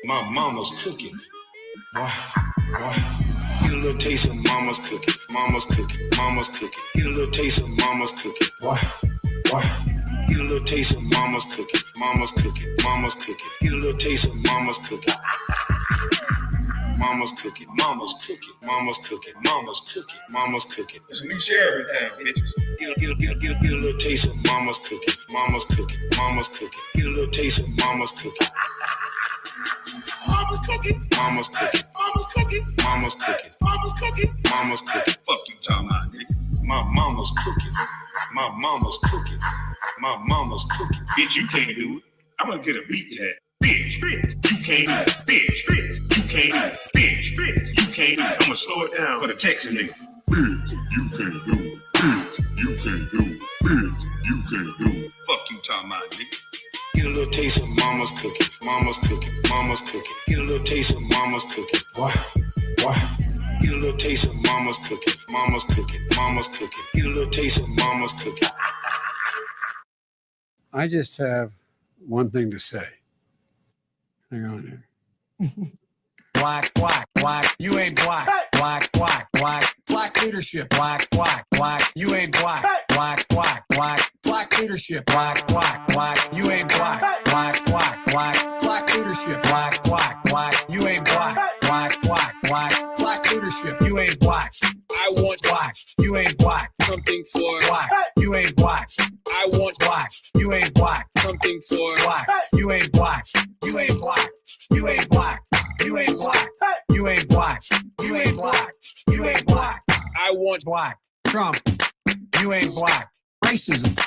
My mama's cooking. Why? Get a little taste of mama's cooking. Mama's cooking. Mama's cooking. Get a little taste of mama's cooking. Why? Get a little taste of mama's cooking. Mama's cooking. Mama's cooking. Get a little taste of mama's cooking. Mama's cooking. Mama's cooking. Mama's cooking. Mama's cooking. Mama's cooking. It's a new sheriff in town, bitches. Get a little taste of mama's cooking. Mama's cooking. Mama's cooking. Get a little taste of mama's cooking. Mama's cooking. Mama's cooking. Mama's cooking. Mama's cooking. Mama's cooking. Mama's cooking. Fuck you, talking about, nigga. My mama's cooking. My mama's cooking. My mama's cooking. Bitch, you can't do it. I'm gonna get a beat to that. Bitch, you can't do it. Bitch, you can't do it. Bitch, you can't do it. I'm gonna slow it down for the Texas nigga. Bitch, you can't do it. Bitch, you can't do it. Bitch, you can't do it. Fuck you, talking about, nigga. Get a little taste of mama's cooking. Mama's cooking. Mama's cooking. Get a little taste of mama's cooking. Why? Get a little taste of mama's cooking. Mama's cooking. Mama's cooking. Get a little taste of mama's cooking. I just have one thing to say. Hang on here. Black, you ain't black. Black leadership. Black, you ain't black. Black leadership. Black, you ain't black. Black leadership. Black, you ain't black. Black leadership. You ain't black. I want black. You ain't black. Something for black. You ain't black. I want black. You ain't black. Something for black. You ain't black. You ain't black. You ain't black. You ain't black. You ain't black. You ain't black. You ain't black. I want black. Trump. You ain't black. Racism.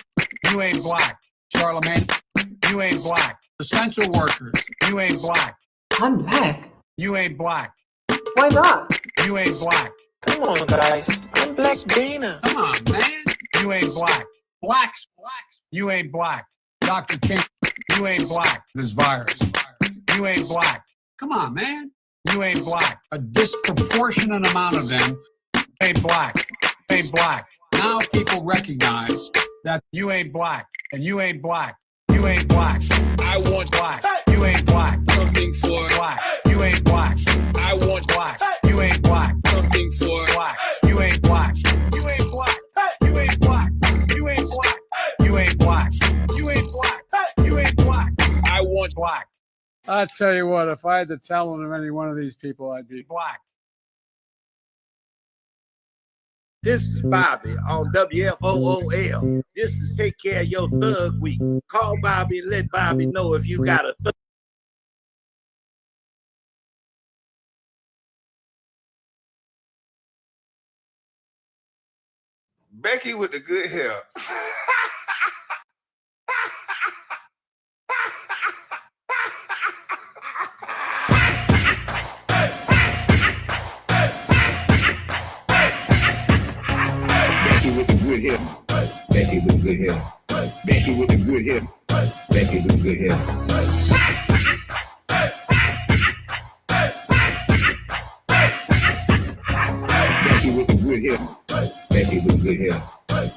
You ain't black. Charlemagne. You ain't black. Essential workers. You ain't black. I'm black. You ain't black. Why not? You ain't black. Come on, guys. I'm Black Dana. Come on, man. You ain't black. Blacks. You ain't black. Dr. King. You ain't black. This virus. You ain't black. Come on, man. You ain't black. A disproportionate amount of them ain't black. Ain't black. Now people recognize that you ain't black. And you ain't black. You ain't black. I want black. You ain't black. Something for black. You ain't black. I want black. You ain't black. Something for black. You ain't black. You ain't black. You ain't black. You ain't black. You ain't black. You ain't black. You ain't black. I want black. I'll tell you what, if I had to tell them any one of these people, I'd be Black. This is Bobby on WFOOL. This is Take Care of Your Thug Week. Call Bobby and let Bobby know if you got a thug. Becky with the good hair. Becky with the good hair. Becky with the good hair. Becky with the good hair. Becky with the good hair. Becky with the good hair. Becky with the good hair.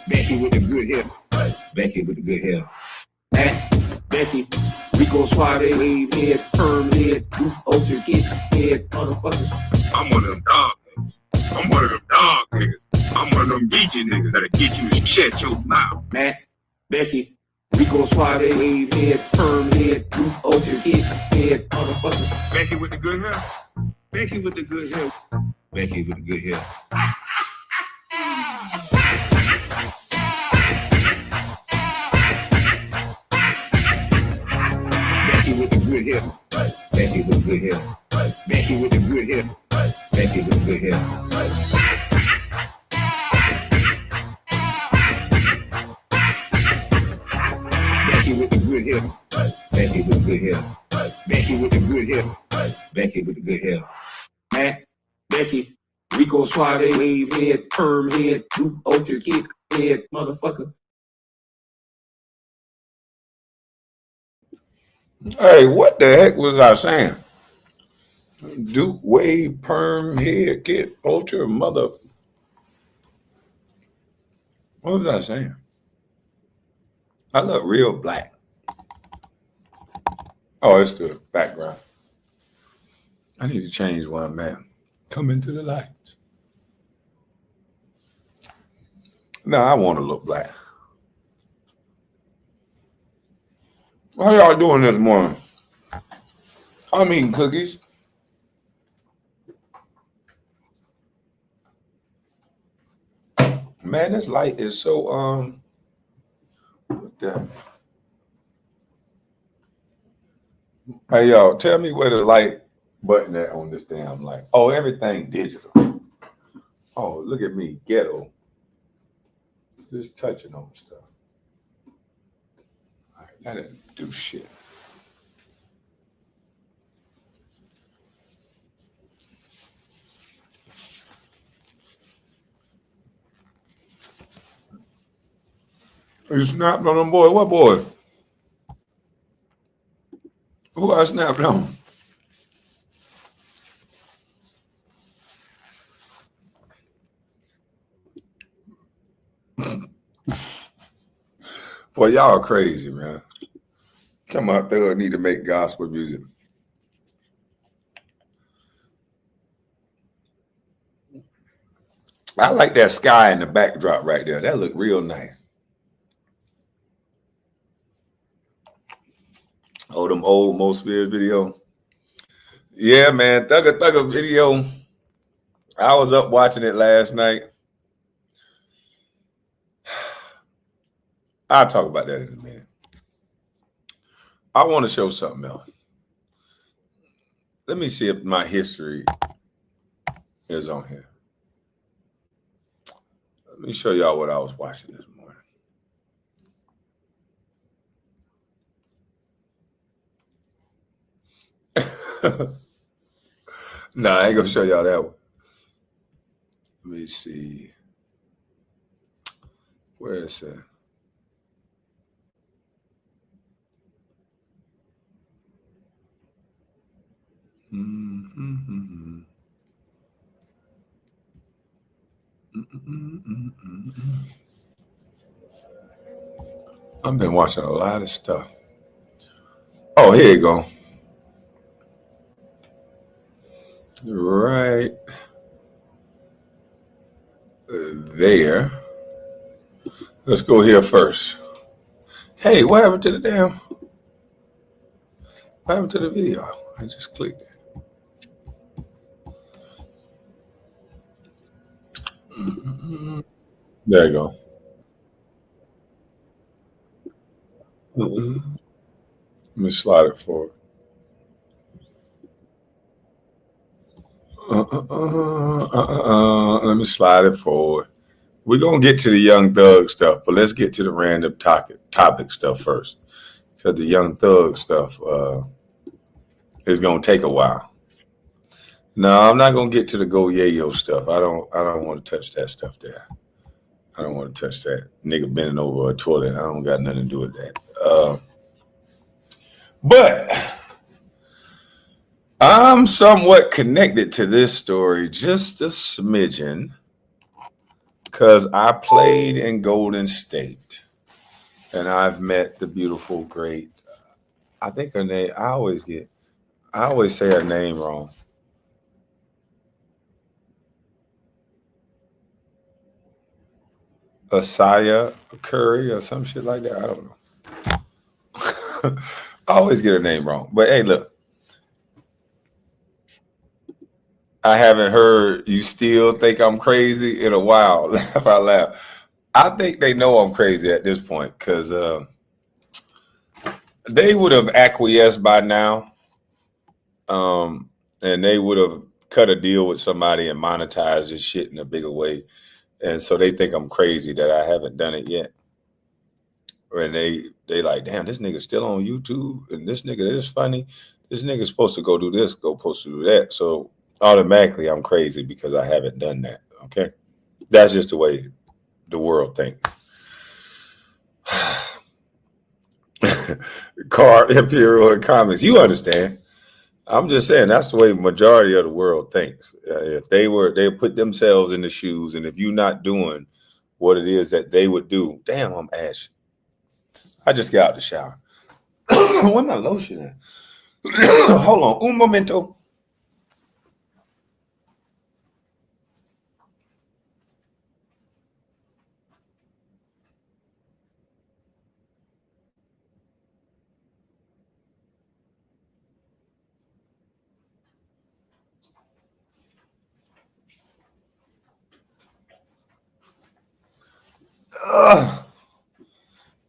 Becky with the good hair. Becky with the good hair. At Becky, Rico Suave, wave head, perm head, boot open, kick head, motherfucker. I'm one of them dog niggas. I'm one of them dog niggas. I'm one of them geeky niggas that'll get you to shut your mouth. Matt, Becky, Rico Suave, wave head, perm head, boot open, kick head, motherfucker. Becky with the good hair. Becky with the good hair. Becky with the good hair. Becky with the good hair. Becky with the good hair. Becky with the good hair. Becky with the good hair. Becky with the good hair. Becky with the good hair. Becky with the good hair. Becky with the good hair. Matt, Becky, Rico Suave, wave head, perm head, boot open, kick head, motherfucker. Hey, what the heck was I saying? Duke, wave, perm, head, kid, ultra, mother. What was I saying? I look real black. Oh, it's the background. I need to change one, man. Come into the light. No, I want to look black. How y'all doing this morning? I'm eating cookies. Man, this light is so what the? Hey y'all, tell me where the light button at on this damn light. Oh, everything digital. Oh, look at me, ghetto. Just touching on stuff. All right, that didn't do shit. You snapped on them boy? What boy? Who I snapped on? Boy, y'all are crazy, man. Talking about thug need to make gospel music. I like that sky in the backdrop right there. That look real nice. Oh, them old Mo Spears video. Yeah, man. Thugger video. I was up watching it last night. I'll talk about that in a minute. I want to show something else. Let me see if my history is on here. Let me show y'all what I was watching this morning. No, I ain't gonna show y'all that one. Let me see. Where is that? I've been watching a lot of stuff. Oh, here you go. Right there. Let's go here first. Hey, what happened to the damn? What happened to the video? I just clicked it. There you go. Let me slide it forward. Let me slide it forward. We're going to get to the Young Thug stuff, but let's get to the random topic stuff first. Because the Young Thug stuff is going to take a while. No, I'm not going to get to the Go Yayo stuff. I don't want to touch that stuff there. I don't want to touch that. Nigga bending over a toilet. I don't got nothing to do with that. But I'm somewhat connected to this story, just a smidgen, because I played in Golden State, and I've met the beautiful, great. I think her name. I always say her name wrong. Asaya Curry or some shit like that. I don't know. I always get her name wrong. But hey, look. I haven't heard You Still Think I'm Crazy in a while. Laugh out loud. I think they know I'm crazy at this point because they would have acquiesced by now. And they would have cut a deal with somebody and monetized this shit in a bigger way. And so they think I'm crazy that I haven't done it yet. And they like, damn, this nigga's still on YouTube. And this nigga is funny. This nigga's supposed to go do this, supposed to do that. So automatically I'm crazy because I haven't done that. Okay. That's just the way the world thinks. Car Imperial and Comics. You understand. I'm just saying that's the way the majority of the world thinks. If they put themselves in the shoes, and if you're not doing what it is that they would do, damn, I'm ashy. I just got out the shower. Where my lotion at? Hold on, un momento.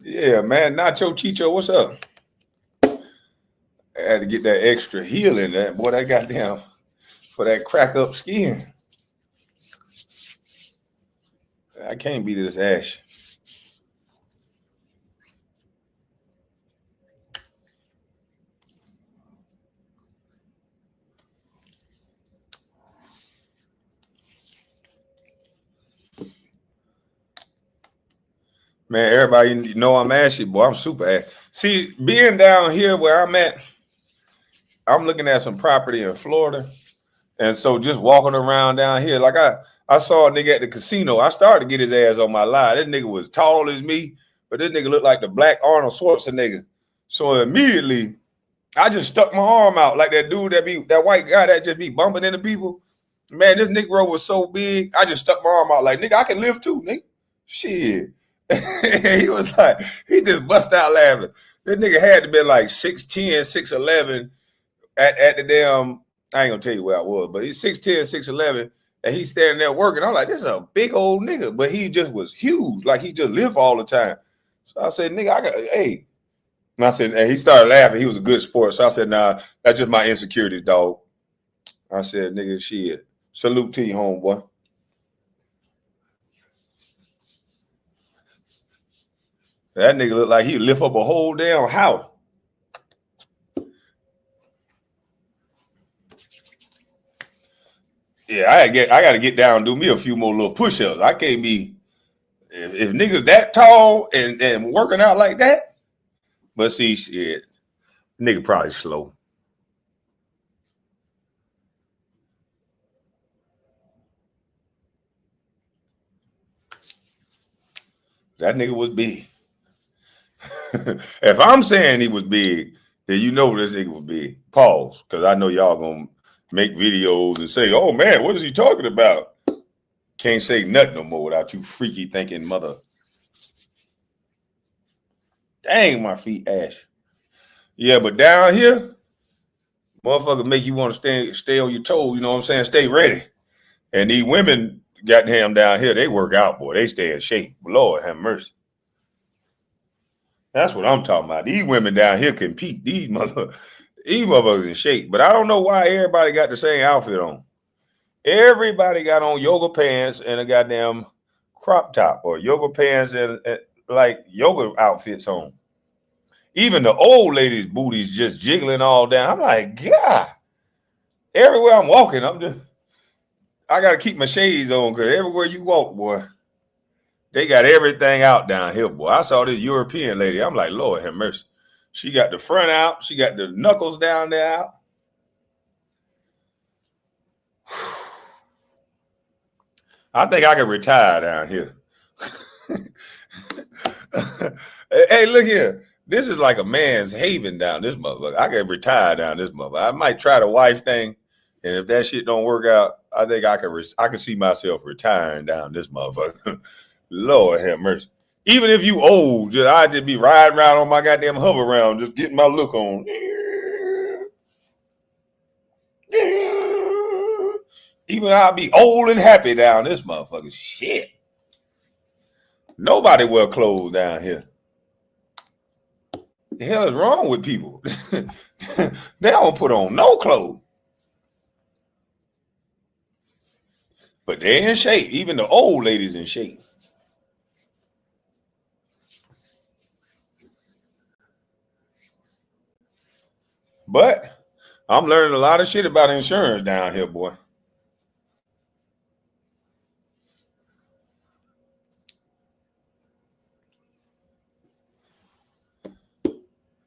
Yeah, man. Nacho Chicho, what's up? I had to get that extra healing. That boy, that goddamn for that crack up skin. I can't beat this ash. Man, everybody know I'm ashy, boy. I'm super ash. See, being down here where I'm at, I'm looking at some property in Florida. And so just walking around down here, like I saw a nigga at the casino. I started to get his ass on my line. This nigga was tall as me, but this nigga looked like the black Arnold Schwarzenegger. So immediately, I just stuck my arm out like that dude that white guy that just be bumping into people. Man, this Negro was so big, I just stuck my arm out like, nigga, I can live too, nigga. Shit. He was like, he just bust out laughing. This nigga had to be like 6'10", 6'11", at the damn, I ain't gonna tell you where I was, but he's 6'10", 6'11", and he's standing there working. I'm like, this is a big old nigga, but he just was huge, like he just lived all the time. So I said, nigga, hey. And I said, and he started laughing. He was a good sport. So I said, nah, that's just my insecurities, dog. I said, nigga, shit. Salute to you, homeboy. That nigga looked like he'd lift up a whole damn house. Yeah, I gotta get down and do me a few more little push-ups. I can't be if niggas that tall and working out like that. But see, shit, nigga probably slow. That nigga was big. If I'm saying he was big, then you know this nigga was big. Pause, because I know y'all gonna make videos and say, "Oh man, what is he talking about?" Can't say nothing no more without you freaky thinking mother. Dang, my feet ash. Yeah, but down here, motherfucker make you want to stay on your toes. You know what I'm saying? Stay ready. And these women, goddamn down here, they work out, boy. They stay in shape. Lord have mercy. That's what I'm talking about. These women down here compete. These motherfuckers in shape. But I don't know why everybody got the same outfit on. Everybody got on yoga pants and a goddamn crop top, or yoga pants and like yoga outfits on. Even the old ladies' booties just jiggling all down. I'm like, God. Everywhere I'm walking, I got to keep my shades on, because everywhere you walk, boy, they got everything out down here, boy. I saw this European lady. I'm like, Lord have mercy. She got the front out. She got the knuckles down there out. I think I can retire down here. Hey, look here. This is like a man's haven down this motherfucker. I can retire down this motherfucker. I might try the wife thing, and if that shit don't work out, I think I can see myself retiring down this motherfucker. Lord have mercy. Even if you old, I just be riding around on my goddamn hover round, just getting my look on. Even I'll be old and happy down this motherfucker. Shit. Nobody wear clothes down here. The hell is wrong with people? They don't put on no clothes. But they're in shape. Even the old ladies in shape. But I'm learning a lot of shit about insurance down here, boy.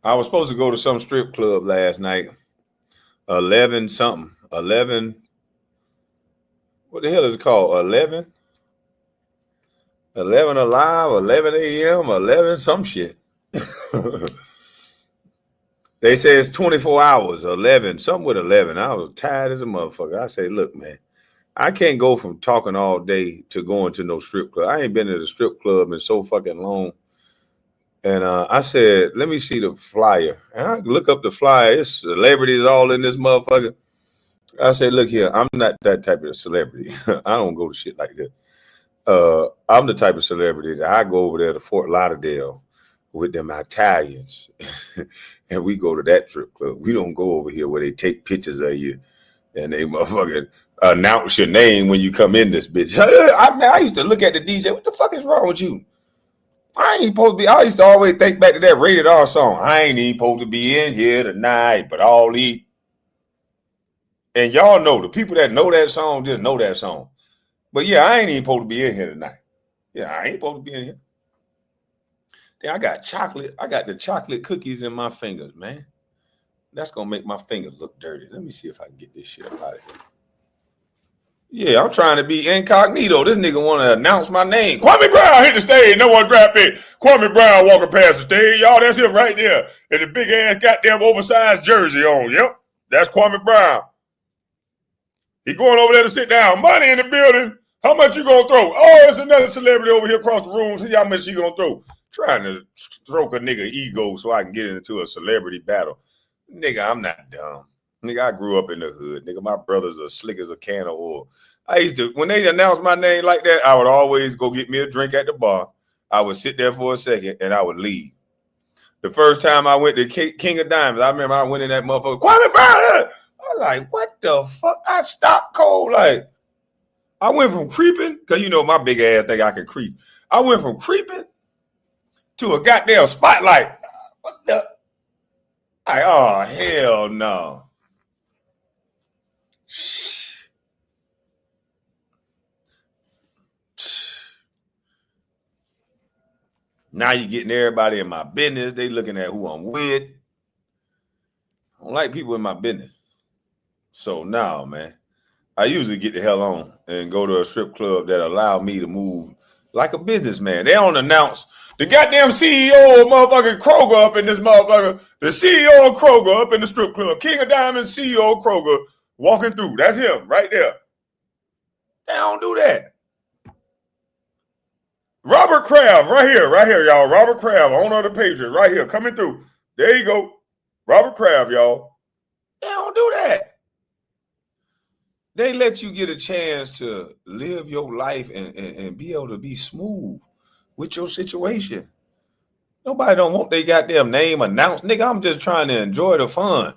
I was supposed to go to some strip club last night. 11 something. 11. What the hell is it called? 11? 11 alive, 11 a.m., 11 some shit. They say it's 24 hours, 11, something with 11. I was tired as a motherfucker. I say, look, man, I can't go from talking all day to going to no strip club. I ain't been to the strip club in so fucking long. And I said, let me see the flyer. And I look up the flyer. It's celebrities all in this motherfucker. I said, look here, I'm not that type of celebrity. I don't go to shit like that. I'm the type of celebrity that I go over there to Fort Lauderdale with them Italians. And we go to that strip club. We don't go over here where they take pictures of you and they motherfucking announce your name when you come in this bitch. I used to look at the DJ. What the fuck is wrong with you? I ain't supposed to be. I used to always think back to that Rated R song. I ain't even supposed to be in here tonight, but all these. And y'all know, the people that know that song just know that song. But yeah, I ain't even supposed to be in here tonight. Yeah, I ain't supposed to be in here. Then I got chocolate. I got the chocolate cookies in my fingers, man. That's going to make my fingers look dirty. Let me see if I can get this shit up out of here. Yeah, I'm trying to be incognito. This nigga want to announce my name. Kwame Brown hit the stage. No one draft pick. Kwame Brown walking past the stage. Y'all, that's him right there. And the big ass goddamn oversized jersey on. Yep, that's Kwame Brown. He going over there to sit down. Money in the building. How much you gonna throw? Oh, it's another celebrity over here across the room. See how much you gonna throw. Trying to stroke a nigga ego so I can get into a celebrity battle. Nigga, I'm not dumb. Nigga, I grew up in the hood. Nigga, my brothers are slick as a can of oil. I used to, when they announced my name like that, I would always go get me a drink at the bar. I would sit there for a second and I would leave. The first time I went to King of Diamonds, I remember I went in that motherfucker, Kwame Brown. I was like, what the fuck? I stopped cold. Like, I went from creeping, because you know my big ass think I can creep. I went from creeping to a goddamn spotlight. What the? Like, oh, hell no. Now you're getting everybody in my business. They looking at who I'm with. I don't like people in my business. So now, man, I usually get the hell on and go to a strip club that allow me to move like a businessman. They don't announce the goddamn CEO of motherfucking Kroger up in this motherfucker. The CEO of Kroger up in the strip club. King of Diamonds, CEO of Kroger walking through. That's him right there. They don't do that. Robert Kraft, right here, y'all. Robert Kraft, owner of the Patriots, right here, coming through. There you go. Robert Kraft, y'all. They don't do that. They let you get a chance to live your life and be able to be smooth with your situation. Nobody don't want their goddamn name announced. Nigga, I'm just trying to enjoy the fun.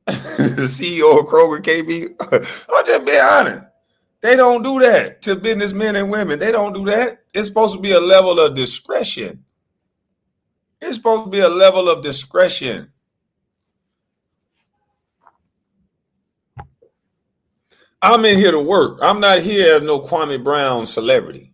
The CEO of Kroger KB. I'm just being honest. They don't do that to businessmen and women. They don't do that. It's supposed to be a level of discretion. It's supposed to be a level of discretion. I'm in here to work. I'm not here as no Kwame Brown celebrity.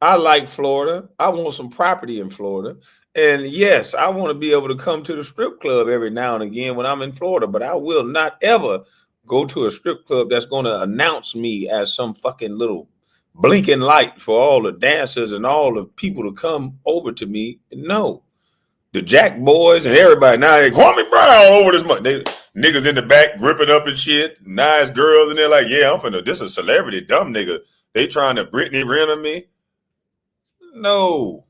I like Florida. I want some property in Florida. And yes, I want to be able to come to the strip club every now and again when I'm in Florida, but I will not ever go to a strip club that's going to announce me as some fucking little blinking light for all the dancers and all the people to come over to me. No. The Jack boys and everybody, now they Kwame Brown over this month. They niggas in the back gripping up and shit. Nice girls, and they're like, yeah, I'm finna, this is a celebrity, dumb nigga. They trying to Britney Renner me. No.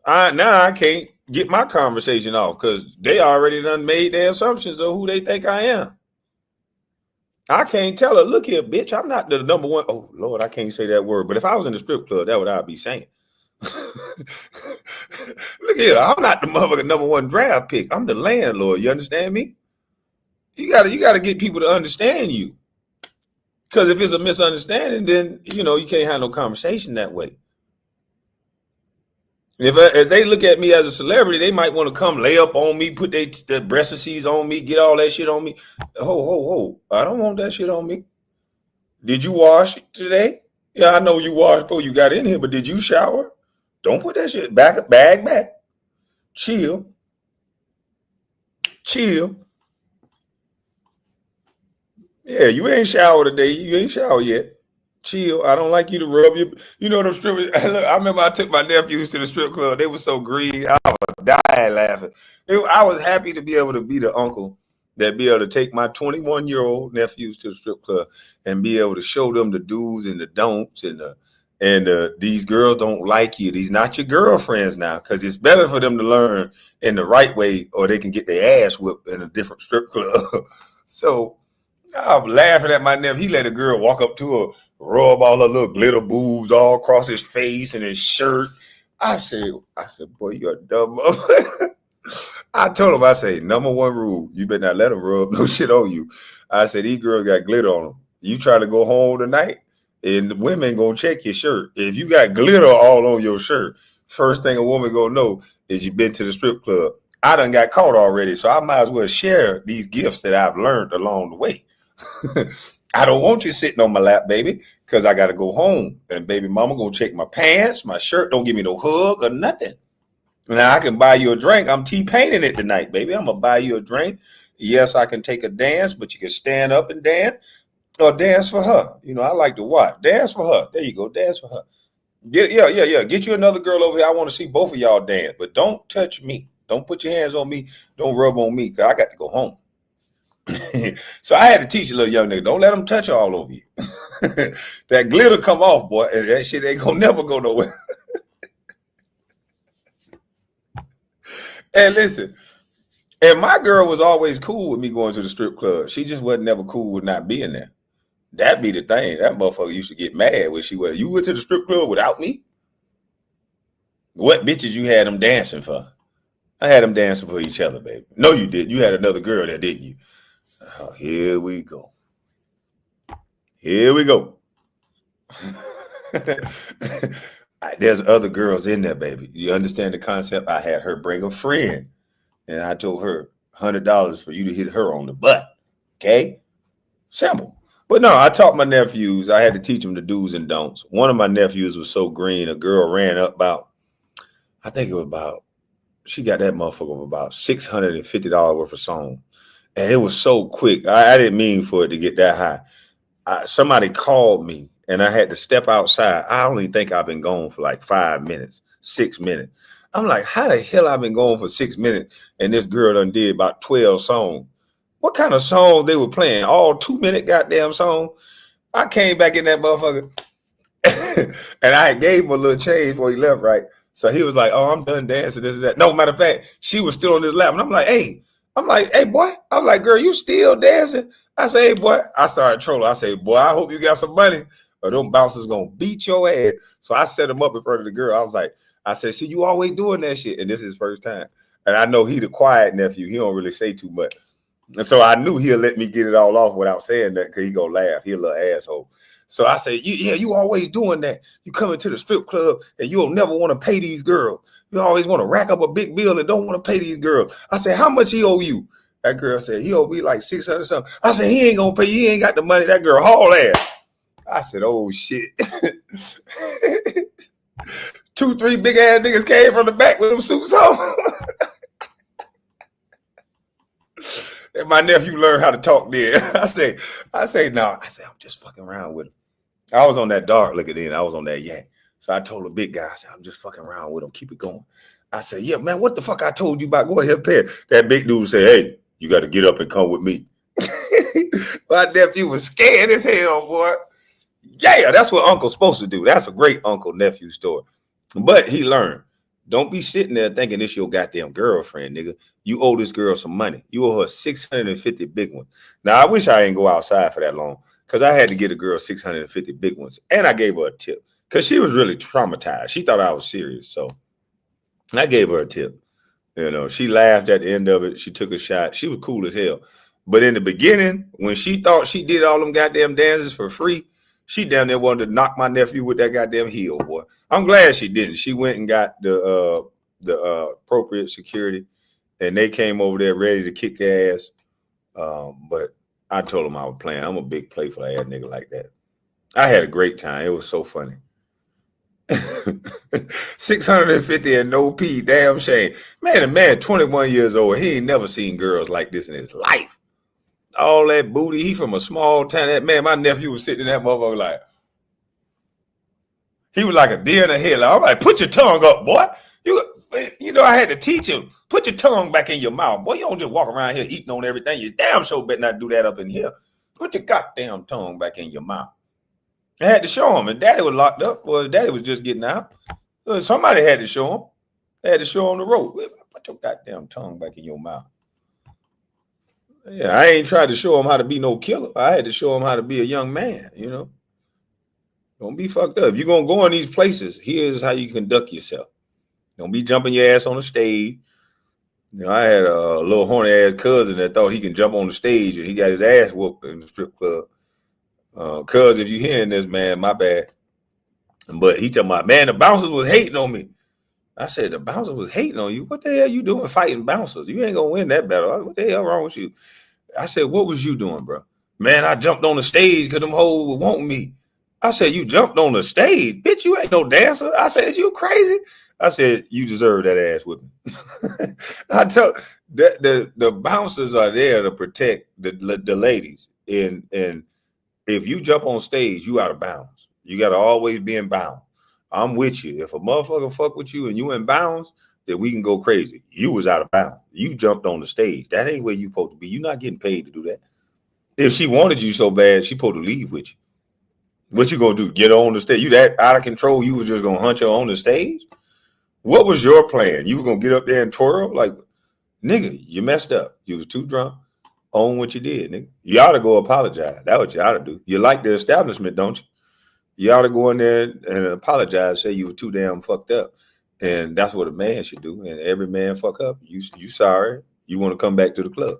Now I can't get my conversation off because they already done made their assumptions of who they think I am. I can't tell her, look here, bitch, I'm not the number one. Oh, Lord, I can't say that word. But if I was in the strip club, that's what I'd be saying. Look here, I'm not the motherfucking number one draft pick. I'm the landlord. You understand me? You gotta get people to understand you. Because if it's a misunderstanding, then, you know, you can't have no conversation that way. If they look at me as a celebrity, they might want to come lay up on me, put their breasts on me, get all that shit on me. Ho. I don't want that shit on me. Did you wash today? Yeah, I know you washed before you got in here, but did you shower? Don't put that shit bag back. Chill. Yeah, you ain't showered today. You ain't showered yet. Chill. I don't like you to rub your, you know, them strippers. Look, I remember I took my nephews to the strip club. They were so greedy. I was dying laughing. I was happy to be able to be the uncle that be able to take my 21-year-old nephews to the strip club and be able to show them the do's and the don'ts and these girls don't like you. These not your girlfriends now, because it's better for them to learn in the right way, or they can get their ass whipped in a different strip club. So I'm laughing at my nephew. He let a girl walk up to her, rub all her little glitter boobs all across his face and his shirt. I said, boy, you're a dumb motherfucker. I told him, I say, number one rule, you better not let them rub no shit on you. I said, these girls got glitter on them. You try to go home tonight, and the women gonna check your shirt. If you got glitter all on your shirt, first thing a woman gonna know is you been to the strip club. I done got caught already, so I might as well share these gifts that I've learned along the way. I don't want you sitting on my lap, baby, because I got to go home. And baby mama going to check my pants, my shirt. Don't give me no hug or nothing. Now, I can buy you a drink. I'm T-painting it tonight, baby. I'm going to buy you a drink. Yes, I can take a dance, but you can stand up and dance or dance for her. You know, I like to watch. Dance for her. There you go. Dance for her. Get you another girl over here. I want to see both of y'all dance, but don't touch me. Don't put your hands on me. Don't rub on me, because I got to go home. So I had to teach a little young nigga, don't let them touch all over you. That glitter come off, boy, and that shit ain't gonna never go nowhere. And listen, and my girl was always cool with me going to the strip club. She just wasn't never cool with not being there. That be the thing. That motherfucker used to get mad when she was, you went to the strip club without me? What bitches you had them dancing for? I had them dancing for each other, baby. No, you didn't. You had another girl there, didn't you? Oh, here we go. Here we go. There's other girls in there, baby. You understand the concept? I had her bring a friend, and I told her $100 for you to hit her on the butt. Okay? Simple. But no, I taught my nephews. I had to teach them the do's and don'ts. One of my nephews was so green, a girl ran up about, I think it was about, she got that motherfucker about $650 worth of song. And it was so quick. I didn't mean for it to get that high. Somebody called me, and I had to step outside. I only think I've been gone for like 5 minutes, 6 minutes. I'm like, how the hell I've been gone for 6 minutes, and this girl done did about 12 songs? What kind of songs they were playing? All 2-minute goddamn song? I came back in that motherfucker, and I gave him a little change before he left, right? So he was like, oh, I'm done dancing, this and that. No, matter of fact, she was still on his lap, and I'm like, hey, boy. I'm like, girl, you still dancing? I say, hey, boy. I started trolling. I say, boy, I hope you got some money, or them bouncers gonna beat your ass. So I set him up in front of the girl. I said, see, you always doing that shit. And this is his first time. And I know he the quiet nephew. He don't really say too much. And so I knew he'll let me get it all off without saying that, because he gonna laugh. He a little asshole. So I say, yeah, you always doing that. You coming to the strip club and you'll never want to pay these girls. You always want to rack up a big bill and don't want to pay these girls. I said, how much he owe you? That girl said, he owe me like 600 something. I said, he ain't gonna pay. He ain't got the money. That girl haul ass. I said, oh shit. 2-3 big ass niggas came from the back with them suits on. And my nephew learned how to talk there. I say, no. I said, I'm just fucking around with him. I was on that dark looking then. I was on that yak. So I told the big guy, I said, I'm just fucking around with him. Keep it going. I said, yeah, man, what the fuck I told you about? Go ahead, pay it. That big dude said, hey, you got to get up and come with me. My nephew was scared as hell, boy. Yeah, that's what uncle's supposed to do. That's a great uncle-nephew story. But he learned. Don't be sitting there thinking this your goddamn girlfriend, nigga. You owe this girl some money. You owe her 650 big ones. Now, I wish I didn't go outside for that long, because I had to get a girl 650 big ones. And I gave her a tip, because she was really traumatized. She thought I was serious. So I gave her a tip. You know, she laughed at the end of it. She took a shot. She was cool as hell. But in the beginning, when she thought she did all them goddamn dances for free, she down there wanted to knock my nephew with that goddamn heel, boy. I'm glad she didn't. She went and got the appropriate security, and they came over there ready to kick their ass. But I told them I was playing. I'm a big playful ass nigga like that. I had a great time. It was so funny. 650 and no pee, damn shame. Man, a man 21 years old, he ain't never seen girls like this in his life. All that booty, he from a small town. That man, my nephew was sitting in that motherfucker like, he was like a deer in the headlight. I'm like, put your tongue up, boy. You know, I had to teach him, put your tongue back in your mouth. Boy, you don't just walk around here eating on everything. You damn sure better not do that up in here. Put your goddamn tongue back in your mouth. I had to show him, and Daddy was locked up. Well, Daddy was just getting out. Somebody had to show him. They had to show him the rope. Put your goddamn tongue back in your mouth. Yeah, I ain't tried to show him how to be no killer. I had to show him how to be a young man, you know. Don't be fucked up. If you're going to go in these places, here's how you conduct yourself. Don't be jumping your ass on the stage. You know, I had a little horny ass cousin that thought he can jump on the stage and he got his ass whooped in the strip club. Cuz if you hearing this, man, my bad. But he talking about, man, the bouncers was hating on me. I said, the bouncers was hating on you? What the hell you doing fighting bouncers? You ain't going to win that battle. What the hell wrong with you? I said, what was you doing, bro? Man, I jumped on the stage because them hoes were wanting me. I said, you jumped on the stage? Bitch, you ain't no dancer. I said, you crazy? I said, you deserve that ass whipping. I tell that the bouncers are there to protect the ladies. And if you jump on stage, you out of bounds. You got to always be in bounds. I'm with you. If a motherfucker fuck with you and you in bounds, then we can go crazy. You was out of bounds. You jumped on the stage. That ain't where you supposed to be. You're not getting paid to do that. If she wanted you so bad, she supposed to leave with you. What you gonna do? Get her on the stage? You that out of control? You was just gonna hunt her on the stage? What was your plan? You was gonna get up there and twirl? Like, nigga, you messed up. You was too drunk. Own what you did, nigga. You ought to go apologize. That's what you ought to do. You like the establishment, don't you? You ought to go in there and apologize, say you were too damn fucked up. And that's what a man should do. And every man fuck up. You sorry. You want to come back to the club.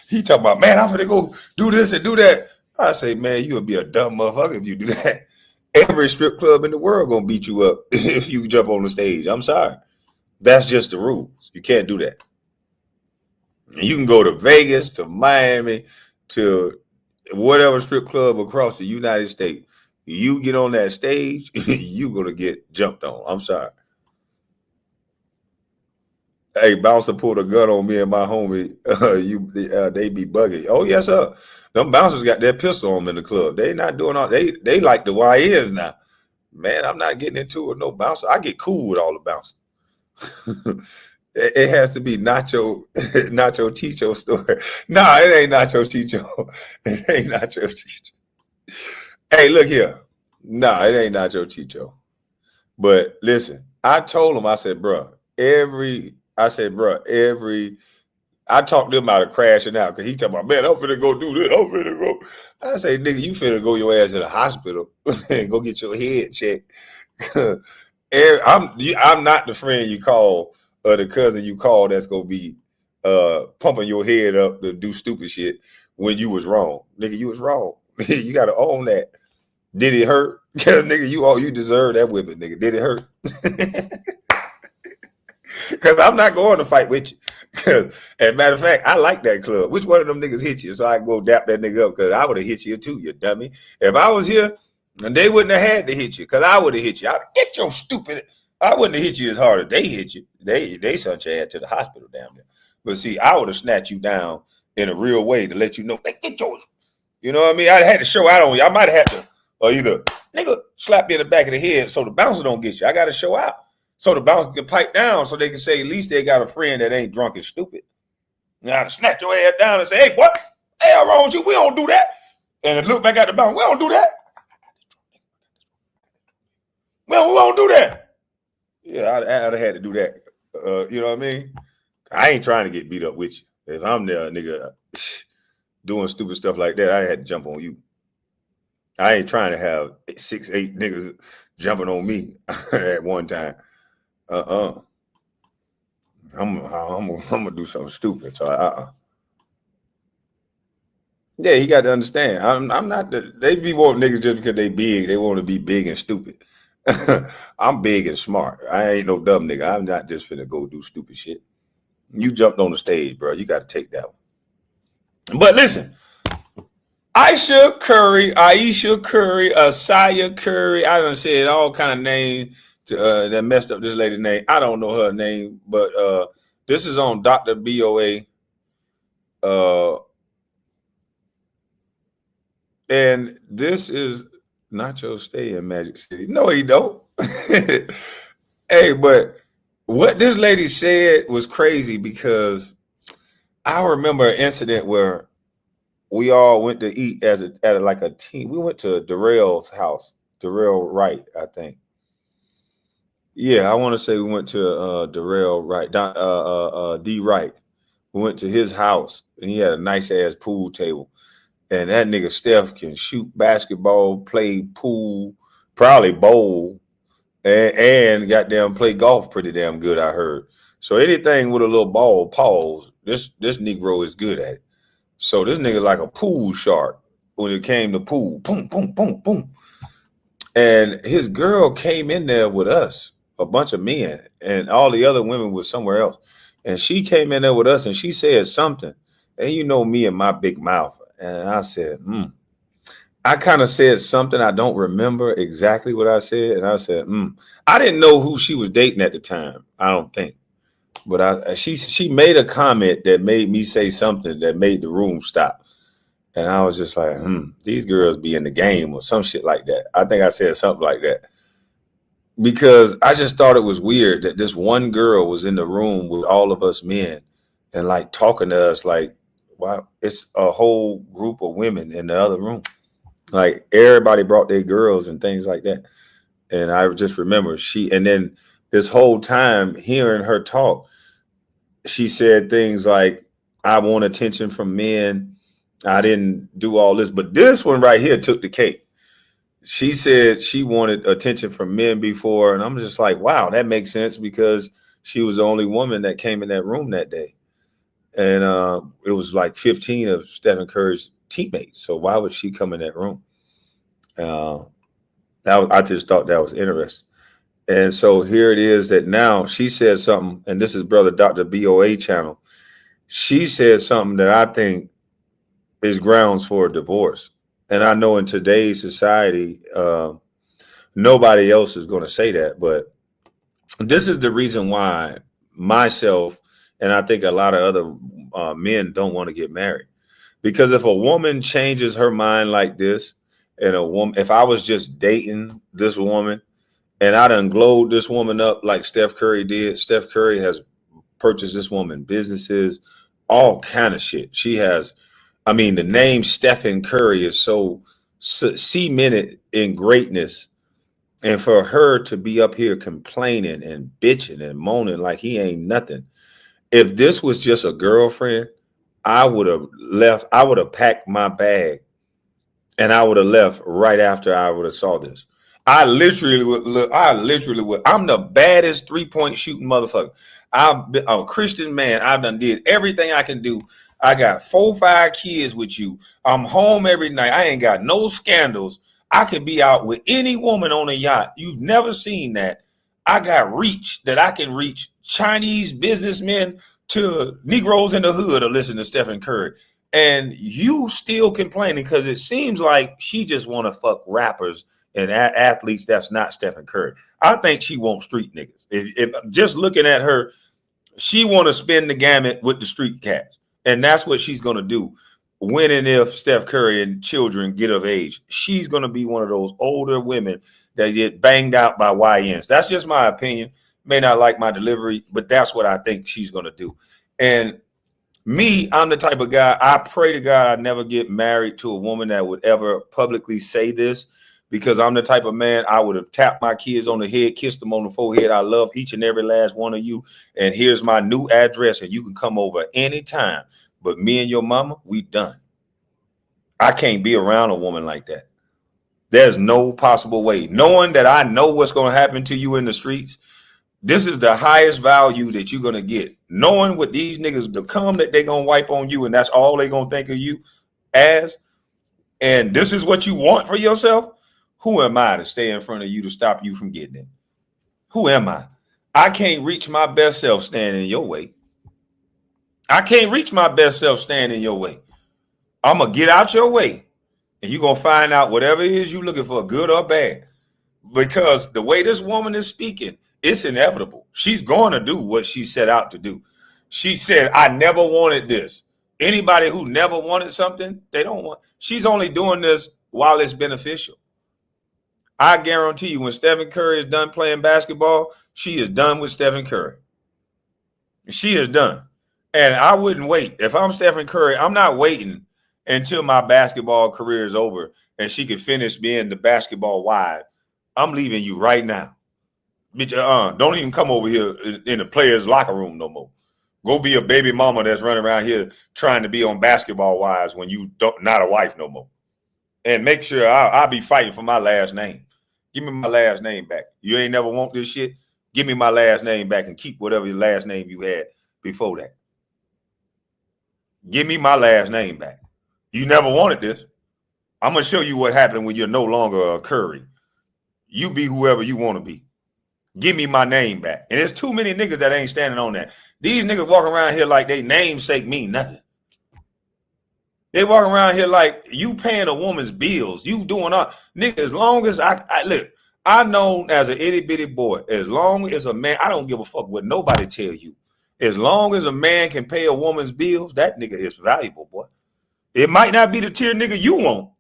He talking about, man, I'm gonna go do this and do that. I say, man, you'll be a dumb motherfucker if you do that. Every strip club in the world gonna beat you up if you jump on the stage. I'm sorry. That's just the rules. You can't do that. And you can go to Vegas, to Miami, to whatever strip club across the United States. You get on that stage, you gonna get jumped on. I'm sorry. Hey, bouncer pulled a gun on me and my homie. They be bugging. Oh yes, sir. Them bouncers got that pistol on them in the club. They not doing all. They like the YNs now. Man, I'm not getting into it with no bouncer. I get cool with all the bouncers. It has to be Nacho Ticho story. Nah, it ain't Nacho Ticho. It ain't Nacho Ticho. Hey, look here. Nah, it ain't Nacho Ticho. But listen, I told him, I said, bro, I talked him out of crashing out because he talking about, man, I'm finna go do this. I'm finna go. I say, nigga, you finna go your ass to the hospital and go get your head checked. I'm not the friend you call or the cousin you call that's gonna be pumping your head up to do stupid shit when you was wrong. Nigga, you was wrong. You gotta own that. Did it hurt? Because nigga, you deserve that whipping, nigga. Did it hurt? Because I'm not going to fight with you. As a matter of fact, I like that club. Which one of them niggas hit you so I can go dap that nigga up? Because I would have hit you too, you dummy. If I was here, and they wouldn't have had to hit you, because I would have hit you. I'd get your stupid. I wouldn't have hit you as hard as they hit you. They sent your ass to the hospital down there. But see, I would have snatched you down in a real way to let you know, like, get yours. You know what I mean? I had to show out on you. I might have had to, or either nigga slap you in the back of the head so the bouncer don't get you. I got to show out. So the bouncer can pipe down so they can say at least they got a friend that ain't drunk and stupid. Now to snatch your ass down and say, hey, what? Hey, what's wrong with you? We don't do that. And look back at the bouncer. We don't do that. We don't do that. Yeah, I'd have had to do that. You know what I mean? I ain't trying to get beat up with you. If I'm there, nigga, doing stupid stuff like that, I had to jump on you. I ain't trying to have 6, 8 niggas jumping on me at one time. I'm gonna do something stupid. So yeah, he got to understand. I'm not they be want niggas just because they big. They want to be big and stupid. I'm big and smart. I ain't no dumb nigga. I'm not just finna go do stupid shit. You jumped on the stage, bro. You got to take that one. But listen, Aisha Curry, Asaya Curry. I done said all kind of names that messed up this lady's name. I don't know her name, but this is on Dr. BOA. And this is Nacho stay in Magic City. No, he don't. Hey, but what this lady said was crazy because I remember an incident where we all went to eat like a team. We went to Darrell's house, Darrell Wright, I think. Yeah, I want to say we went to Darrell Wright, D Wright. We went to his house, and he had a nice ass pool table. And that nigga Steph can shoot basketball, play pool, probably bowl, and goddamn play golf pretty damn good, I heard. So anything with a little ball, pause, this Negro is good at it. So this nigga like a pool shark when it came to pool. Boom, boom, boom, boom. And his girl came in there with us, a bunch of men, and all the other women were somewhere else. And she came in there with us and she said something. And you know me and my big mouth. And I said, I kind of said something. I don't remember exactly what I said. And I said, I didn't know who she was dating at the time. I don't think. But she made a comment that made me say something that made the room stop. And I was just like, these girls be in the game or some shit like that. I think I said something like that. Because I just thought it was weird that this one girl was in the room with all of us men and like talking to us like, wow, it's a whole group of women in the other room. Like everybody brought their girls and things like that. And I just remember and then this whole time hearing her talk, she said things like, I want attention from men. I didn't do all this, but this one right here took the cake. She said she wanted attention from men before. And I'm just like, wow, that makes sense because she was the only woman that came in that room that day. And it was like 15 of Stephen Curry's teammates. So why would she come in that room? I just thought that was interesting. And so here it is that now she said something, and this is brother Dr. BOA channel. She said something that I think is grounds for a divorce. And I know in today's society, nobody else is going to say that. But this is the reason why myself and I think a lot of other men don't want to get married. Because if a woman changes her mind like this, and if I was just dating this woman and I done glowed this woman up like Steph Curry did, Steph Curry has purchased this woman businesses, all kind of shit. She has, I mean, the name Stephen Curry is so cemented in greatness. And for her to be up here complaining and bitching and moaning like he ain't nothing. If this was just a girlfriend, I would have left. I would have packed my bag and I would have left right after I would have saw this. I literally would. I'm the baddest 3-point shooting motherfucker. I'm a Christian man. I've done did everything I can do. I got 4-5 kids with you. I'm home every night. I ain't got no scandals. I could be out with any woman on a yacht. You've never seen that. I got reach that I can reach Chinese businessmen to Negroes in the hood to listen to Stephen Curry. And you still complaining because it seems like she just want to fuck rappers and athletes that's not Stephen Curry. I think she wants street niggas. If just looking at her, she want to spin the gamut with the street cats. And that's what she's going to do. When and if Steph Curry and children get of age, she's going to be one of those older women that get banged out by YNs. That's just my opinion. May not like my delivery, but that's what I think she's going to do. And me, I'm the type of guy, I pray to God I never get married to a woman that would ever publicly say this, because I'm the type of man, I would have tapped my kids on the head, kissed them on the forehead. I love each and every last one of you. And here's my new address, and you can come over anytime. But me and your mama, we done. I can't be around a woman like that. There's no possible way. Knowing that I know what's going to happen to you in the streets, this is the highest value that you're going to get. Knowing what these niggas, the cum that they going to wipe on you, and that's all they going to think of you as, and this is what you want for yourself, who am I to stay in front of you to stop you from getting it? Who am I? I can't reach my best self standing in your way. I can't reach my best self standing in your way. I'm going to get out your way, and you're going to find out whatever it is you're looking for, good or bad. Because the way this woman is speaking, it's inevitable. She's going to do what she set out to do. She said, I never wanted this. Anybody who never wanted something, they don't want. She's only doing this while it's beneficial. I guarantee you when Stephen Curry is done playing basketball, she is done with Stephen Curry. She is done. And I wouldn't wait. If I'm Stephen Curry, I'm not waiting until my basketball career is over and she can finish being the basketball wife. I'm leaving you right now. Bitch, don't even come over here in the players' locker room no more. Go be a baby mama that's running around here trying to be on Basketball Wives when you don't not a wife no more. And make sure I'll be fighting for my last name. Give me my last name back. You ain't never want this shit. Give me my last name back and keep whatever your last name you had before that. Give me my last name back. You never wanted this. I'm going to show you what happened when you're no longer a Curry. You be whoever you want to be. Give me my name back. And there's too many niggas that ain't standing on that. These niggas walking around here like they namesake mean nothing. They walking around here like you paying a woman's bills. You doing all nigga. As long as I look, I know as an itty bitty boy. As long as a man, I don't give a fuck what nobody tell you. As long as a man can pay a woman's bills, that nigga is valuable, boy. It might not be the tier nigga you want,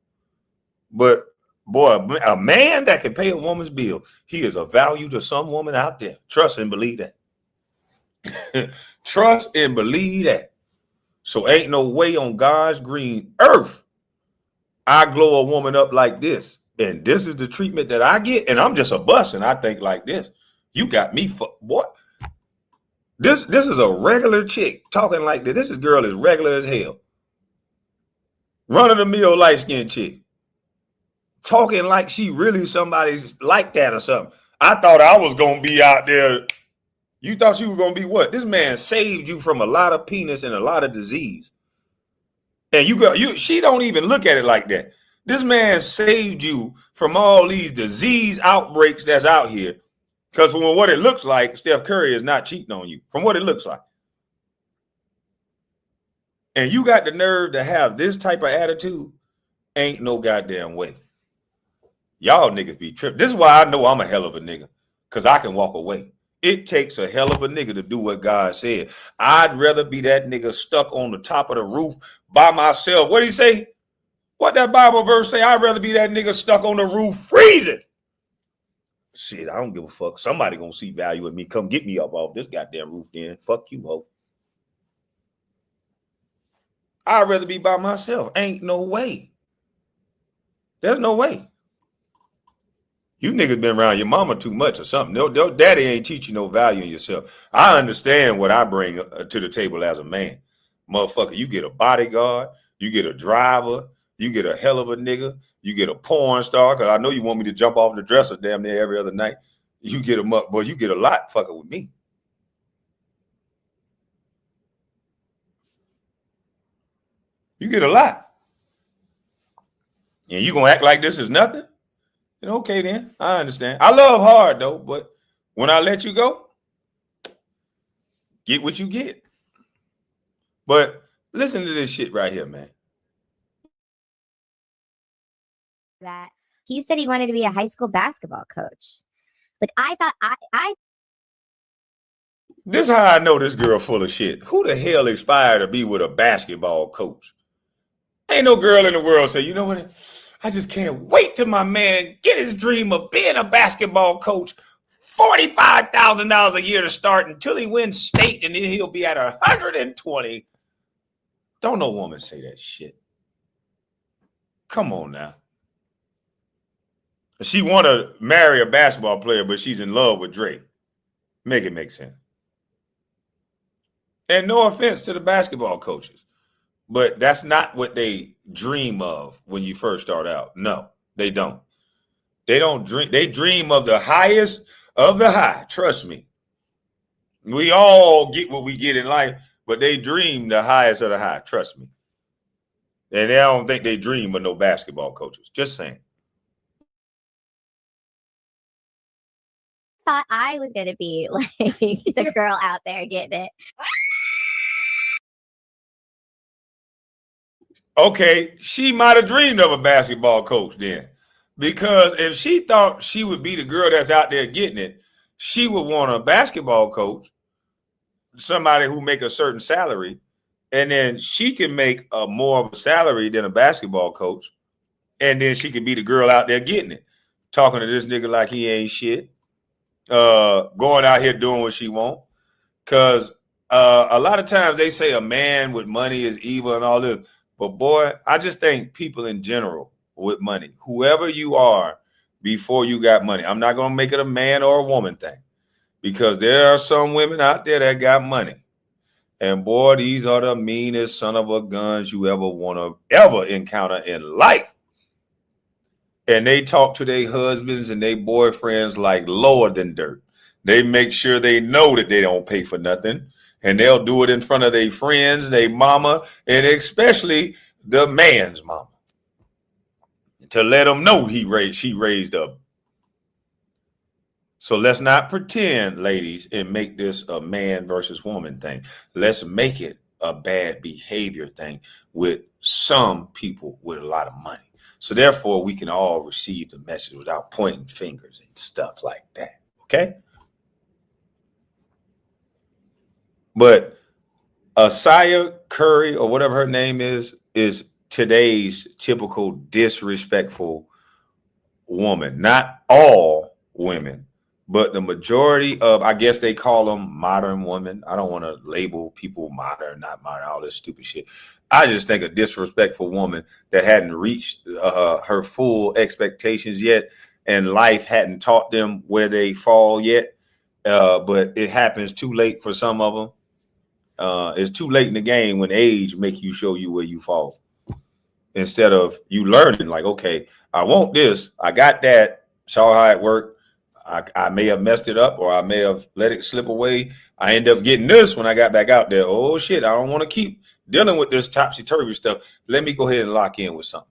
but boy, a man that can pay a woman's bill, he is of value to some woman out there. Trust and believe that. Trust and believe that. So ain't no way on God's green earth I glow a woman up like this. And this is the treatment that I get. And I'm just a bus and I think like this. You got me for what? This is a regular chick talking like this. This girl is regular as hell. Run of the mill light skinned chick. Talking like she really somebody's like that or something. I thought I was going to be out there. You thought you were going to be what? This man saved you from a lot of penis and a lot of disease. And she don't even look at it like that. This man saved you from all these disease outbreaks that's out here. Because from what it looks like, Steph Curry is not cheating on you. From what it looks like. And you got the nerve to have this type of attitude. Ain't no goddamn way. Y'all niggas be tripping. This is why I know I'm a hell of a nigga. Because I can walk away. It takes a hell of a nigga to do what God said. I'd rather be that nigga stuck on the top of the roof by myself. What did he say? What that Bible verse say? I'd rather be that nigga stuck on the roof freezing. Shit, I don't give a fuck. Somebody gonna see value in me. Come get me up off this goddamn roof then. Fuck you, ho. I'd rather be by myself. Ain't no way. There's no way. You niggas been around your mama too much or something. No, daddy ain't teach you no value in yourself. I understand what I bring to the table as a man. Motherfucker, you get a bodyguard, you get a driver, you get a hell of a nigga, you get a porn star, because I know you want me to jump off the dresser damn near every other night. You get them up, boy, you get a lot fucking with me. You get a lot. And you gonna act like this is nothing? Okay, then. I understand. I love hard, though, but when I let you go, get what you get. But listen to this shit right here, man. That he said he wanted to be a high school basketball coach. Like, I thought I This is how I know this girl full of shit. Who the hell aspired to be with a basketball coach? Ain't no girl in the world say, you know what? I just can't wait till my man get his dream of being a basketball coach. $45,000 a year to start until he wins state, and then he'll be at 120. Don't no woman say that shit. Come on now. She want to marry a basketball player, but she's in love with Drake. Make it make sense. And no offense to the basketball coaches, but that's not what they dream of when you first start out. No, they don't. They don't dream. They dream of the highest of the high. Trust me. We all get what we get in life, but they dream the highest of the high. Trust me. And I don't think they dream of no basketball coaches. Just saying. thought I was gonna be like the girl out there getting it. Okay, she might have dreamed of a basketball coach then. Because if she thought she would be the girl that's out there getting it, she would want a basketball coach, somebody who make a certain salary, and then she can make more of a salary than a basketball coach, and then she could be the girl out there getting it. talking to this nigga like he ain't shit, going out here doing what she want. Because a lot of times they say a man with money is evil and all this. But boy, I just think people in general with money, whoever you are before you got money, I'm not going to make it a man or a woman thing, because there are some women out there that got money. And boy, these are the meanest son of a guns you ever want to ever encounter in life. And they talk to their husbands and their boyfriends like lower than dirt. They make sure they know that they don't pay for nothing. And they'll do it in front of their friends, their mama, and especially the man's mama, to let them know she raised up. So let's not pretend, ladies, and make this a man versus woman thing. Let's make it a bad behavior thing with some people with a lot of money. So therefore, we can all receive the message without pointing fingers and stuff like that. Okay? But Steph Curry, or whatever her name is today's typical disrespectful woman. Not all women, but the majority of, I guess they call them modern women. I don't want to label people modern, not modern, all this stupid shit. I just think a disrespectful woman that hadn't reached her full expectations yet, and life hadn't taught them where they fall yet. But it happens too late for some of them. It's too late in the game when age make you show you where you fall, instead of you learning like, okay, I want this, I got that, saw how it worked. I may have messed it up, or I may have let it slip away. I end up getting this when I got back out there. Oh shit, I don't want to keep dealing with this topsy-turvy stuff. Let me go ahead and lock in with something.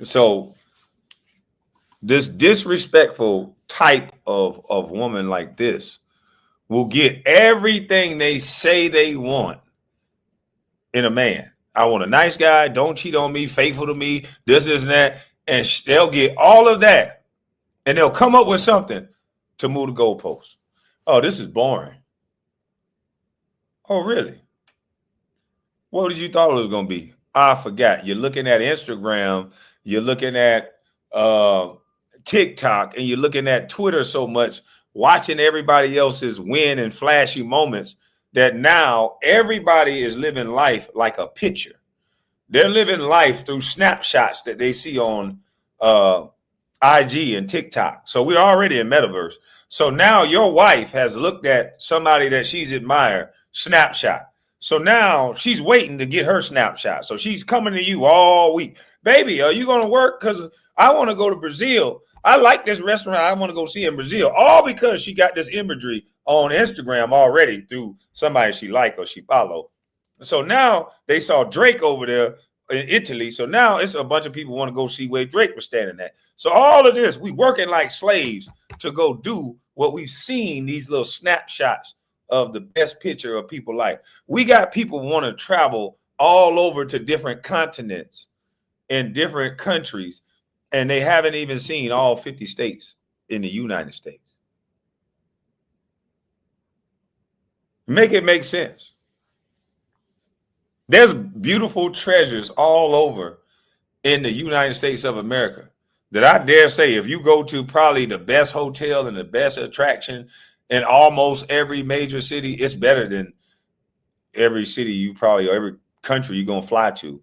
So this disrespectful type of woman like this will get everything they say they want in a man. I want a nice guy, don't cheat on me, faithful to me, this and that. And they'll get all of that. And they'll come up with something to move the goalposts. Oh, this is boring. Oh, really? What did you thought it was going to be? I forgot. You're looking at Instagram, you're looking at TikTok, and you're looking at Twitter so much, watching everybody else's win and flashy moments, that now everybody is living life like a picture. They're living life through snapshots that they see on IG and TikTok. So we're already in metaverse. So now your wife has looked at somebody that she's admired snapshot. So now she's waiting to get her snapshot. So she's coming to you all week. Baby, are you going to work? Because I want to go to Brazil. I like this restaurant. I want to go see in Brazil. All because she got this imagery on Instagram already through somebody she like or she follow. So now they saw Drake over there in Italy. So now it's a bunch of people want to go see where Drake was standing at. So all of this, we working like slaves to go do what we've seen, these little snapshots of the best picture of people like. We got people want to travel all over to different continents in different countries, and they haven't even seen all 50 states in the United States. Make it make sense. There's beautiful treasures all over in the United States of America that I dare say, if you go to probably the best hotel and the best attraction in almost every major city, it's better than every city you probably, or every country you're going to fly to.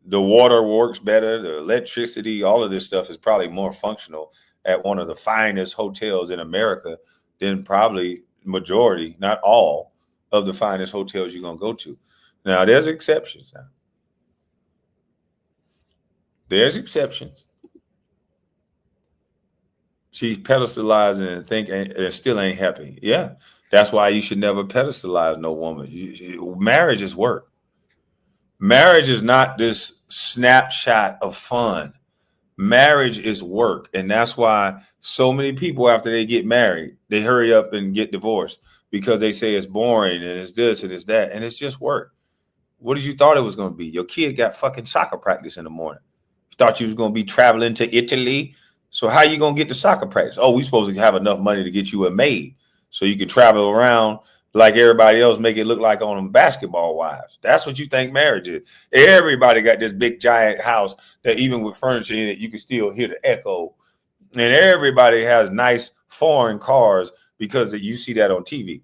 The water works better, the electricity, all of this stuff is probably more functional at one of the finest hotels in America than probably majority, not all, of the finest hotels you're going to go to. Now, there's exceptions. Now, there's exceptions. She's pedestalizing and and still ain't happy. Yeah, that's why you should never pedestalize no woman. Marriage is work. Marriage is not this snapshot of fun. Marriage is work. And that's why so many people, after they get married, they hurry up and get divorced because they say it's boring and it's this and it's that. And it's just work. What did you thought it was going to be? Your kid got fucking soccer practice in the morning. You thought you was going to be traveling to Italy. So how you going to get to soccer practice? Oh, we supposed to have enough money to get you a maid so you could travel around like everybody else make it look like on them Basketball Wives. That's what you think marriage is. Everybody got this big giant house that even with furniture in it, you can still hear the echo. And everybody has nice foreign cars because you see that on TV.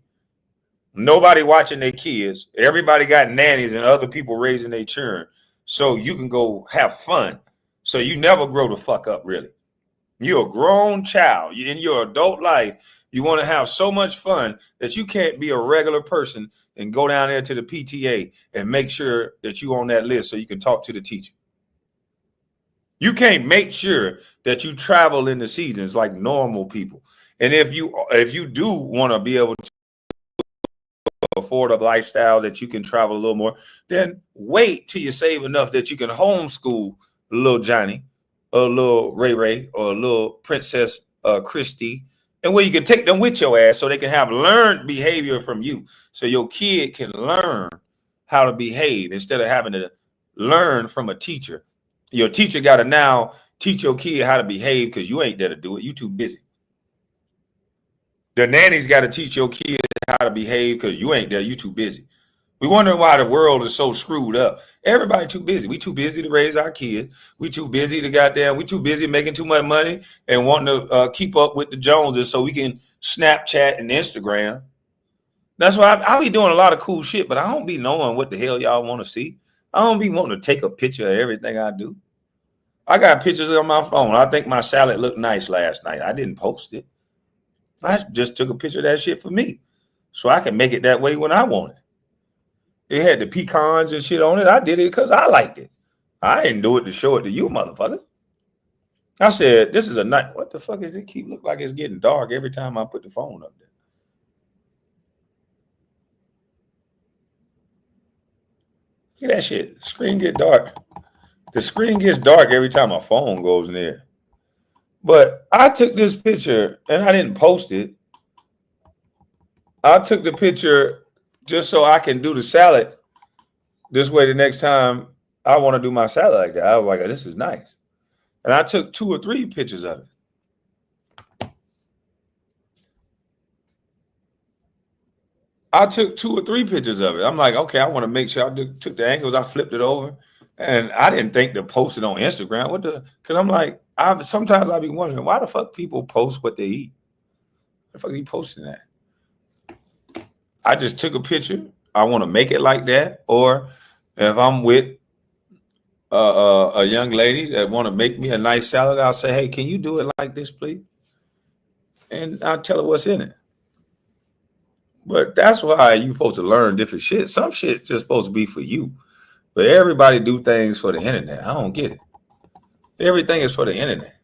Nobody watching their kids. Everybody got nannies and other people raising their children. So you can go have fun. So you never grow the fuck up, really. You're a grown child. In your adult life, you want to have so much fun that you can't be a regular person and go down there to the PTA and make sure that you on that list so you can talk to the teacher. You can't make sure that you travel in the seasons like normal people. And if you do want to be able to afford a lifestyle that you can travel a little more, then wait till you save enough that you can homeschool little Johnny or a little Ray Ray or a little Princess Christy, and where you can take them with your ass so they can have learned behavior from you, so your kid can learn how to behave instead of having to learn from a teacher. Your teacher got to now teach your kid how to behave because you ain't there to do it. You too busy. The nanny's got to teach your kid how to behave because you ain't there. You too busy. We wonder why the world is so screwed up. Everybody too busy. We too busy to raise our kids. We too busy to we too busy making too much money and wanting to keep up with the Joneses so we can Snapchat and Instagram. That's why I be doing a lot of cool shit, but I don't be knowing what the hell y'all want to see. I don't be wanting to take a picture of everything I do. I got pictures on my phone. I think my salad looked nice last night. I didn't post it. I just took a picture of that shit for me so I can make it that way when I want it. It had the pecans and shit on it. I did it because I liked it. I didn't do it to show it to you, motherfucker. I said, this is a night. What the fuck is it? Keep look like it's getting dark every time I put the phone up there. Look at that shit. The screen get dark. The screen gets dark every time my phone goes near. But I took this picture and I didn't post it. I took the picture just so I can do the salad this way the next time I want to do my salad like that. I was like, this is nice. And I took 2 or 3 pictures of it. I'm like, okay, I want to make sure I took the angles. I flipped it over. And I didn't think to post it on Instagram. Because I'm like, sometimes I be wondering, why the fuck people post what they eat? Why the fuck are you posting that? I just took a picture. I want to make it like that. Or if I'm with a young lady that want to make me a nice salad, I'll say, hey, can you do it like this, please? And I'll tell her what's in it. But that's why you're supposed to learn different shit. Some shit's just supposed to be for you. But everybody do things for the internet. I don't get it. Everything is for the internet.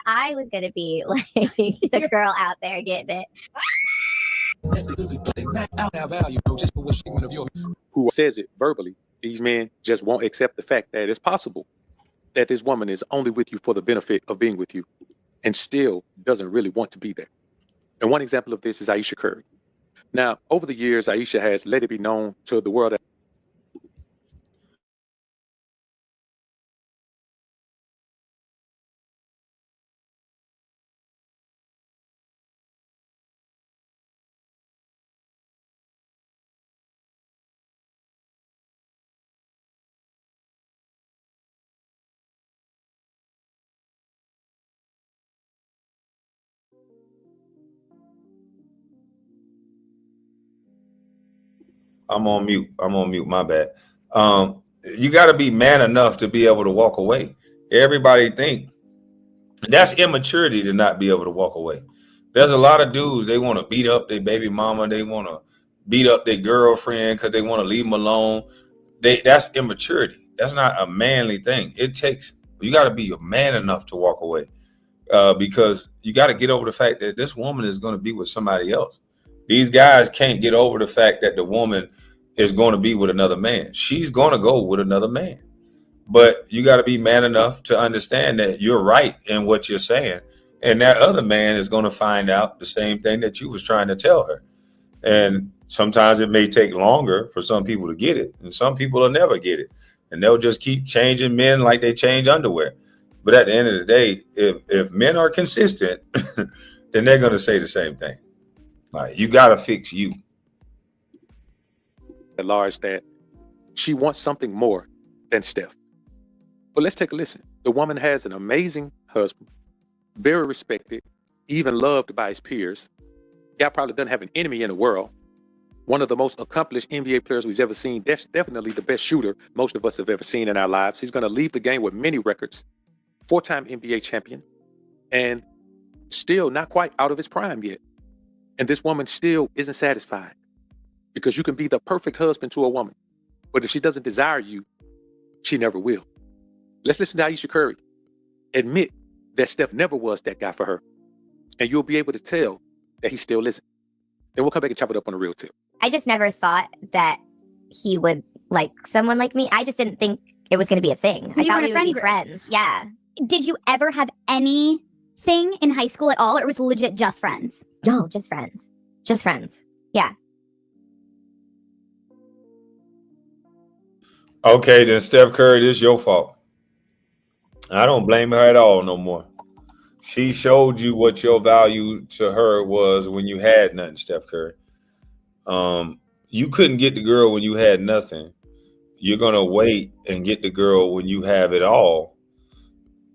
I was going to be like the girl out there getting it. Who says it verbally, these men just won't accept the fact that it's possible that this woman is only with you for the benefit of being with you and still doesn't really want to be there. And one example of this is Aisha Curry. Now, over the years, Aisha has let it be known to the world that I'm on mute. My bad. You got to be man enough to be able to walk away. Everybody think that's immaturity to not be able to walk away. There's a lot of dudes, they want to beat up their baby mama. They want to beat up their girlfriend because they want to leave them alone. That's immaturity. That's not a manly thing. You got to be a man enough to walk away because you got to get over the fact that this woman is going to be with somebody else. These guys can't get over the fact that the woman is going to be with another man. She's going to go with another man. But you got to be man enough to understand that you're right in what you're saying. And that other man is going to find out the same thing that you was trying to tell her. And sometimes it may take longer for some people to get it. And some people will never get it. And they'll just keep changing men like they change underwear. But at the end of the day, if men are consistent, then they're going to say the same thing. Like, you got to fix you. At large, that she wants something more than Steph. But let's take a listen. The woman has an amazing husband, very respected, even loved by his peers. Guy probably doesn't have an enemy in the world. One of the most accomplished NBA players we've ever seen. Definitely the best shooter most of us have ever seen in our lives. He's going to leave the game with many records. 4-time NBA champion, and still not quite out of his prime yet. And this woman still isn't satisfied, because you can be the perfect husband to a woman, but if she doesn't desire you, she never will. Let's listen to Ayesha Curry admit that Steph never was that guy for her, and you'll be able to tell that he still isn't. Then we'll come back and chop it up on the real tip. I just never thought that he would like someone like me. I just didn't think it was going to be a thing. I You thought were we in a would be friend friends. Yeah. Did you ever have anything in high school at all, or it was legit just friends? No, just friends. Just friends. Yeah. Okay, then Steph Curry, this is your fault. I don't blame her at all no more. She showed you what your value to her was when you had nothing, Steph Curry. You couldn't get the girl when you had nothing. You're going to wait and get the girl when you have it all.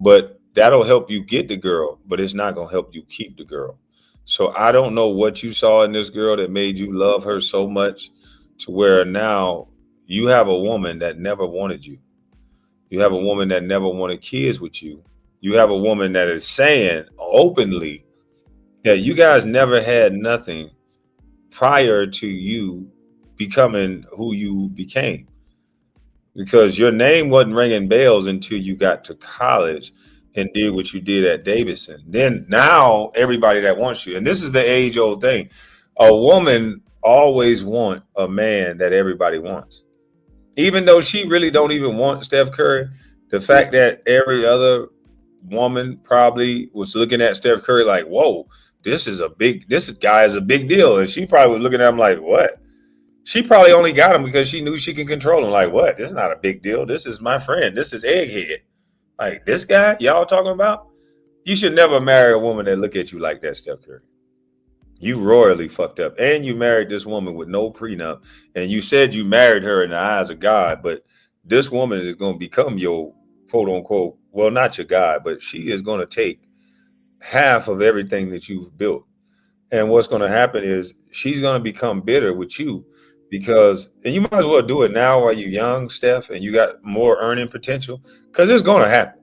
But that'll help you get the girl, but it's not going to help you keep the girl. So I don't know what you saw in this girl that made you love her so much to where now you have a woman that never wanted you. You have a woman that never wanted kids with you. You have a woman that is saying openly that you guys never had nothing prior to you becoming who you became. Because your name wasn't ringing bells until you got to college and did what you did at Davidson. Then now everybody that wants you, and this is the age-old thing, a woman always want a man that everybody wants. Even though she really don't even want Steph Curry, the fact that every other woman probably was looking at Steph Curry like, whoa, this guy is a big deal. And she probably was looking at him like, what? She probably only got him because she knew she can control him. Like, what? This is not a big deal. This is my friend. This is Egghead. Like, this guy y'all talking about? You should never marry a woman that look at you like that, Steph Curry. You royally fucked up. And you married this woman with no prenup. And you said you married her in the eyes of God. But this woman is going to become your quote unquote, well, not your God, but she is going to take half of everything that you've built. And what's going to happen is she's going to become bitter with you because, and you might as well do it now while you're young, Steph, and you got more earning potential, because it's going to happen.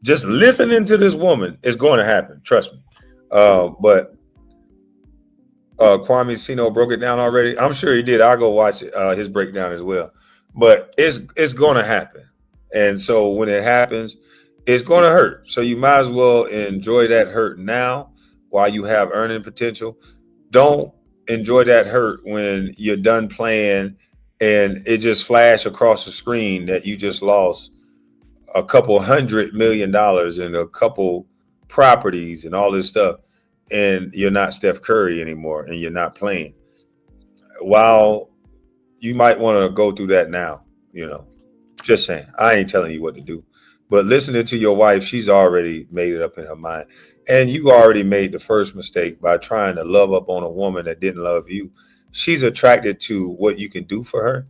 Just listening to this woman is going to happen. Trust me. But Kwame Sino broke it down already. I'm sure he did. I'll go watch his breakdown as well. But it's going to happen. And so when it happens, it's going to hurt. So you might as well enjoy that hurt now while you have earning potential. Don't enjoy that hurt when you're done playing and it just flashed across the screen that you just lost a couple $100 million and a couple properties and all this stuff, and you're not Steph Curry anymore and you're not playing. While you might want to go through that now, just saying. I ain't telling you what to do. But listening to your wife, she's already made it up in her mind. And you already made the first mistake by trying to love up on a woman that didn't love you. She's attracted to what you can do for her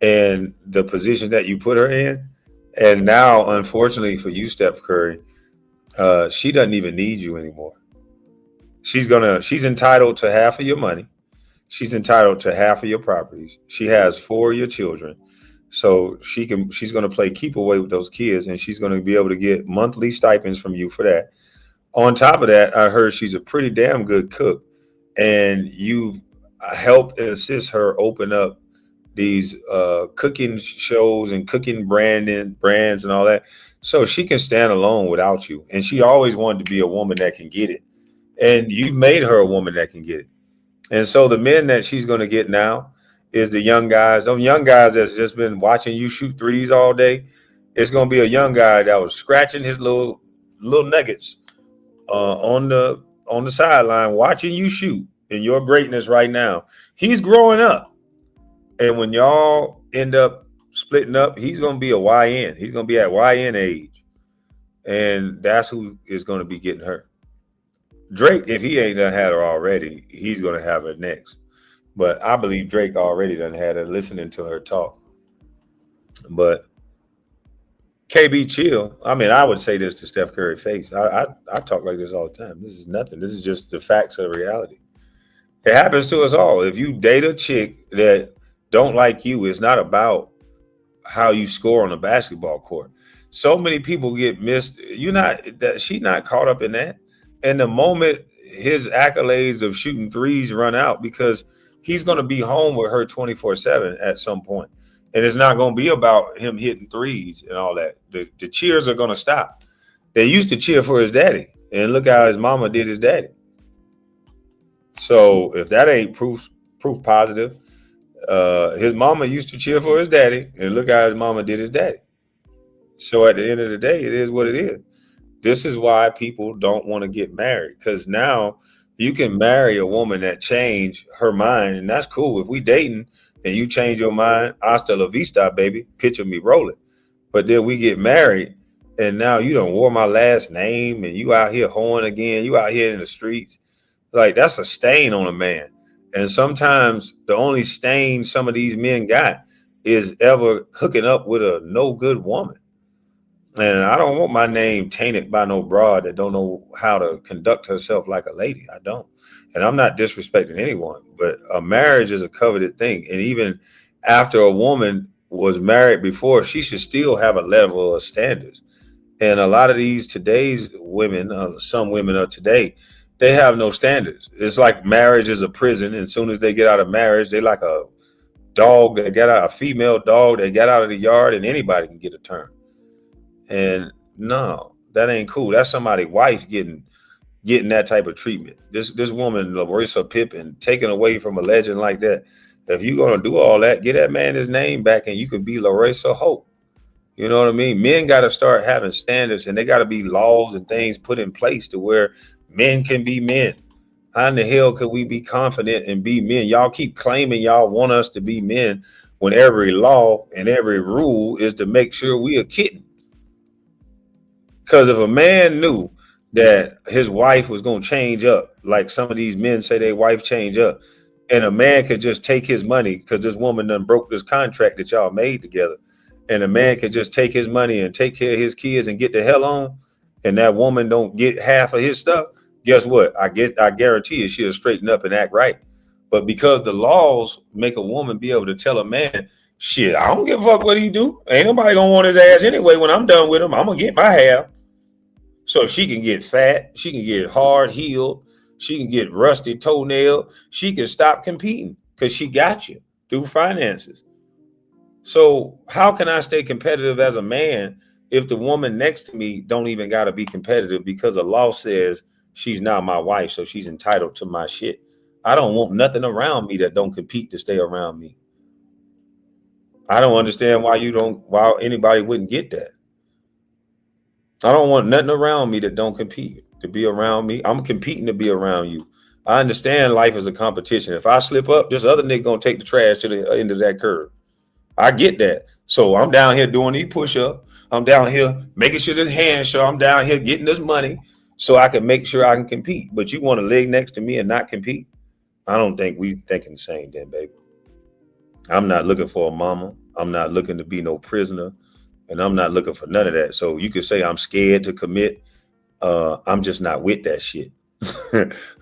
and the position that you put her in. And now, unfortunately for you, Steph Curry, she doesn't even need you anymore. She's entitled to half of your money. She's entitled to half of your properties. She has 4 of your children. So she's going to play keep away with those kids, and she's going to be able to get monthly stipends from you for that. On top of that, I heard she's a pretty damn good cook, and you've helped and assist her open up these cooking shows and cooking brands and all that. So she can stand alone without you. And she always wanted to be a woman that can get it. And you've made her a woman that can get it. And so the men that she's going to get now is the young guys. Those young guys that's just been watching you shoot threes all day. It's going to be a young guy that was scratching his little nuggets on the sideline, watching you shoot in your greatness right now. He's growing up. And when y'all end up splitting up, he's going to be a YN. He's going to be at YN age. and that's who is going to be getting her. Drake, if he ain't done had her already, he's going to have her next. But I believe Drake already done had her listening to her talk. But KB chill. I mean, I would say this to Steph Curry's face. I talk like this all the time. This is nothing. This is just the facts of reality. It happens to us all. If you date a chick that don't like you, it's not about how you score on a basketball court. So many people get missed. She's not caught up in that. And the moment his accolades of shooting threes run out, because he's going to be home with her 24/7 at some point. And it's not going to be about him hitting threes and all that. The cheers are going to stop. They used to cheer for his daddy. And look how his mama did his daddy. So if that ain't proof positive, his mama used to cheer for his daddy. And look how his mama did his daddy. So at the end of the day, it is what it is. This is why people don't want to get married. Because now you can marry a woman that changed her mind. And that's cool. If we dating and you change your mind, hasta la vista, baby. Picture me rolling. But then we get married and now you done wore my last name and you out here hoeing again. You out here in the streets. Like, that's a stain on a man. And sometimes the only stain some of these men got is ever hooking up with a no good woman. And I don't want my name tainted by no broad that don't know how to conduct herself like a lady. I don't. And I'm not disrespecting anyone, but a marriage is a coveted thing. And even after a woman was married before, she should still have a level of standards. And a lot of today's women, some women of today, they have no standards. It's like marriage is a prison. And as soon as they get out of marriage, they like a dog that got out, a female dog that got out of the yard, and anybody can get a turn. And no, that ain't cool. That's somebody's wife getting that type of treatment. This woman, Larissa Pippen, taken away from a legend like that. If you're gonna do all that, get that man his name back, and you could be Larissa Hope. You know what I mean? Men got to start having standards, and they got to be laws and things put in place to where men can be men. How in the hell could we be confident and be men? Y'all keep claiming y'all want us to be men when every law and every rule is to make sure we are kidding. Because if a man knew that his wife was going to change up, like some of these men say their wife change up, and a man could just take his money because this woman done broke this contract that y'all made together, and a man could just take his money and take care of his kids and get the hell on, and that woman don't get half of his stuff, guess what? I guarantee you she'll straighten up and act right. But because the laws make a woman be able to tell a man, shit, I don't give a fuck what he do. Ain't nobody gonna want his ass anyway. When I'm done with him, I'm gonna get my half. So she can get fat, she can get hard healed, she can get rusty toenail, she can stop competing because she got you through finances. So how can I stay competitive as a man if the woman next to me don't even got to be competitive because the law says she's not my wife, so she's entitled to my shit? I don't want nothing around me that don't compete to stay around me. I don't understand why anybody wouldn't get that. I don't want nothing around me that don't compete to be around me. I'm competing to be around you. I understand life is a competition. If I slip up, this other nigga gonna take the trash to the end of that curve. I get that. So I'm down here doing these push-ups. I'm down here making sure this hand show. I'm down here getting this money so I can make sure I can compete. But you want to lay next to me and not compete? I don't think we thinking the same then, baby. I'm not looking for a mama. I'm not looking to be no prisoner. And I'm not looking for none of that. So you could say I'm scared to commit. I'm just not with that shit.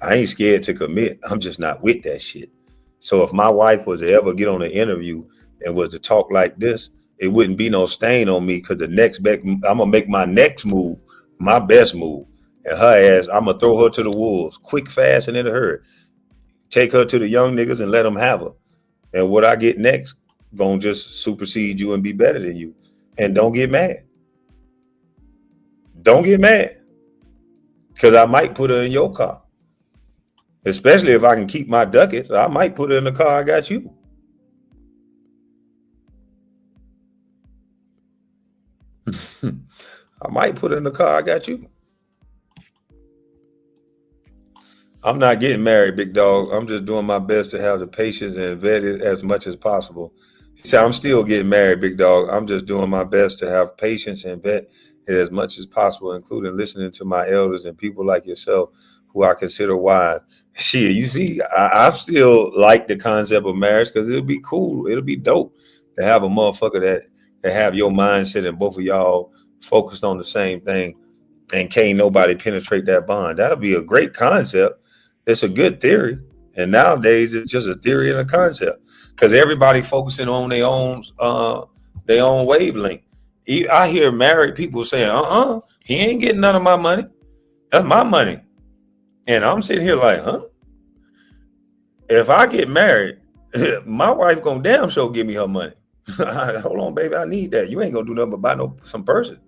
I ain't scared to commit. I'm just not with that shit. So if my wife was to ever get on an interview and was to talk like this, it wouldn't be no stain on me because I'm gonna make my next move, my best move. And her ass, I'm gonna throw her to the wolves, quick, fast, and in a hurry. Take her to the young niggas and let them have her. And what I get next, gonna just supersede you and be better than you. And don't get mad. Don't get mad. Because I might put her in your car. Especially if I can keep my ducats, I might put her in the car I got you. I might put her in the car I got you. I'm not getting married, big dog. I'm just doing my best to have the patience and vet it as much as possible. See, I'm still getting married, big dog. I'm just doing my best to have patience and vet it as much as possible, including listening to my elders and people like yourself who I consider wise. Shit, you see, I still like the concept of marriage because it'll be cool. It'll be dope to have a motherfucker that have your mindset and both of y'all focused on the same thing and can't nobody penetrate that bond. That'll be a great concept. It's a good theory. And nowadays it's just a theory and a concept because everybody focusing on their own wavelength. I hear married people saying, he ain't getting none of my money. That's my money. And I'm sitting here like, if I get married, my wife gonna damn sure give me her money. Hold on, baby, I need that. You ain't gonna do nothing but buy some person.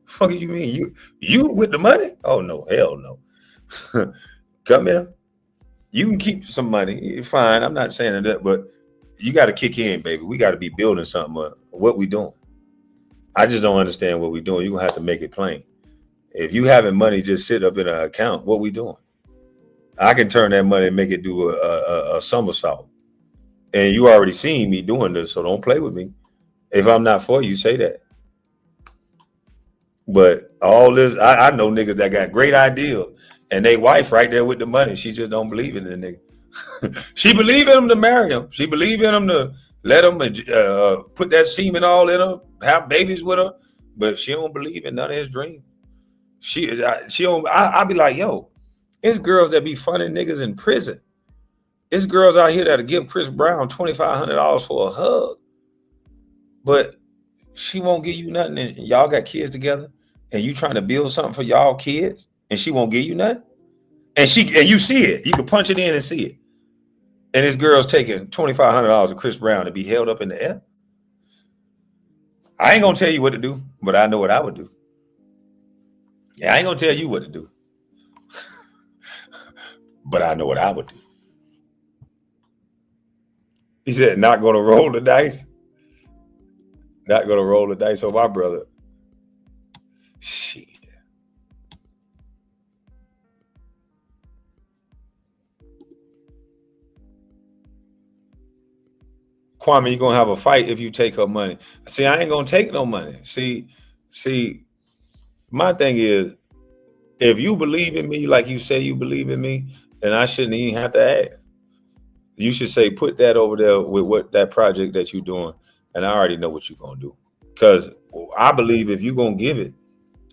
Fuck you mean? You with the money? Oh no, hell no. Come here. You can keep some money. Fine. I'm not saying that, but you got to kick in, baby. We got to be building something. What we doing? I just don't understand what we doing. You're gonna have to make it plain. If you having money just sit up in an account, what we doing? I can turn that money and make it do a somersault. And you already seen me doing this, so don't play with me. If I'm not for you, say that. But all this, I know niggas that got great ideas, and they wife right there with the money. She just don't believe in the nigga. She believe in him to marry him. She believe in him to let him put that semen all in her, have babies with her, but she don't believe in none of his dreams. She don't. I be like, yo, it's girls that be funding niggas in prison. It's girls out here that'll give Chris Brown $2,500 for a hug, but she won't give you nothing. And y'all got kids together, and you trying to build something for y'all kids, and she won't give you nothing. And you see it. You can punch it in and see it. And this girl's taking $2,500 of Chris Brown to be held up in the air. I ain't gonna tell you what to do, but I know what I would do. Yeah, I ain't gonna tell you what to do, but I know what I would do. He said, not gonna roll the dice. Not gonna roll the dice on my brother. Shit. Kwame, you're gonna have a fight if you take her money. See, I ain't gonna take no money. See, my thing is, if you believe in me like you say you believe in me, then I shouldn't even have to ask. You should say, put that over there with that project that you're doing, and I already know what you're gonna do. Because I believe if you're gonna give it,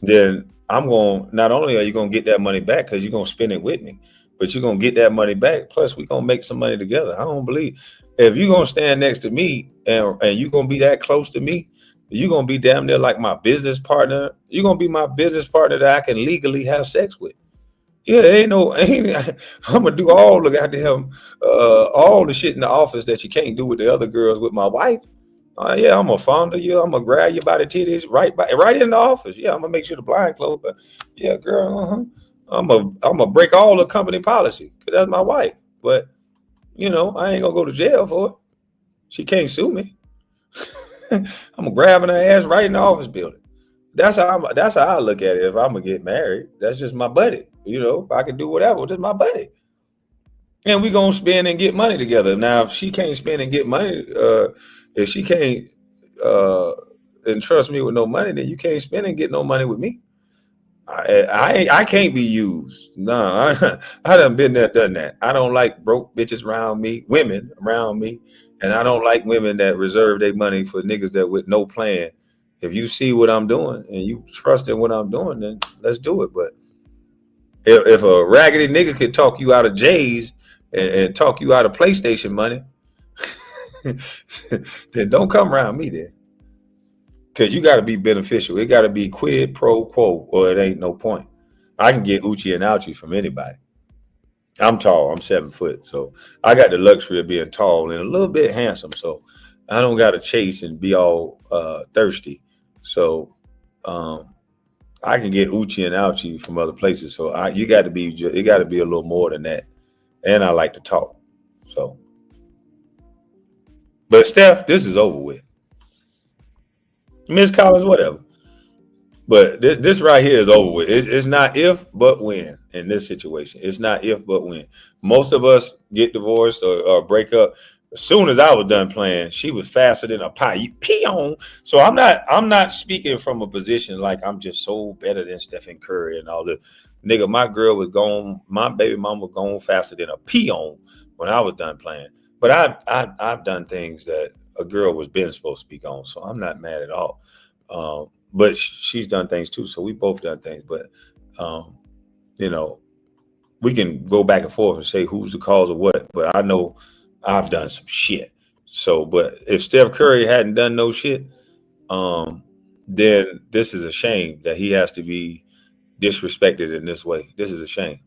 then not only are you gonna get that money back because you're gonna spend it with me, but you're gonna get that money back. Plus, we're gonna make some money together. I don't believe if you're gonna stand next to me and you're gonna be that close to me, you're gonna be damn near like my business partner. You're gonna be my business partner that I can legally have sex with. Yeah, I'm gonna do all the goddamn all the shit in the office that you can't do with the other girls with my wife. Yeah, I'm gonna fondle you. I'm gonna grab you by the titties right in the office. Yeah, I'm gonna make sure the blind closed. But yeah, girl, I'm gonna break all the company policy because that's my wife. But I ain't gonna go to jail for it. She can't sue me. I'm gonna grab her ass right in the office building. That's how I look at it. If I'm gonna get married, that's just my buddy. I can do whatever. That's my buddy. And we gonna spend and get money together. Now, if she can't spend and get money, if she can't entrust me with no money, then you can't spend and get no money with me. I can't be used. No, I done been there, done that. I don't like broke bitches around me, women around me, and I don't like women that reserve their money for niggas that with no plan. If you see what I'm doing and you trust in what I'm doing, then let's do it. But if a raggedy nigga could talk you out of J's and talk you out of PlayStation money, then don't come around me then. Because you got to be beneficial. It got to be quid pro quo or it ain't no point. I can get Uchi and Ouchie from anybody. I'm tall. I'm 7 foot. So I got the luxury of being tall and a little bit handsome. So I don't got to chase and be all thirsty. So I can get Uchi and Ouchie from other places. So it got to be a little more than that. And I like to talk. So, but Steph, this is over with. Miss Collins, whatever. But this right here is over with. It's not if, but when in this situation. It's not if, but when. Most of us get divorced or break up As soon as I was done playing, she was faster than a peon. So I'm not speaking from a position like I'm just so better than Stephen Curry and all this. Nigga, my girl was gone, my baby mama was gone faster than a peon when I was done playing. But I've done things that a girl was been supposed to be gone, so I'm not mad at all. But she's done things too, so we both done things. But you know, we can go back and forth and say who's the cause of what. But I know I've done some shit. So, but if Steph Curry hadn't done no shit, then this is a shame that he has to be disrespected in this way. This is a shame.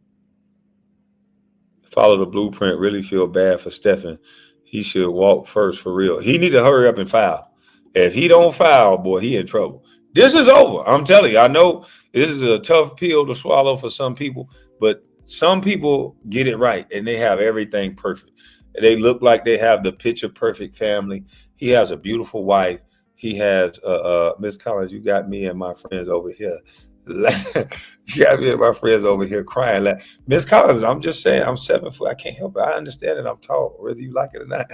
Follow the blueprint. Really feel bad for Stephen. He should walk first for real. He need to hurry up and foul. If he don't foul, boy, he in trouble. This is over. I'm telling you. I know this is a tough pill to swallow for some people, but some people get it right and they have everything perfect. They look like they have the picture perfect family. He has a beautiful wife. He has Miss Collins. You got me and my friends over here. You got me and my friends over here crying. Like, Miss Collins, I'm just saying, I'm 7 foot. I can't help it. I understand that I'm tall, whether you like it or not.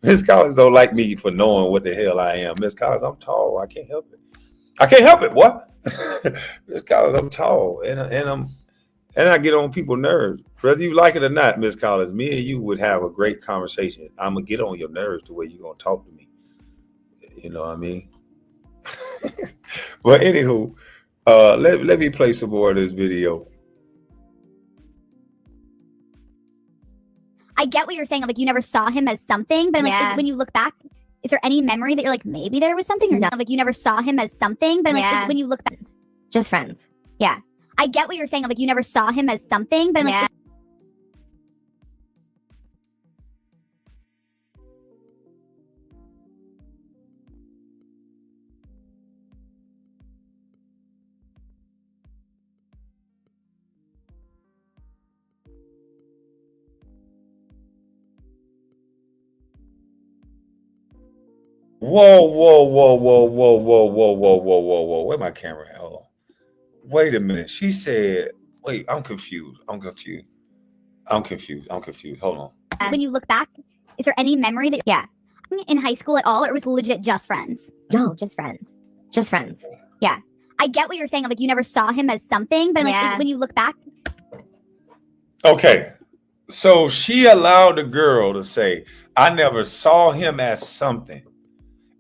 Miss Collins don't like me for knowing what the hell I am. Miss Collins, I'm tall. I can't help it. I can't help it, boy. Miss Collins, I'm tall, and I get on people's nerves. Whether you like it or not, Miss Collins, me and you would have a great conversation. I'm gonna get on your nerves the way you're gonna talk to me. You know what I mean? But anywho, let me play some more of this video. I get what you're saying. Like, you never saw him as something, but I'm like, when you look back, is there any memory that you're like, maybe there was something? Or no. Like, you never saw him as something, but I'm like, when you look back, Just friends. Yeah. I get what you're saying. Like, you never saw him as something, but I'm like, Whoa. Where my camera at? Hold on. Wait a minute. She said, wait, I'm confused. Hold on. when you look back, is there any memory that in high school at all, or it was legit just friends? No, just friends. Just friends. Yeah. I get what you're saying. Like, you never saw him as something, but I'm like, when you look back. Okay. So she allowed the girl to say, I never saw him as something.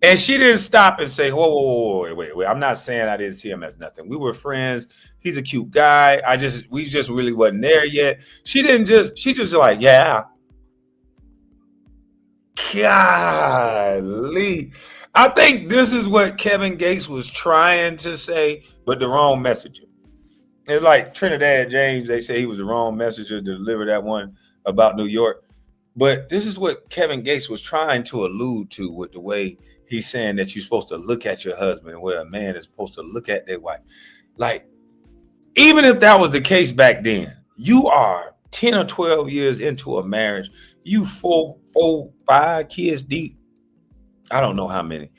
And she didn't stop and say, whoa, wait. I'm not saying I didn't see him as nothing. We were friends. He's a cute guy. We just really wasn't there yet. She just like, yeah. Golly. I think this is what Kevin Gates was trying to say, but the wrong messenger. It's like Trinidad James, they say he was the wrong messenger to deliver that one about New York. But this is what Kevin Gates was trying to allude to with the way he's saying that you're supposed to look at your husband, where a man is supposed to look at their wife. Like, even if that was the case back then, you are 10 or 12 years into a marriage, you 4, 5 kids deep. I don't know how many,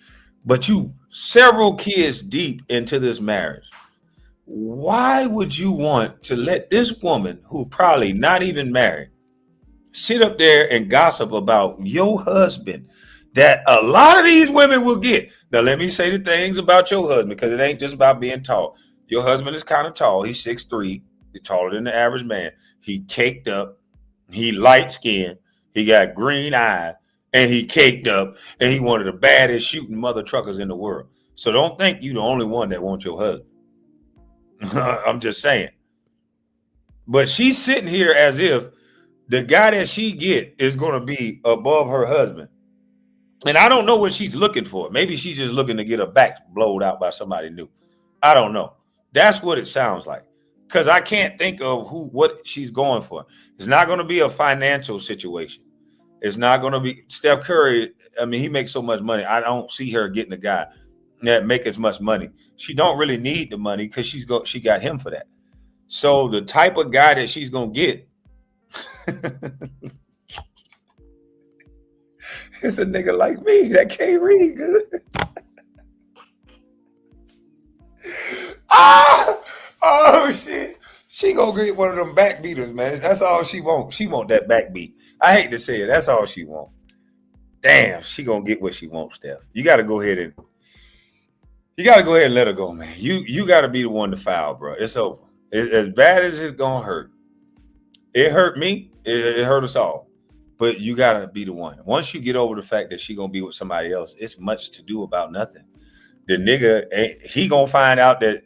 but you several kids deep into this marriage. Why would you want to let this woman, who probably not even married, sit up there and gossip about your husband that a lot of these women will get? Now, let me say the things about your husband, because it ain't just about being tall. Your husband is kind of tall. He's 6'3". He's taller than the average man. He caked up. He light skinned. He got green eyes, and he caked up, and he one of the baddest shooting mother truckers in the world. So don't think you the only one that wants your husband. I'm just saying. But she's sitting here as if the guy that she get is going to be above her husband. And I don't know what she's looking for. Maybe she's just looking to get her back blowed out by somebody new. I don't know. That's what it sounds like. Because I can't think of what she's going for. It's not going to be a financial situation. It's not going to be Steph Curry. I mean, he makes so much money. I don't see her getting a guy that make as much money. She don't really need the money because she got him for that. So the type of guy that she's going to get, it's a nigga like me that can't read good. Oh shit. She gonna get one of them backbeaters, man. That's all she want. She want that backbeat. I hate to say it. That's all she want. damn, she gonna get what she wants, Steph. You gotta go ahead and let her go, man. You gotta be the one to foul, bro. It's over. As bad as it's gonna hurt. It hurt me. It hurt us all. But you gotta be the one. Once you get over the fact that she gonna be with somebody else, it's much to do about nothing. The nigga, he gonna find out that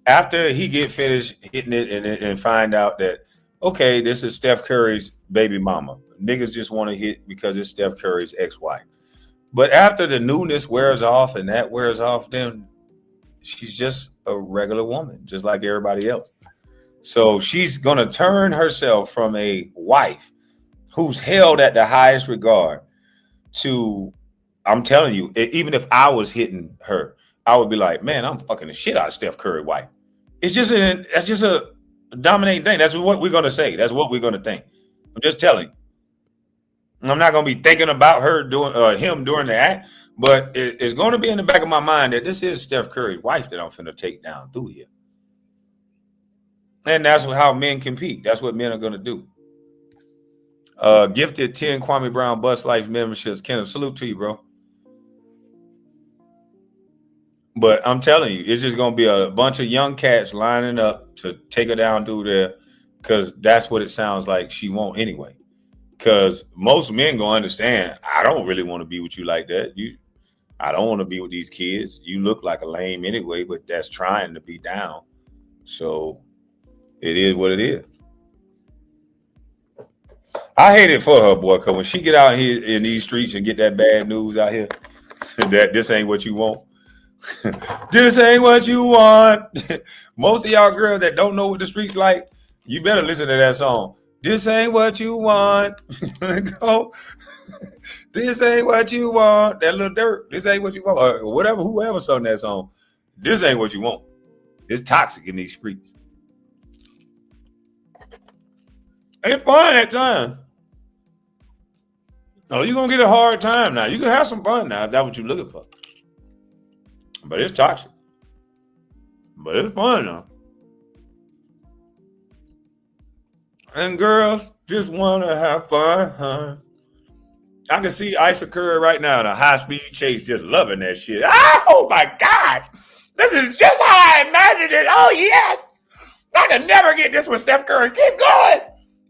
after he get finished hitting it and find out that, okay, this is Steph Curry's baby mama. Niggas just want to hit because it's Steph Curry's ex-wife. But after the newness wears off and that wears off, then she's just a regular woman, just like everybody else. So she's going to turn herself from a wife who's held at the highest regard to, I'm telling you, even if I was hitting her, I would be like, man, I'm fucking the shit out of Steph Curry wife. That's just a dominating thing. That's what we're going to say. That's what we're going to think. I'm just telling you. I'm not going to be thinking about her doing him during the act, but it's going to be in the back of my mind that this is Steph Curry's wife that I'm finna take down through here. And that's how men compete. That's what men are going to do. Gifted 10 Kwame Brown Bus Life memberships. Kenneth, salute to you, bro. But I'm telling you, it's just going to be a bunch of young cats lining up to take her down through there because that's what it sounds like she won't anyway. Because most men going to understand, I don't really want to be with you like that. I don't want to be with these kids. You look like a lame anyway, but that's trying to be down. So it is what it is. I hate it for her, boy, because when she get out here in these streets and get that bad news out here, that this ain't what you want. This ain't what you want. Most of y'all girls that don't know what the streets like, you better listen to that song. This ain't what you want. Go. This ain't what you want. That little dirt. This ain't what you want. Or whatever, whoever sung that song. This ain't what you want. It's toxic in these streets. It's fun at times. Oh, you're going to get a hard time now. You can have some fun now if that's what you're looking for. But it's toxic. But it's fun though. And girls just want to have fun, huh? I can see Isa Curry right now in a high-speed chase just loving that shit. Oh, my God. This is just how I imagined it. Oh, yes. I can never get this with Steph Curry. Keep going.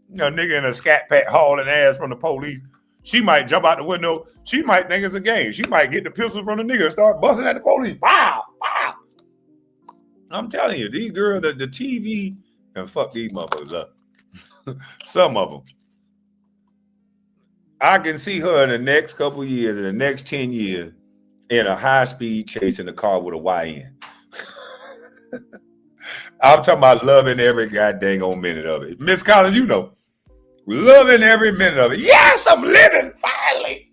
You know, nigga in a scat pack hauling ass from the police. She might jump out the window. She might think it's a game. She might get the pistol from the nigga and start busting at the police. Wow, wow. I'm telling you, these girls, the TV can fuck these motherfuckers up. Some of them. I can see her in the next couple of years, in the next 10 years, in a high-speed chase in a car with a YN. I'm talking about loving every goddamn old minute of it. Miss Collins, you know. Loving every minute of it. Yes, I'm living, finally.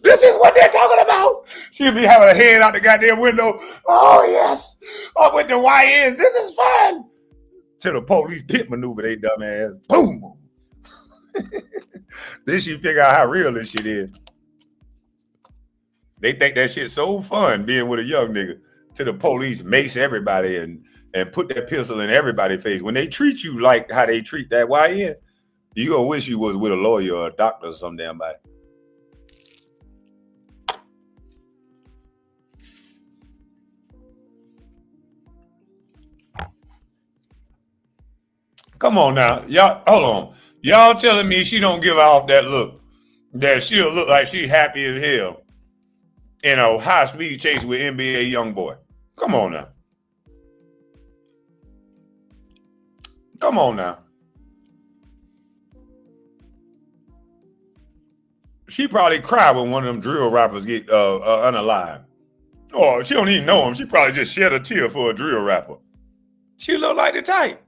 This is what they're talking about. She'll be having her head out the goddamn window. Oh, yes. Oh, with the YNs. This is fun. Till the police pit maneuver, they dumb ass. Boom. Then she figure out how real this shit is. They think that shit's so fun being with a young nigga. Till the police mace everybody and put that pistol in everybody's face. When they treat you like how they treat that YN, you gonna wish you was with a lawyer or a doctor or some damn body. Come on now. Y'all, hold on. Y'all telling me she don't give off that look, that she'll look like she happy as hell in a high-speed chase with NBA YoungBoy. Come on now. Come on now. She probably cried when one of them drill rappers get unalive. Or she don't even know him. She probably just shed a tear for a drill rapper. She look like the type.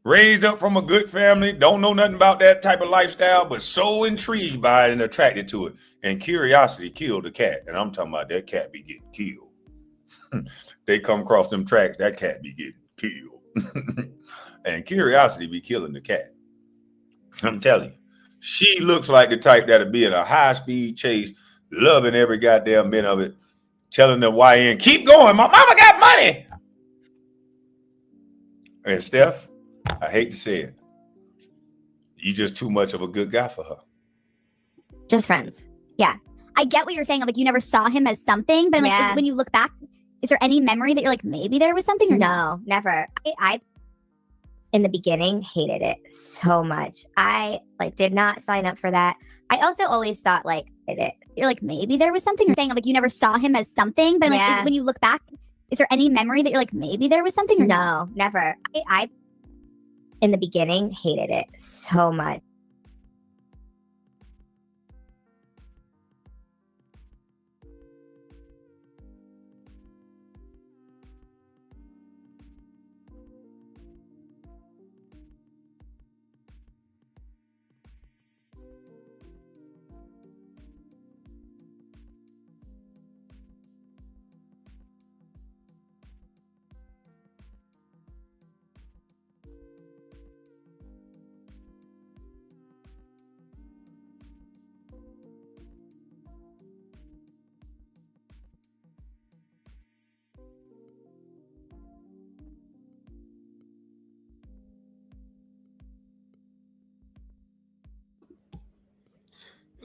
Raised up from a good family, don't know nothing about that type of lifestyle, but so intrigued by it and attracted to it. And curiosity killed the cat. And I'm talking about that cat be getting killed. They come across them tracks, that cat be getting killed. And curiosity be killing the cat. I'm telling you. She looks like the type that'll be in a high-speed chase, loving every goddamn minute of it, telling the YN, keep going, my mama got money. And Steph, I hate to say it, you just too much of a good guy for her. Just friends. Yeah. I get what you're saying. Like you never saw him as something, but like when you look back, is there any memory that you're like, maybe there was something? Or no, never. I in the beginning hated it so much. I like did not sign up for that. I also always thought like you're like, maybe there was something. You're saying like you never saw him as something, but like when you look back, is there any memory that you're like, maybe there was something? Or no, never. I in the beginning hated it so much.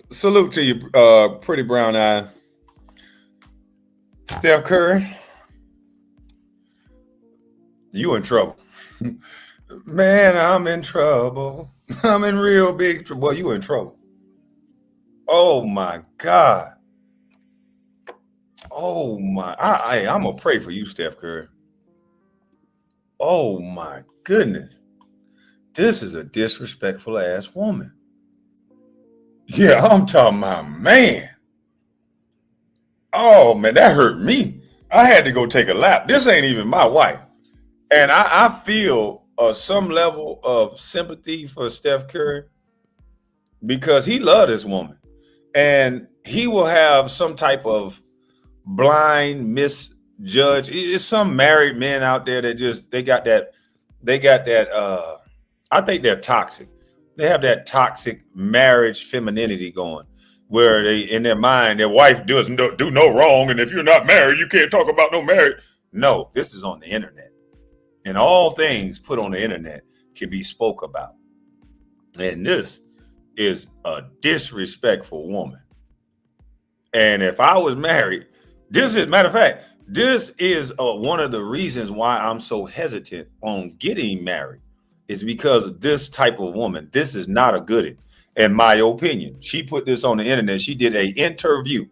Salute to you, pretty brown eye. Steph Curry, you in trouble. Man, I'm in trouble. I'm in real big trouble. Boy, you in trouble. Oh my God. Oh my, I'm gonna pray for you, Steph Curry. Oh my goodness. This is a disrespectful ass woman. Yeah, I'm talking about, man. Oh man, that hurt me. I had to go take a lap. This ain't even my wife. And I feel some level of sympathy for Steph Curry because he loved this woman. And he will have some type of blind misjudge. It's some married men out there that just, they got that, I think they're toxic. They have that toxic marriage femininity going where they, in their mind, their wife doesn't do no wrong. And if you're not married, you can't talk about no marriage. No, this is on the internet. And all things put on the internet can be spoke about. And this is a disrespectful woman. And if I was married, this is, matter of fact, this is one of the reasons why I'm so hesitant on getting married. Is because of this type of woman. This is not a goodie, in my opinion. She put this on the internet. She did an interview.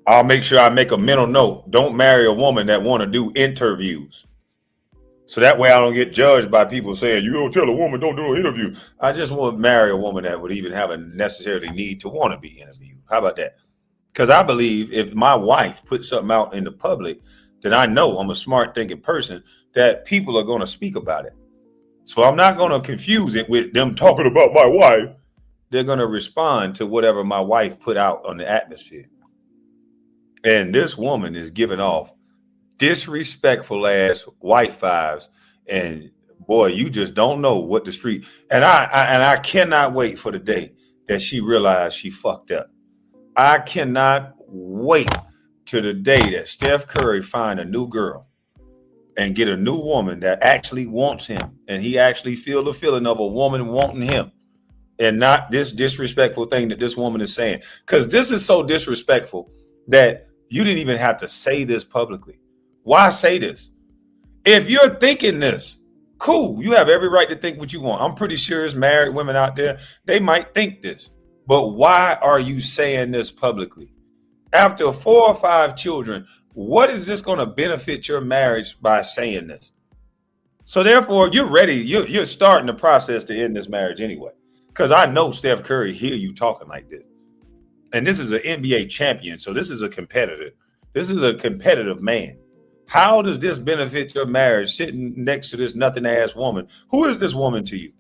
I'll make sure I make a mental note. Don't marry a woman that want to do interviews. So that way I don't get judged by people saying, you don't tell a woman don't do an interview. I just want to marry a woman that would even have a necessarily need to want to be interviewed. How about that? Because I believe if my wife puts something out in the public, then I know I'm a smart thinking person that people are going to speak about it. So I'm not going to confuse it with them talking about my wife. They're going to respond to whatever my wife put out on the atmosphere. And this woman is giving off disrespectful ass white fives. And boy, you just don't know what the street. And I cannot wait for the day that she realized she fucked up. I cannot wait to the day that Steph Curry find a new girl and get a new woman that actually wants him. And he actually feel the feeling of a woman wanting him and not this disrespectful thing that this woman is saying. Because this is so disrespectful that you didn't even have to say this publicly. Why say this? If you're thinking this, cool. You have every right to think what you want. I'm pretty sure there's married women out there. They might think this. But why are you saying this publicly? After 4 or 5 children, what is this going to benefit your marriage by saying this? So therefore, you're ready. You're starting the process to end this marriage anyway. Because I know Steph Curry hear you talking like this. And this is an NBA champion. So this is a competitor. This is a competitive man. How does this benefit your marriage sitting next to this nothing ass woman? Who is this woman to you?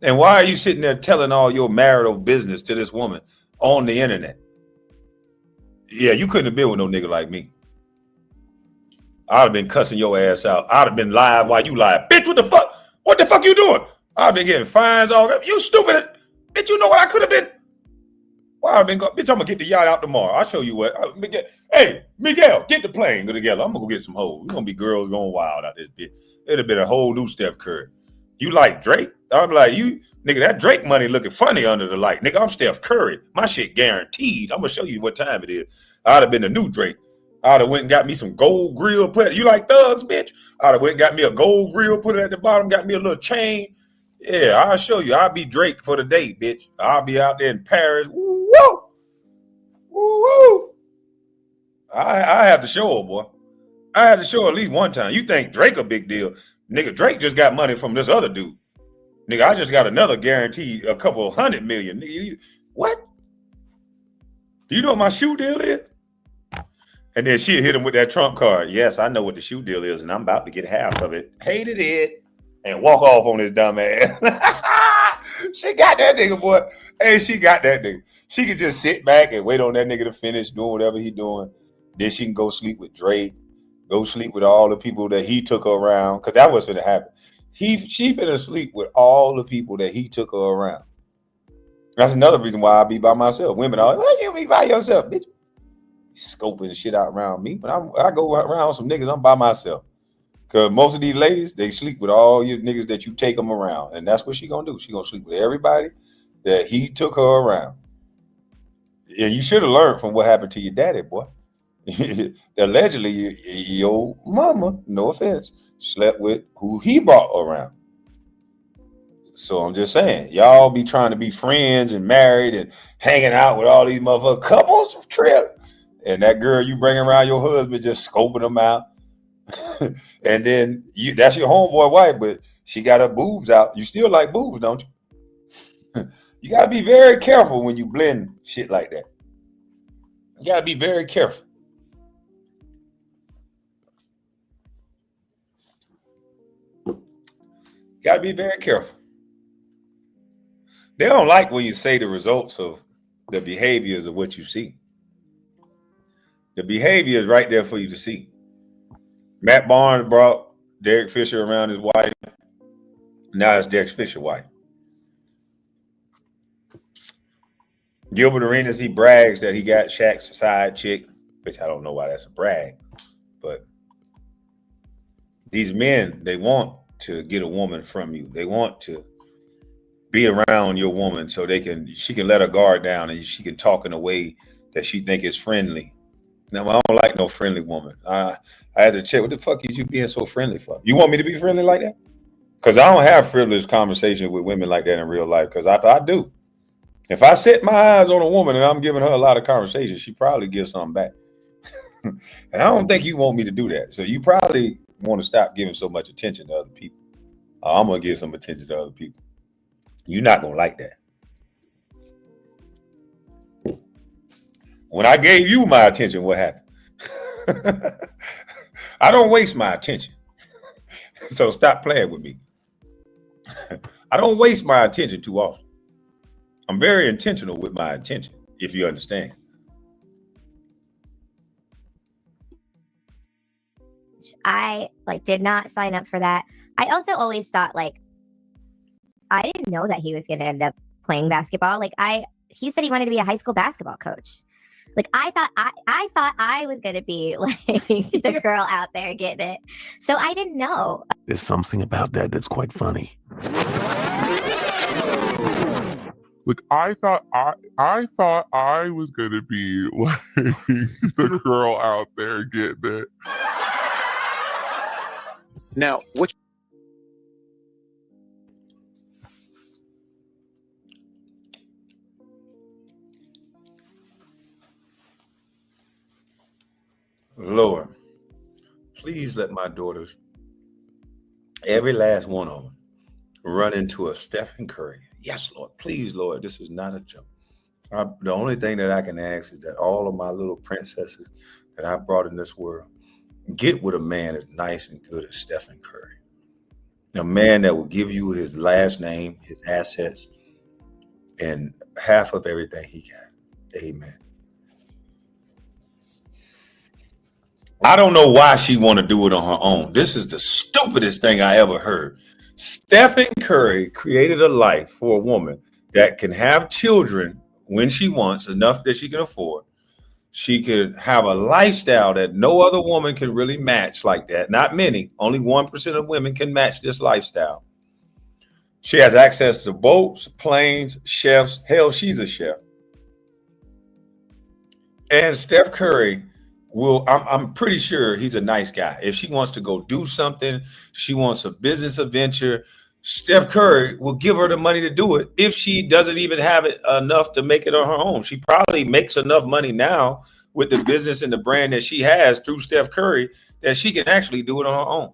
And why are you sitting there telling all your marital business to this woman on the internet? Yeah, you couldn't have been with no nigga like me. I'd have been cussing your ass out. I'd have been live while you live. Bitch, what the fuck? What the fuck you doing? I'd have been getting fines all that. You stupid. Bitch, you know what I could have been? Well, I've been bitch, I'm gonna get the yacht out tomorrow. I'll show you what. Hey, Miguel, get the plane together. I'm gonna go get some hoes. We're gonna be girls going wild out this bitch. It'd have been a whole new Steph Curry. You like Drake? I'm like, you nigga, that Drake money looking funny under the light. Nigga, I'm Steph Curry. My shit guaranteed. I'm gonna show you what time it is. I'd have been the new Drake. I'd have went and got me some gold grill. You like thugs, bitch? I'd have went and got me a gold grill, put it at the bottom, got me a little chain. Yeah, I'll show you. I'll be Drake for the day, bitch. I'll be out there in Paris. Woo, woo, woo. I have to show her, boy. I had to show her at least one time. You think Drake a big deal? Nigga, Drake just got money from this other dude. Nigga, I just got another guaranteed a couple $100 million. Nigga, what? Do you know what my shoe deal is? And then she hit him with that trump card. Yes, I know what the shoe deal is, and I'm about to get half of it. Hated it. And walk off on his dumb ass. She got that nigga, boy. Hey, she got that nigga. She could just sit back and wait on that nigga to finish doing whatever he doing. Then she can go sleep with Drake. Go sleep with all the people that he took her around. Because that was finna happen. She finna sleep with all the people that he took her around. That's another reason why I be by myself. Women are like, why you be by yourself, bitch? Scoping the shit out around me. But I go around some niggas, I'm by myself. Because most of these ladies, they sleep with all your niggas that you take them around. And that's what she gonna do. She gonna sleep with everybody that he took her around. And you should have learned from what happened to your daddy, boy. Allegedly, your mama, no offense, slept with who he brought around. So I'm just saying, y'all be trying to be friends and married and hanging out with all these motherfuckers, couples trip. And that girl you bring around your husband just scoping them out. And then that's your homeboy wife, but she got her boobs out. You still like boobs, don't you? You gotta be very careful when you blend shit like that. You gotta be very careful. Gotta be very careful. They don't like when you say the results of the behaviors of what you see. The behavior is right there for you to see. Matt Barnes brought Derek Fisher around his wife. Now it's Derek Fisher's wife. Gilbert Arenas, he brags that he got Shaq's side chick, which I don't know why that's a brag. But these men, they want to get a woman from you. They want to be around your woman so she can let her guard down and she can talk in a way that she think is friendly. Now, I don't like no friendly woman. I had to check, what the fuck is you being so friendly for? You want me to be friendly like that? Because I don't have frivolous conversations with women like that in real life, because I do. If I set my eyes on a woman and I'm giving her a lot of conversation, she probably gives something back. And I don't think you want me to do that. So you probably want to stop giving so much attention to other people. I'm going to give some attention to other people. You're not going to like that. When I gave you my attention, what happened? I don't waste my attention. So stop playing with me. I don't waste my attention too often. I'm very intentional with my attention, if you understand. I did not sign up for that. I also always thought I didn't know that he was going to end up playing basketball. He said he wanted to be a high school basketball coach. I thought I was going to be the girl out there getting it. So I didn't know. There's something about that that's quite funny. I thought I was gonna be the girl out there getting it. Now, what? Lord, please let my daughters, every last one of them, run into a Stephen Curry. Yes, Lord. Please, Lord, this is not a joke. The only thing that I can ask is that all of my little princesses that I brought in this world get with a man as nice and good as Stephen Curry. A man that will give you his last name, his assets, and half of everything he got. Amen. I don't know why she want to do it on her own. This is the stupidest thing I ever heard. Stephen Curry created a life for a woman that can have children when she wants, enough that she can afford. She could have a lifestyle that no other woman can really match like that. Not many. Only 1% of women can match this lifestyle. She has access to boats, planes, chefs. Hell, she's a chef. And Steph Curry I'm pretty sure he's a nice guy. If she wants to go do something, she wants a business adventure, Steph Curry will give her the money to do it if she doesn't even have it enough to make it on her own. She probably makes enough money now with the business and the brand that she has through Steph Curry that she can actually do it on her own.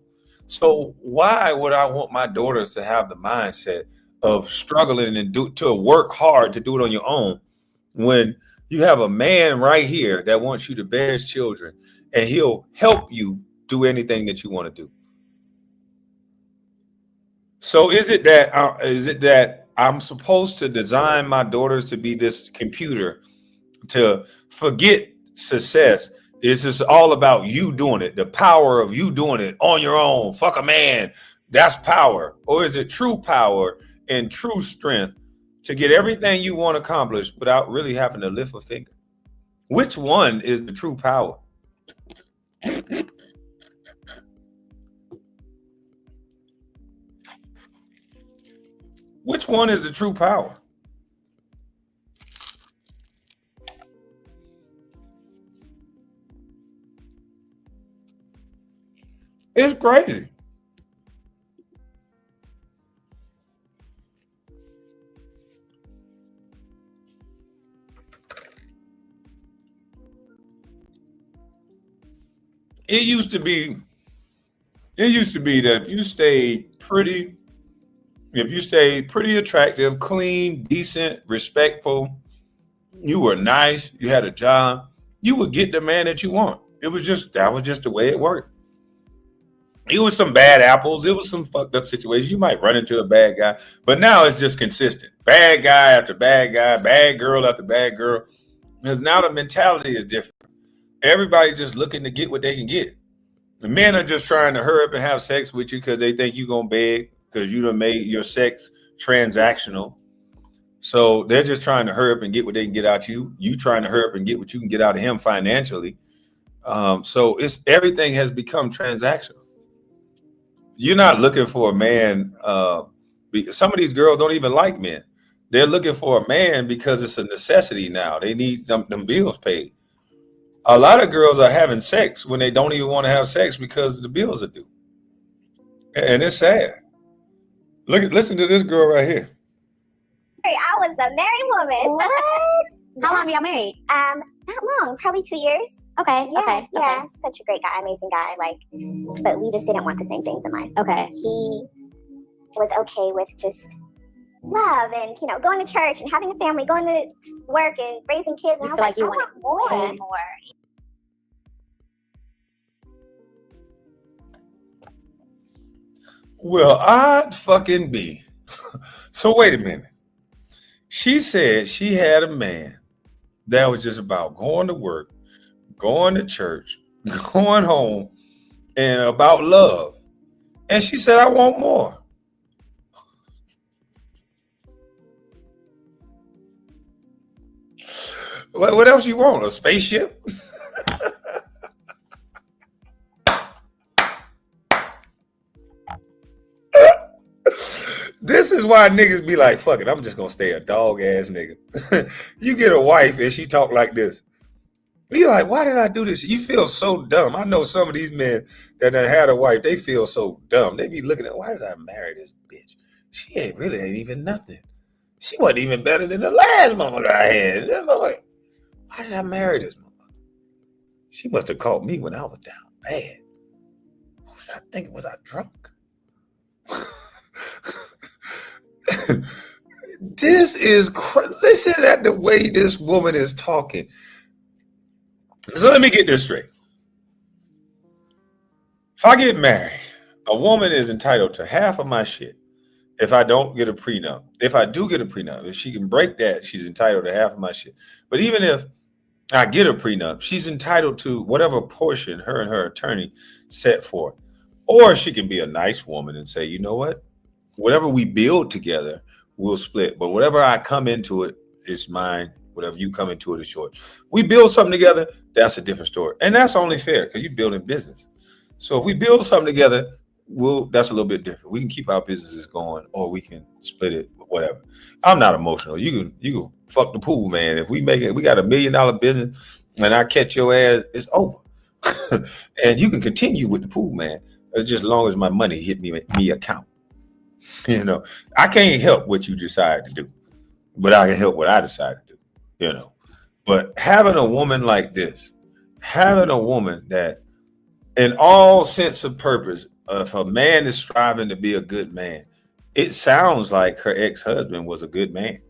So why would I want my daughters to have the mindset of struggling and to work hard to do it on your own when you have a man right here that wants you to bear his children and he'll help you do anything that you want to do? So is it that I'm supposed to design my daughters to be this computer to forget success? It's just all about you doing it, the power of you doing it on your own. Fuck a man. That's power. Or is it true power and true strength to get everything you want accomplished without really having to lift a finger? Which one is the true power? Which one is the true power? It's crazy. It used to be that if you stayed pretty attractive, clean, decent, respectful, you were nice, you had a job, you would get the man that you want. That was just the way it worked. It was some bad apples. It was some fucked up situations. You might run into a bad guy, but now it's just consistent. Bad guy after bad guy, bad girl after bad girl. Because now the mentality is different. Everybody's just looking to get what they can get. The men are just trying to hurry up and have sex with you because they think you're going to beg because you done made your sex transactional. So they're just trying to hurry up and get what they can get out of you. You trying to hurry up and get what you can get out of him financially. So everything has become transactional. You're not looking for a man. Some of these girls don't even like men. They're looking for a man because it's a necessity now. They need them bills paid. A lot of girls are having sex when they don't even want to have sex because the bills are due. And it's sad. Listen to this girl right here. I was a married woman. What? How long were y'all married? Not long, probably 2 years. Okay. Yeah, Okay. yeah. Okay. Such a great guy, amazing guy. But we just didn't want the same things in life. Okay. He was okay with just love and going to church and having a family, going to work and raising kids. And I was like, I want more. Well, I'd fucking be. So wait a minute. She said she had a man that was just about going to work, going to church, going home, and about love. And she said, I want more. What else you want? A spaceship? This is why niggas be like, fuck it, I'm just gonna stay a dog ass nigga. You get a wife and she talk like this. You're like, why did I do this? You feel so dumb. I know some of these men that had a wife, they feel so dumb. They be looking at, why did I marry this bitch? She ain't even nothing. She wasn't even better than the last mama that I had. Why did I marry this mama? She must have caught me when I was down bad. What was I thinking? Was I drunk? This is listen at the way this woman is talking. So let me get this straight. If I get married, a woman is entitled to half of my shit if I don't get a prenup. If I do get a prenup, if she can break that, she's entitled to half of my shit. But even if I get a prenup, she's entitled to whatever portion her and her attorney set for. Or she can be a nice woman and say, you know what? Whatever we build together, we'll split. But whatever I come into it is mine. Whatever you come into it is yours. We build something together, that's a different story. And that's only fair because you're building business. So if we build something together, that's a little bit different. We can keep our businesses going, or we can split it, whatever. I'm not emotional. You can fuck the pool, man. If we make it, we got $1 million business, and I catch your ass, it's over. And you can continue with the pool, man, just as long as my money hit me account. You know, I can't help what you decide to do, but I can help what I decide to do. You know, but having a woman like this, having a woman that, in all sense of purpose, if a man is striving to be a good man, it sounds like her ex-husband was a good man.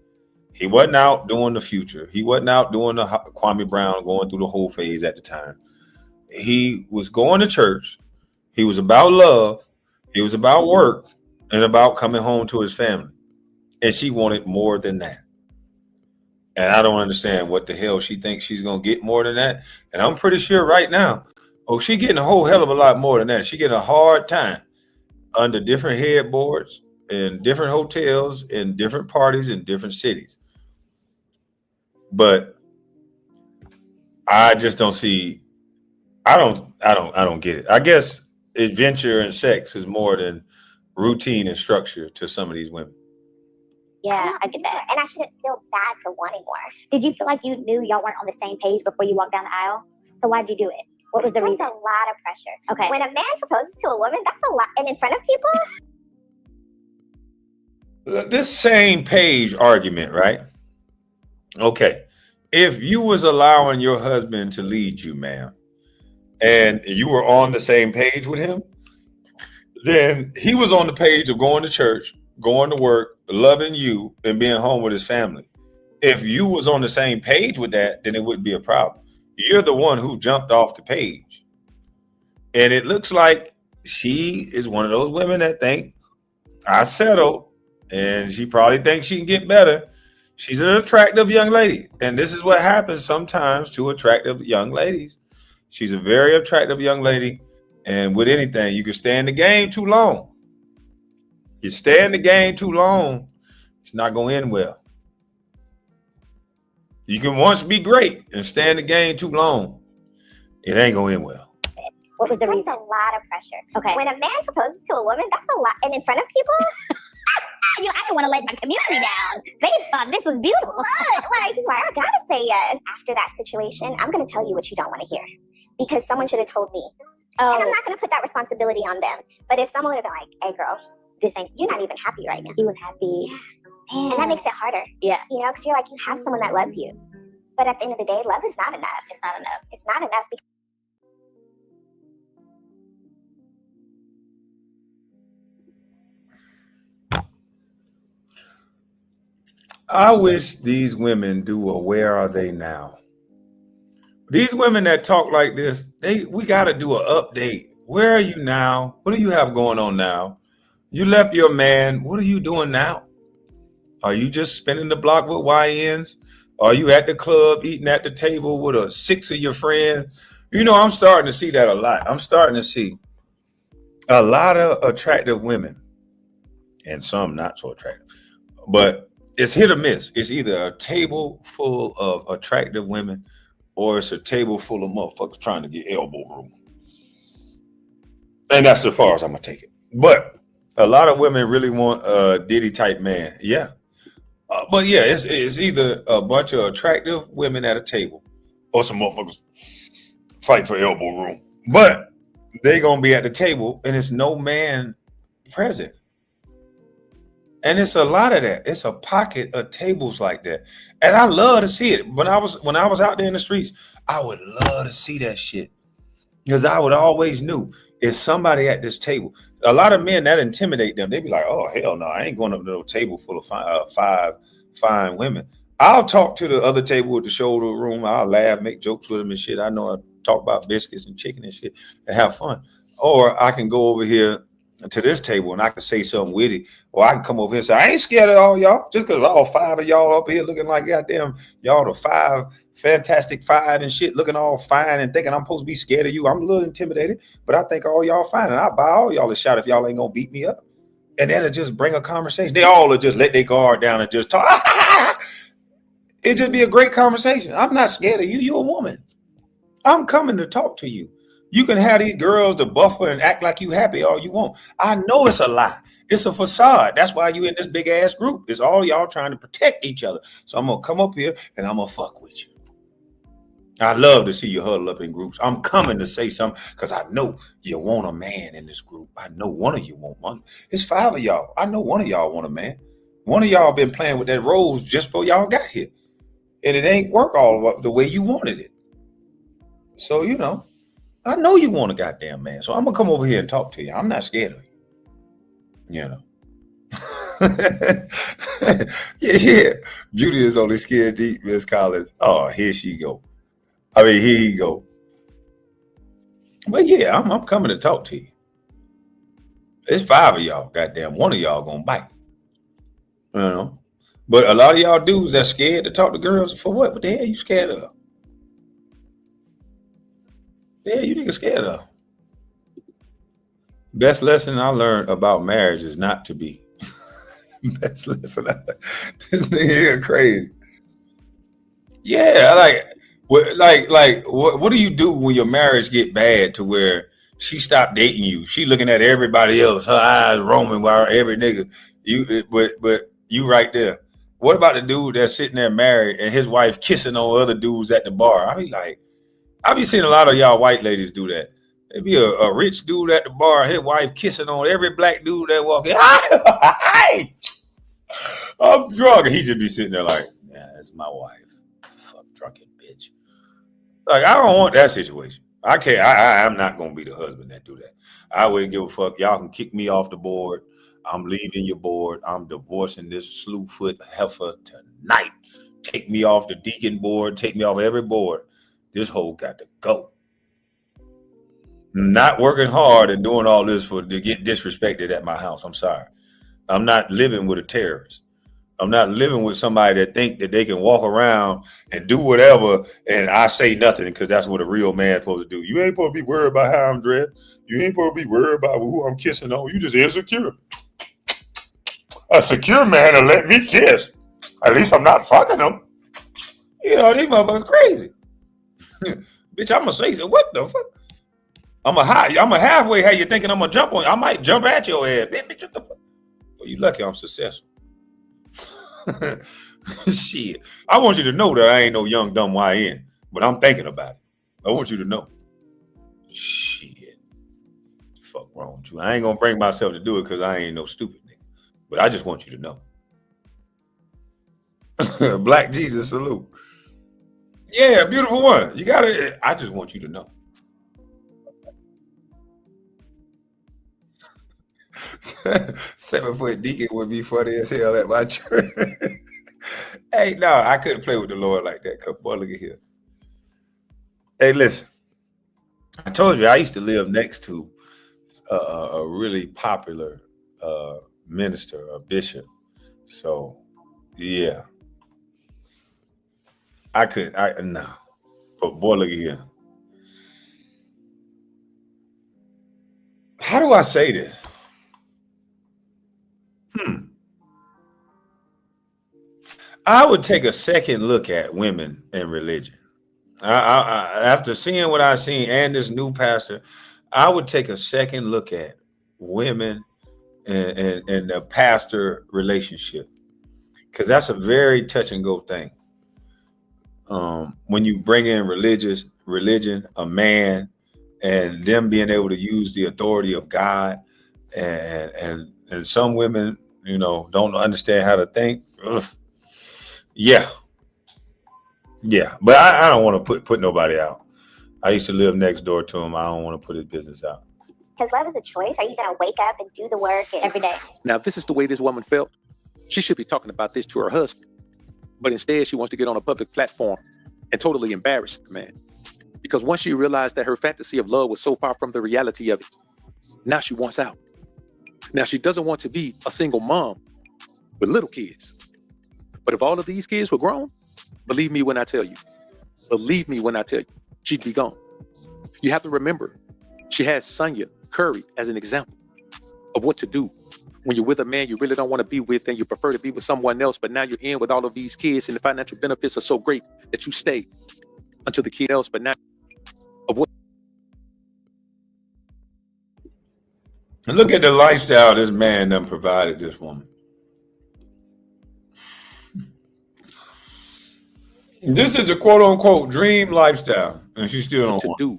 He wasn't out doing the Future. He wasn't out doing the Kwame Brown, going through the whole phase at the time. He was going to church. He was about love. He was about work and about coming home to his family. And she wanted more than that. And I don't understand what the hell she thinks she's going to get more than that. And I'm pretty sure right now, she's getting a whole hell of a lot more than that. She getting a hard time under different headboards in different hotels, in different parties, in different cities. But I just don't see, I don't get it. I guess adventure and sex is more than routine and structure to some of these women. Yeah, I get that. And I shouldn't feel bad for wanting more. Did you feel like you knew y'all weren't on the same page before you walked down the aisle? So why'd you do it? What was the reason? That's a lot of pressure. Okay. When a man proposes to a woman, that's a lot. And in front of people. This same page argument, right? Okay. If you was allowing your husband to lead you, ma'am, and you were on the same page with him, then he was on the page of going to church, going to work, loving you, and being home with his family. If you was on the same page with that, then it wouldn't be a problem. You're the one who jumped off the page. And it looks like she is one of those women that think, I settled, and she probably thinks she can get better. She's an attractive young lady. And this is what happens sometimes to attractive young ladies. She's a very attractive young lady. And with anything, you can stay in the game too long. You stay in the game too long, it's not going to end well. You can once be great and stay in the game too long, it ain't going to end well. What was the reason? That's a lot of pressure. Okay. When a man proposes to a woman, that's a lot. And in front of people. I didn't want to let my community down. They thought this was beautiful. Look, I gotta say yes. After that situation, I'm gonna tell you what you don't want to hear, because someone should have told me. Oh. And I'm not gonna put that responsibility on them. But if someone would have been like, "Hey, girl, you're not even happy right now." He was happy. Yeah. And that makes it harder. Yeah. You know, because you're like, you have someone that loves you, but at the end of the day, love is not enough. It's not enough. It's not enough. I wish these women do a Where Are They Now? These women that talk like this, we got to do an update. Where are you now? What do you have going on now? You left your man. What are you doing now? Are you just spinning the block with YNs? Are you at the club eating at the table with 6 of your friends? You know, I'm starting to see that a lot. I'm starting to see a lot of attractive women and some not so attractive. But it's hit or miss. It's either a table full of attractive women or it's a table full of motherfuckers trying to get elbow room. And that's as far as I'm going to take it. But a lot of women really want a Diddy type man. Yeah. But yeah, it's either a bunch of attractive women at a table or some motherfuckers fighting for elbow room. But they're going to be at the table and it's no man present. And it's a lot of that. It's a pocket of tables like that. And I love to see it. When I was out there in the streets, I would love to see that shit. Because I would always knew it's somebody at this table. A lot of men, that intimidate them. They be like, oh, hell no, I ain't going up to no table full of 5 fine women. I'll talk to the other table with the shoulder room. I'll laugh, make jokes with them and shit. I know I talk about biscuits and chicken and shit and have fun. Or I can go over here to this table and I can say something witty, or I can come over here and say, I ain't scared of all y'all, just because all 5 of y'all up here looking like goddamn y'all the 5 fantastic 5 and shit, looking all fine and thinking I'm supposed to be scared of you. I'm a little intimidated, but I think all y'all fine, and I'll buy all y'all a shot if y'all ain't gonna beat me up. And that'll just bring a conversation. They all will just let their guard down and just talk. It'd just be a great conversation. I'm not scared of you. You're a woman. I'm coming to talk to you. You can have these girls to buffer and act like you happy all you want. I know it's a lie. It's a facade. That's why you in this big ass group. It's all y'all trying to protect each other. So I'm gonna come up here and I'm gonna fuck with you. I love to see you huddle up in groups. I'm coming to say something because I know you want a man in this group. I know one of you want one. It's 5 of y'all. I know one of y'all want a man. One of y'all been playing with that rose just before y'all got here. And it ain't work all the way you wanted it. So, you know, I know you want a goddamn man. So I'm going to come over here and talk to you. I'm not scared of you. You know. Yeah. Beauty is only scared deep, Miss Collins. Oh, here she go. I mean, here you go. But yeah, I'm coming to talk to you. It's 5 of y'all. Goddamn, one of y'all gonna bite. You know. But a lot of y'all dudes that scared to talk to girls for what? What the hell you scared of? Yeah, you niggas scared of. Best lesson I learned about marriage is not to be. Best lesson. This nigga here crazy. Yeah, what do you do when your marriage get bad to where she stopped dating you? She looking at everybody else, her eyes roaming while every nigga. But you right there. What about the dude that's sitting there married and his wife kissing on other dudes at the bar? I be seeing a lot of y'all white ladies do that. There be a rich dude at the bar, his wife kissing on every black dude that walk in. Hey, I'm drunk. And he just be sitting there like, yeah, that's my wife. Fuck, drunken bitch. Like, I don't want that situation. I can't. I'm not gonna be the husband that do that. I wouldn't give a fuck. Y'all can kick me off the board. I'm leaving your board. I'm divorcing this slewfoot heifer tonight. Take me off the deacon board. Take me off every board. This hoe got to go. Not working hard and doing all this to get disrespected at my house. I'm sorry. I'm not living with a terrorist. I'm not living with somebody that think that they can walk around and do whatever and I say nothing because that's what a real man's supposed to do. You ain't supposed to be worried about how I'm dressed. You ain't supposed to be worried about who I'm kissing on. You just insecure. A secure man will let me kiss. At least I'm not fucking them. You know, these motherfuckers crazy. Bitch, I'm gonna say, what the fuck? I'm a halfway how you thinking I'm gonna jump on you. I might jump at your ass. Bitch, what the fuck? Well, you lucky I'm successful. Shit. I want you to know that I ain't no young dumb YN, but I'm thinking about it. I want you to know. Shit. The fuck wrong with you? I ain't gonna bring myself to do it because I ain't no stupid nigga. But I just want you to know. Black Jesus salute. Yeah, beautiful one. You got it. I just want you to know. Seven-foot deacon would be funny as hell at my church. Hey, no, I couldn't play with the Lord like that. Come on, look at here. Hey, listen. I told you I used to live next to a really popular minister, a bishop. So, yeah. No. But boy, look at here. How do I say this? I would take a second look at women and religion. I after seeing what I've seen and this new pastor, I would take a second look at women and the pastor relationship, because that's a very touch and go thing. When you bring in religion, a man, and them being able to use the authority of God, and some women, you know, don't understand how to think. Ugh. Yeah, but I don't want to put nobody out. I used to live next door to him. I don't want to put his business out. Because love is a choice. Are you going to wake up and do the work every day? Now, if this is the way this woman felt, she should be talking about this to her husband. But instead, she wants to get on a public platform and totally embarrass the man. Because once she realized that her fantasy of love was so far from the reality of it, now she wants out. Now, she doesn't want to be a single mom with little kids. But if all of these kids were grown, believe me when I tell you, she'd be gone. You have to remember, she has Sonia Curry as an example of what to do when you're with a man you really don't want to be with and you prefer to be with someone else, but now you're in with all of these kids and the financial benefits are so great that you stay until the kid else, but now of what And look at the lifestyle this man done provided this woman. This is a quote unquote dream lifestyle, and she still don't want to do.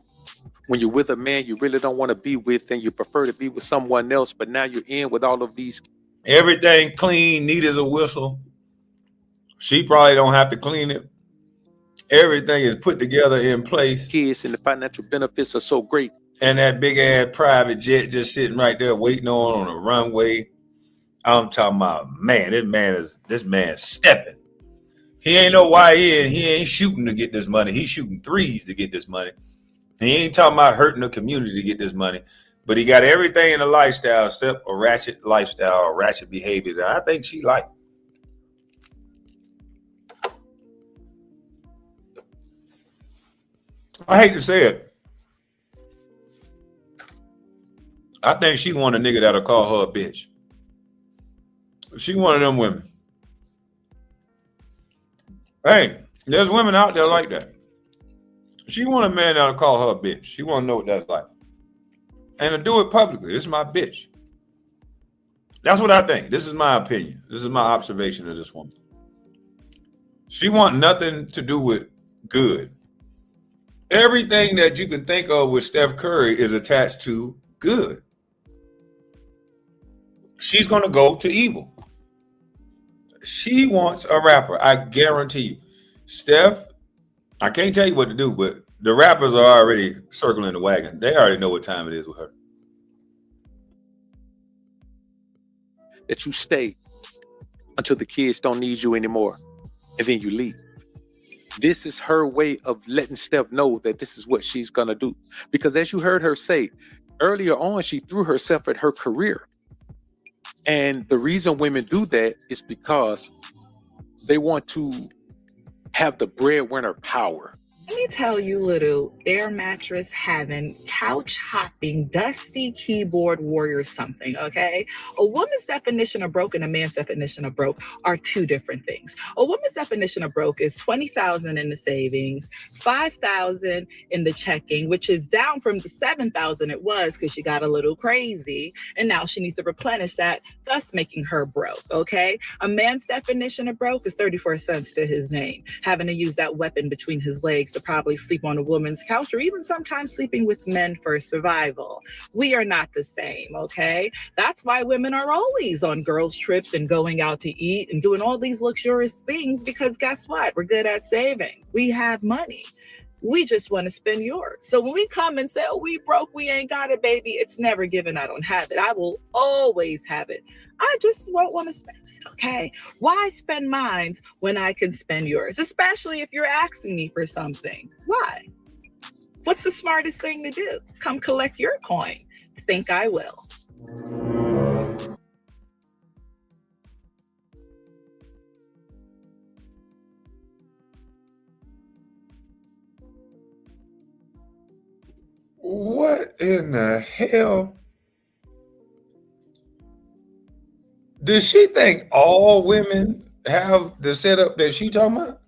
When you're with a man you really don't want to be with, and you prefer to be with someone else, but now you're in with all of these. Everything clean, neat as a whistle. She probably don't have to clean it. Everything is put together in place. Kids and the financial benefits are so great. And that big ass private jet just sitting right there waiting on a runway. I'm talking about, man, this man stepping. He ain't know why he ain't shooting to get this money. He's shooting threes to get this money. He ain't talking about hurting the community to get this money. But he got everything in the lifestyle except a ratchet lifestyle, a ratchet behavior that I think she liked. I hate to say it. I think she want a nigga that'll call her a bitch. She one of them women. Hey, there's women out there like that. She want a man that'll call her a bitch. She want to know what that's like. And to do it publicly. This is my bitch. That's what I think. This is my opinion. This is my observation of this woman. She want nothing to do with good. Everything that you can think of with Steph Curry is attached to good. She's going to go to evil. She wants a rapper. I guarantee you. Steph, I can't tell you what to do, but the rappers are already circling the wagon. They already know what time it is with her. That you stay until the kids don't need you anymore, and then you leave. This is her way of letting Steph know that this is what she's gonna do. Because as you heard her say earlier on, she threw herself at her career. And the reason women do that is because they want to have the breadwinner power. Let me tell you, little air mattress having, couch hopping, dusty keyboard warrior something, okay? A woman's definition of broke and a man's definition of broke are two different things. A woman's definition of broke is $20,000 in the savings, $5,000 in the checking, which is down from the $7,000 it was because she got a little crazy, and now she needs to replenish that, thus making her broke, okay? A man's definition of broke is 34 cents to his name, having to use that weapon between his legs to probably sleep on a woman's couch or even sometimes sleeping with men for survival. We are not the same, okay? That's why women are always on girls' trips and going out to eat and doing all these luxurious things because guess what? We're good at saving. We have money. We just want to spend yours. So when we come and say, oh, we broke, we ain't got it, baby, it's never given. I don't have it. I will always have it. I just won't want to spend it, okay? Why spend mine when I can spend yours? Especially if you're asking me for something. Why? What's the smartest thing to do? Come collect your coin. Think I will. What in the hell? Does she think all women have the setup that she talking about?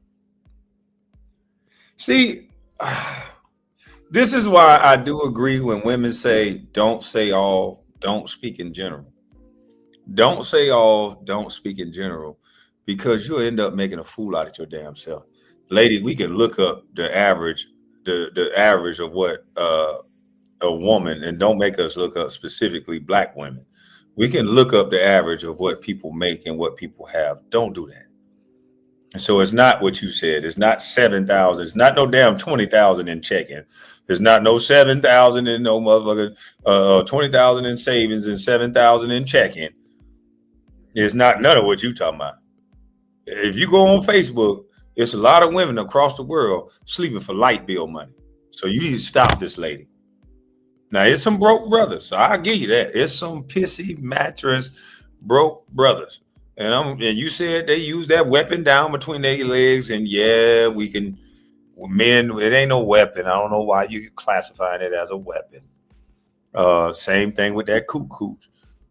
See, this is why I do agree when women say, don't say all, don't speak in general. Don't say all, don't speak in general, because you'll end up making a fool out of your damn self. Lady, we can look up the average, the average of what a woman, and don't make us look up specifically black women. We can look up the average of what people make and what people have. Don't do that. And so it's not what you said. It's not 7,000. It's not no damn 20,000 in checking. There's not no 7,000 in no motherfucker 20,000 in savings and 7,000 in checking. It's not none of what you talking about. If you go on Facebook, it's a lot of women across the world sleeping for light bill money. So you need to stop this lady. Now, it's some broke brothers, so I'll give you that. It's some pissy mattress broke brothers. And you said they use that weapon down between their legs, and yeah, we can, men, it ain't no weapon. I don't know why you classifying it as a weapon. Same thing with that cuckoo.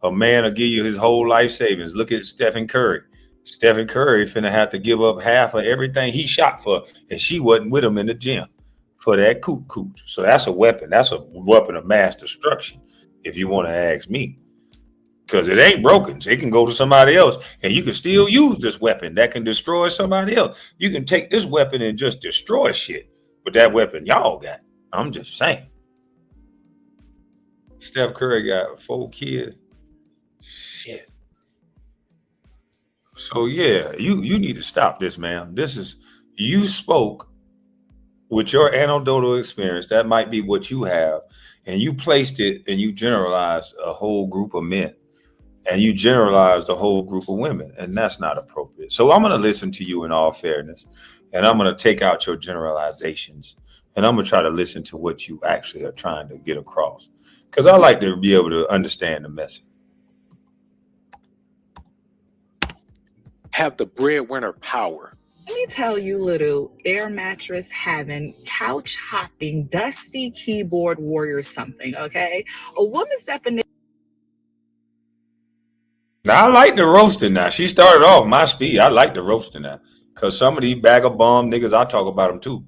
A man will give you his whole life savings. Look at Stephen Curry. Stephen Curry finna have to give up half of everything he shot for, and she wasn't with him in the gym for that cuckoo. So that's a weapon. That's a weapon of mass destruction, if you want to ask me. because it ain't broken. So it can go to somebody else, and you can still use this weapon that can destroy somebody else. You can take this weapon and just destroy shit with that weapon y'all got. I'm just saying. Steph Curry got 4 kids. Shit. So yeah, you need to stop this, man. This is, you spoke with your anecdotal experience. That might be what you have, and you placed it and you generalized a whole group of men, and you generalized a whole group of women, and that's not appropriate. So I'm going to listen to you in all fairness, and I'm going to take out your generalizations, and I'm going to try to listen to what you actually are trying to get across, because I like to be able to understand the message. Have the breadwinner power. Let me tell you, little air mattress having, couch hopping, dusty keyboard warrior something, okay? A woman's definition. Now I like the roasting. Now she started off my speed. I like the roasting now, because some of these bag of bomb niggas, I talk about them too,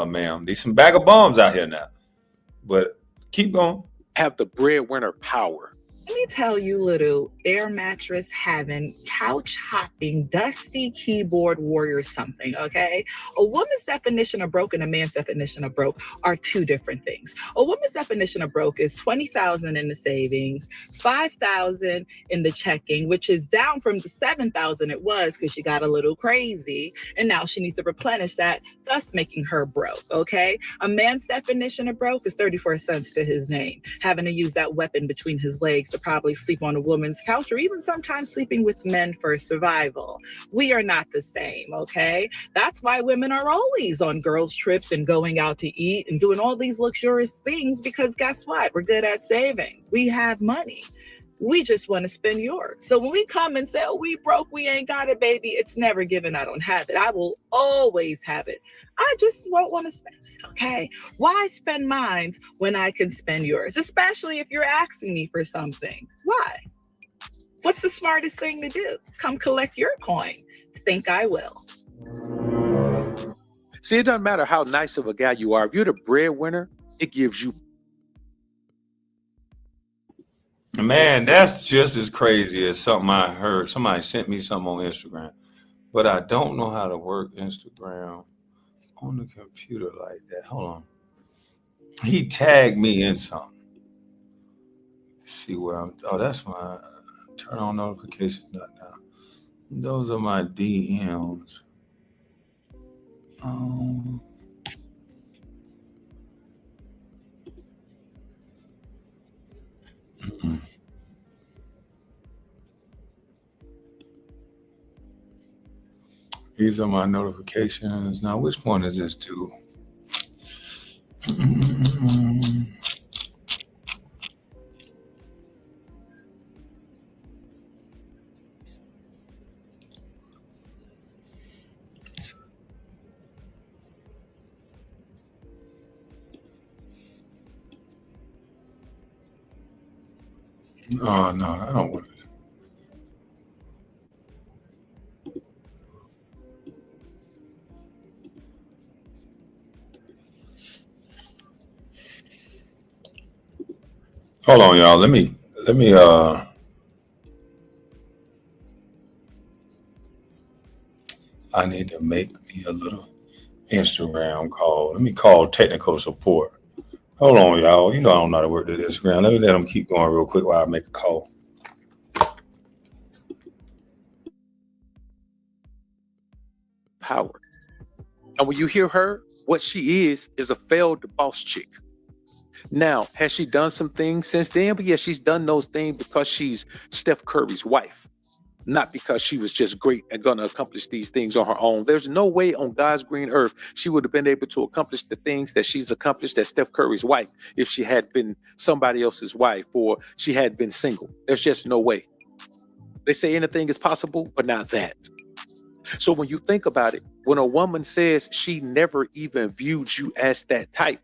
ma'am. There's some bag of bombs out here now, but keep going. Have the breadwinner power. Let me tell you, little air mattress having, couch hopping, dusty keyboard warrior something, okay? A woman's definition of broke and a man's definition of broke are two different things. A woman's definition of broke is $20,000 in the savings, $5,000 in the checking, which is down from the $7,000 it was because she got a little crazy, and now she needs to replenish that, thus making her broke, okay? A man's definition of broke is 34 cents to his name, having to use that weapon between his legs to probably sleep on a woman's couch, or even sometimes sleeping with men for survival. We are not the same, okay? That's why women are always on girls' trips and going out to eat and doing all these luxurious things, because guess what? We're good at saving. We have money. We just want to spend yours. So when we come and say, oh, we broke, we ain't got it, baby, it's never given. I don't have it. I will always have it. I just won't want to spend it, okay? Why spend mine when I can spend yours? Especially if you're asking me for something. Why? What's the smartest thing to do? Come collect your coin. Think I will. See, it doesn't matter how nice of a guy you are. If you're the breadwinner, it gives you. Man, that's just as crazy as something I heard. Somebody sent me something on Instagram, but I don't know how to work Instagram on the computer like that. Hold on. He tagged me in something. Let's see where I'm. Oh, that's my turn on notifications. Not now. Those are my DMs. These are my notifications. Now, which one does this do? Oh, no, I don't want it. Hold on, y'all. Let me I need to make me a little Instagram call. Let me call technical support. Hold on, y'all. You know I don't know how to work this Instagram. Let me let them keep going real quick while I make a call. Power. And when you hear her, what she is a failed boss chick. Now, has she done some things since then? But yeah, she's done those things because she's Steph Curry's wife, not because she was just great and going to accomplish these things on her own. There's no way on God's green earth she would have been able to accomplish the things that she's accomplished as Steph Curry's wife if she had been somebody else's wife or she had been single. There's just no way. They say anything is possible, but not that. So when you think about it, when a woman says she never even viewed you as that type,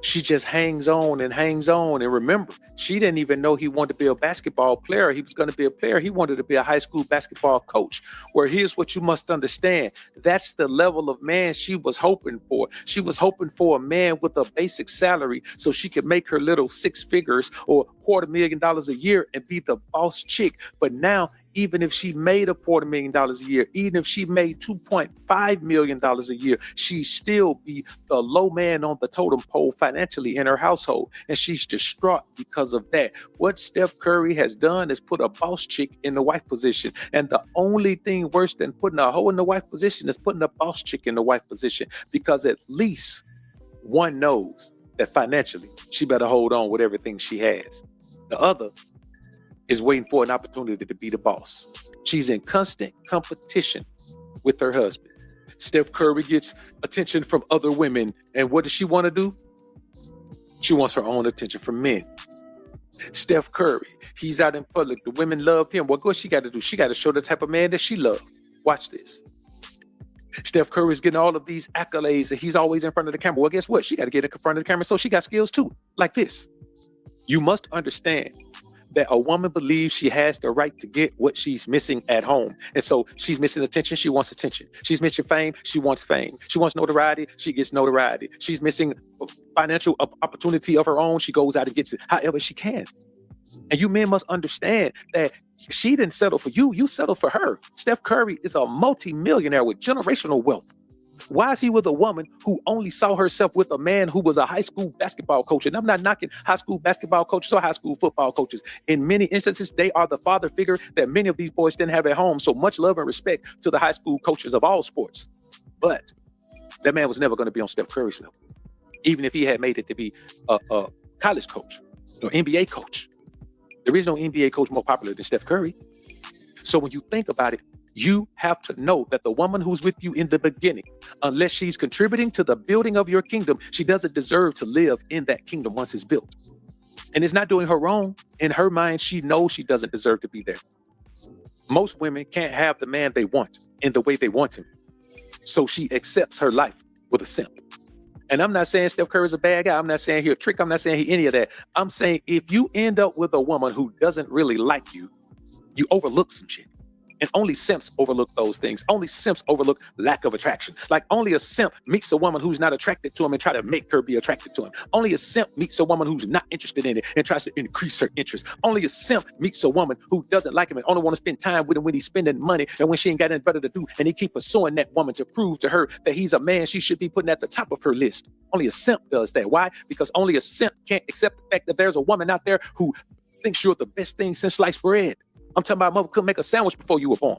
She just hangs on and hangs on. And remember, she didn't even know he wanted to be a basketball player. He was going to be a player. He wanted to be a high school basketball coach. Where here's what you must understand. That's the level of man she was hoping for. She was hoping for a man with a basic salary so she could make her little 6 figures or $250,000 a year and be the boss chick. But now, even if she made $250,000 a year, even if she made $2.5 million a year, she still be the low man on the totem pole financially in her household. And she's distraught because of that. What Steph Curry has done is put a boss chick in the wife position. And the only thing worse than putting a hoe in the wife position is putting a boss chick in the wife position, because at least one knows that financially she better hold on with everything she has. The other is waiting for an opportunity to be the boss. She's in constant competition with her husband. Steph Curry gets attention from other women. And what does she want to do? She wants her own attention from men. Steph Curry, he's out in public. The women love him. Well, what she got to do? She got to show the type of man that she loves. Watch this. Steph Curry is getting all of these accolades and he's always in front of the camera. Well, guess what? She got to get in front of the camera. So she got skills too, like this. You must understand that a woman believes she has the right to get what she's missing at home. And so she's missing attention, she wants attention. She's missing fame, she wants fame. She wants notoriety, she gets notoriety. She's missing financial opportunity of her own, she goes out and gets it however she can. And you men must understand that she didn't settle for you, you settled for her. Steph Curry is a multi-millionaire with generational wealth. Why is he with a woman who only saw herself with a man who was a high school basketball coach? And I'm not knocking high school basketball coaches or high school football coaches. In many instances, they are the father figure that many of these boys didn't have at home. So much love and respect to the high school coaches of all sports. But that man was never going to be on Steph Curry's level, even if he had made it to be a college coach or NBA coach. There is no NBA coach more popular than Steph Curry. So when you think about it, you have to know that the woman who's with you in the beginning, unless she's contributing to the building of your kingdom, she doesn't deserve to live in that kingdom once it's built. And it's not doing her wrong. In her mind, she knows she doesn't deserve to be there. Most women can't have the man they want in the way they want him. So she accepts her life with a simp. And I'm not saying Steph Curry is a bad guy. I'm not saying he a trick. I'm not saying he any of that. I'm saying if you end up with a woman who doesn't really like you, you overlook some shit. And only simps overlook those things. Only simps overlook lack of attraction. Like only a simp meets a woman who's not attracted to him and try to make her be attracted to him. Only a simp meets a woman who's not interested in it and tries to increase her interest. Only a simp meets a woman who doesn't like him and only want to spend time with him when he's spending money and when she ain't got anything better to do. And he keep pursuing that woman to prove to her that he's a man she should be putting at the top of her list. Only a simp does that. Why? Because only a simp can't accept the fact that there's a woman out there who thinks you're the best thing since sliced bread. I'm talking about mother couldn't make a sandwich before you were born.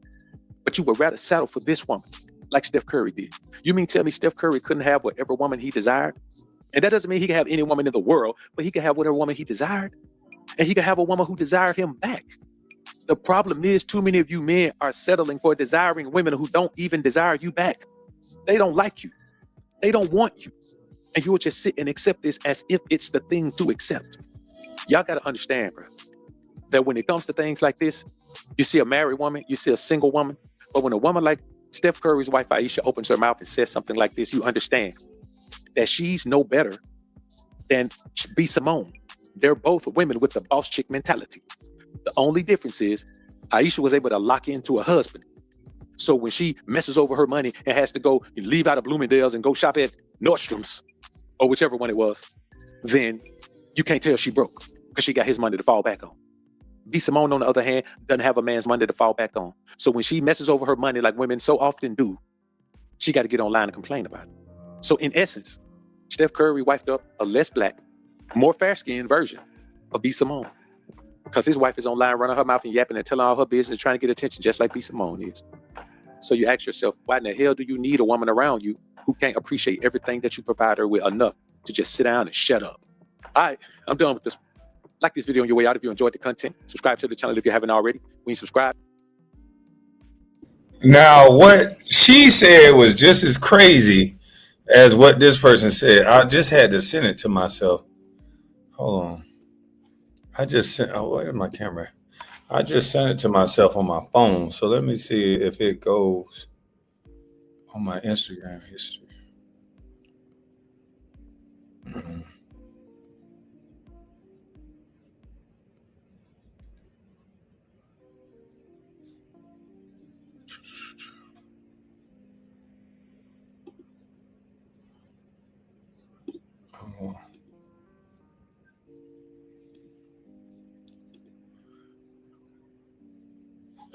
But you would rather settle for this woman like Steph Curry did. You mean tell me Steph Curry couldn't have whatever woman he desired? And that doesn't mean he can have any woman in the world, but he can have whatever woman he desired. And he can have a woman who desired him back. The problem is too many of you men are settling for desiring women who don't even desire you back. They don't like you. They don't want you. And you'll just sit and accept this as if it's the thing to accept. Y'all got to understand, bro, that when it comes to things like this, you see a married woman, you see a single woman, but when a woman like Steph Curry's wife, Aisha, opens her mouth and says something like this, you understand that she's no better than B. Simone. They're both women with the boss chick mentality. The only difference is Aisha was able to lock into a husband. So when she messes over her money and has to go and leave out of Bloomingdale's and go shop at Nordstrom's or whichever one it was, then you can't tell she broke because she got his money to fall back on. B. Simone, on the other hand, doesn't have a man's money to fall back on. So when she messes over her money like women so often do, she got to get online and complain about it. So in essence, Steph Curry wifed up a less black, more fair-skinned version of B. Simone. Because his wife is online running her mouth and yapping and telling all her business, trying to get attention just like B. Simone is. So you ask yourself, why in the hell do you need a woman around you who can't appreciate everything that you provide her with enough to just sit down and shut up? All right, I'm done with this. Like this video on your way out if you enjoyed the content. Subscribe to the channel if you haven't already. When you subscribe. Now, what she said was just as crazy as what this person said. I just had to send it to myself. Hold on. I just sent, oh, where's my camera? I just sent it to myself on my phone. So let me see if it goes on my Instagram history.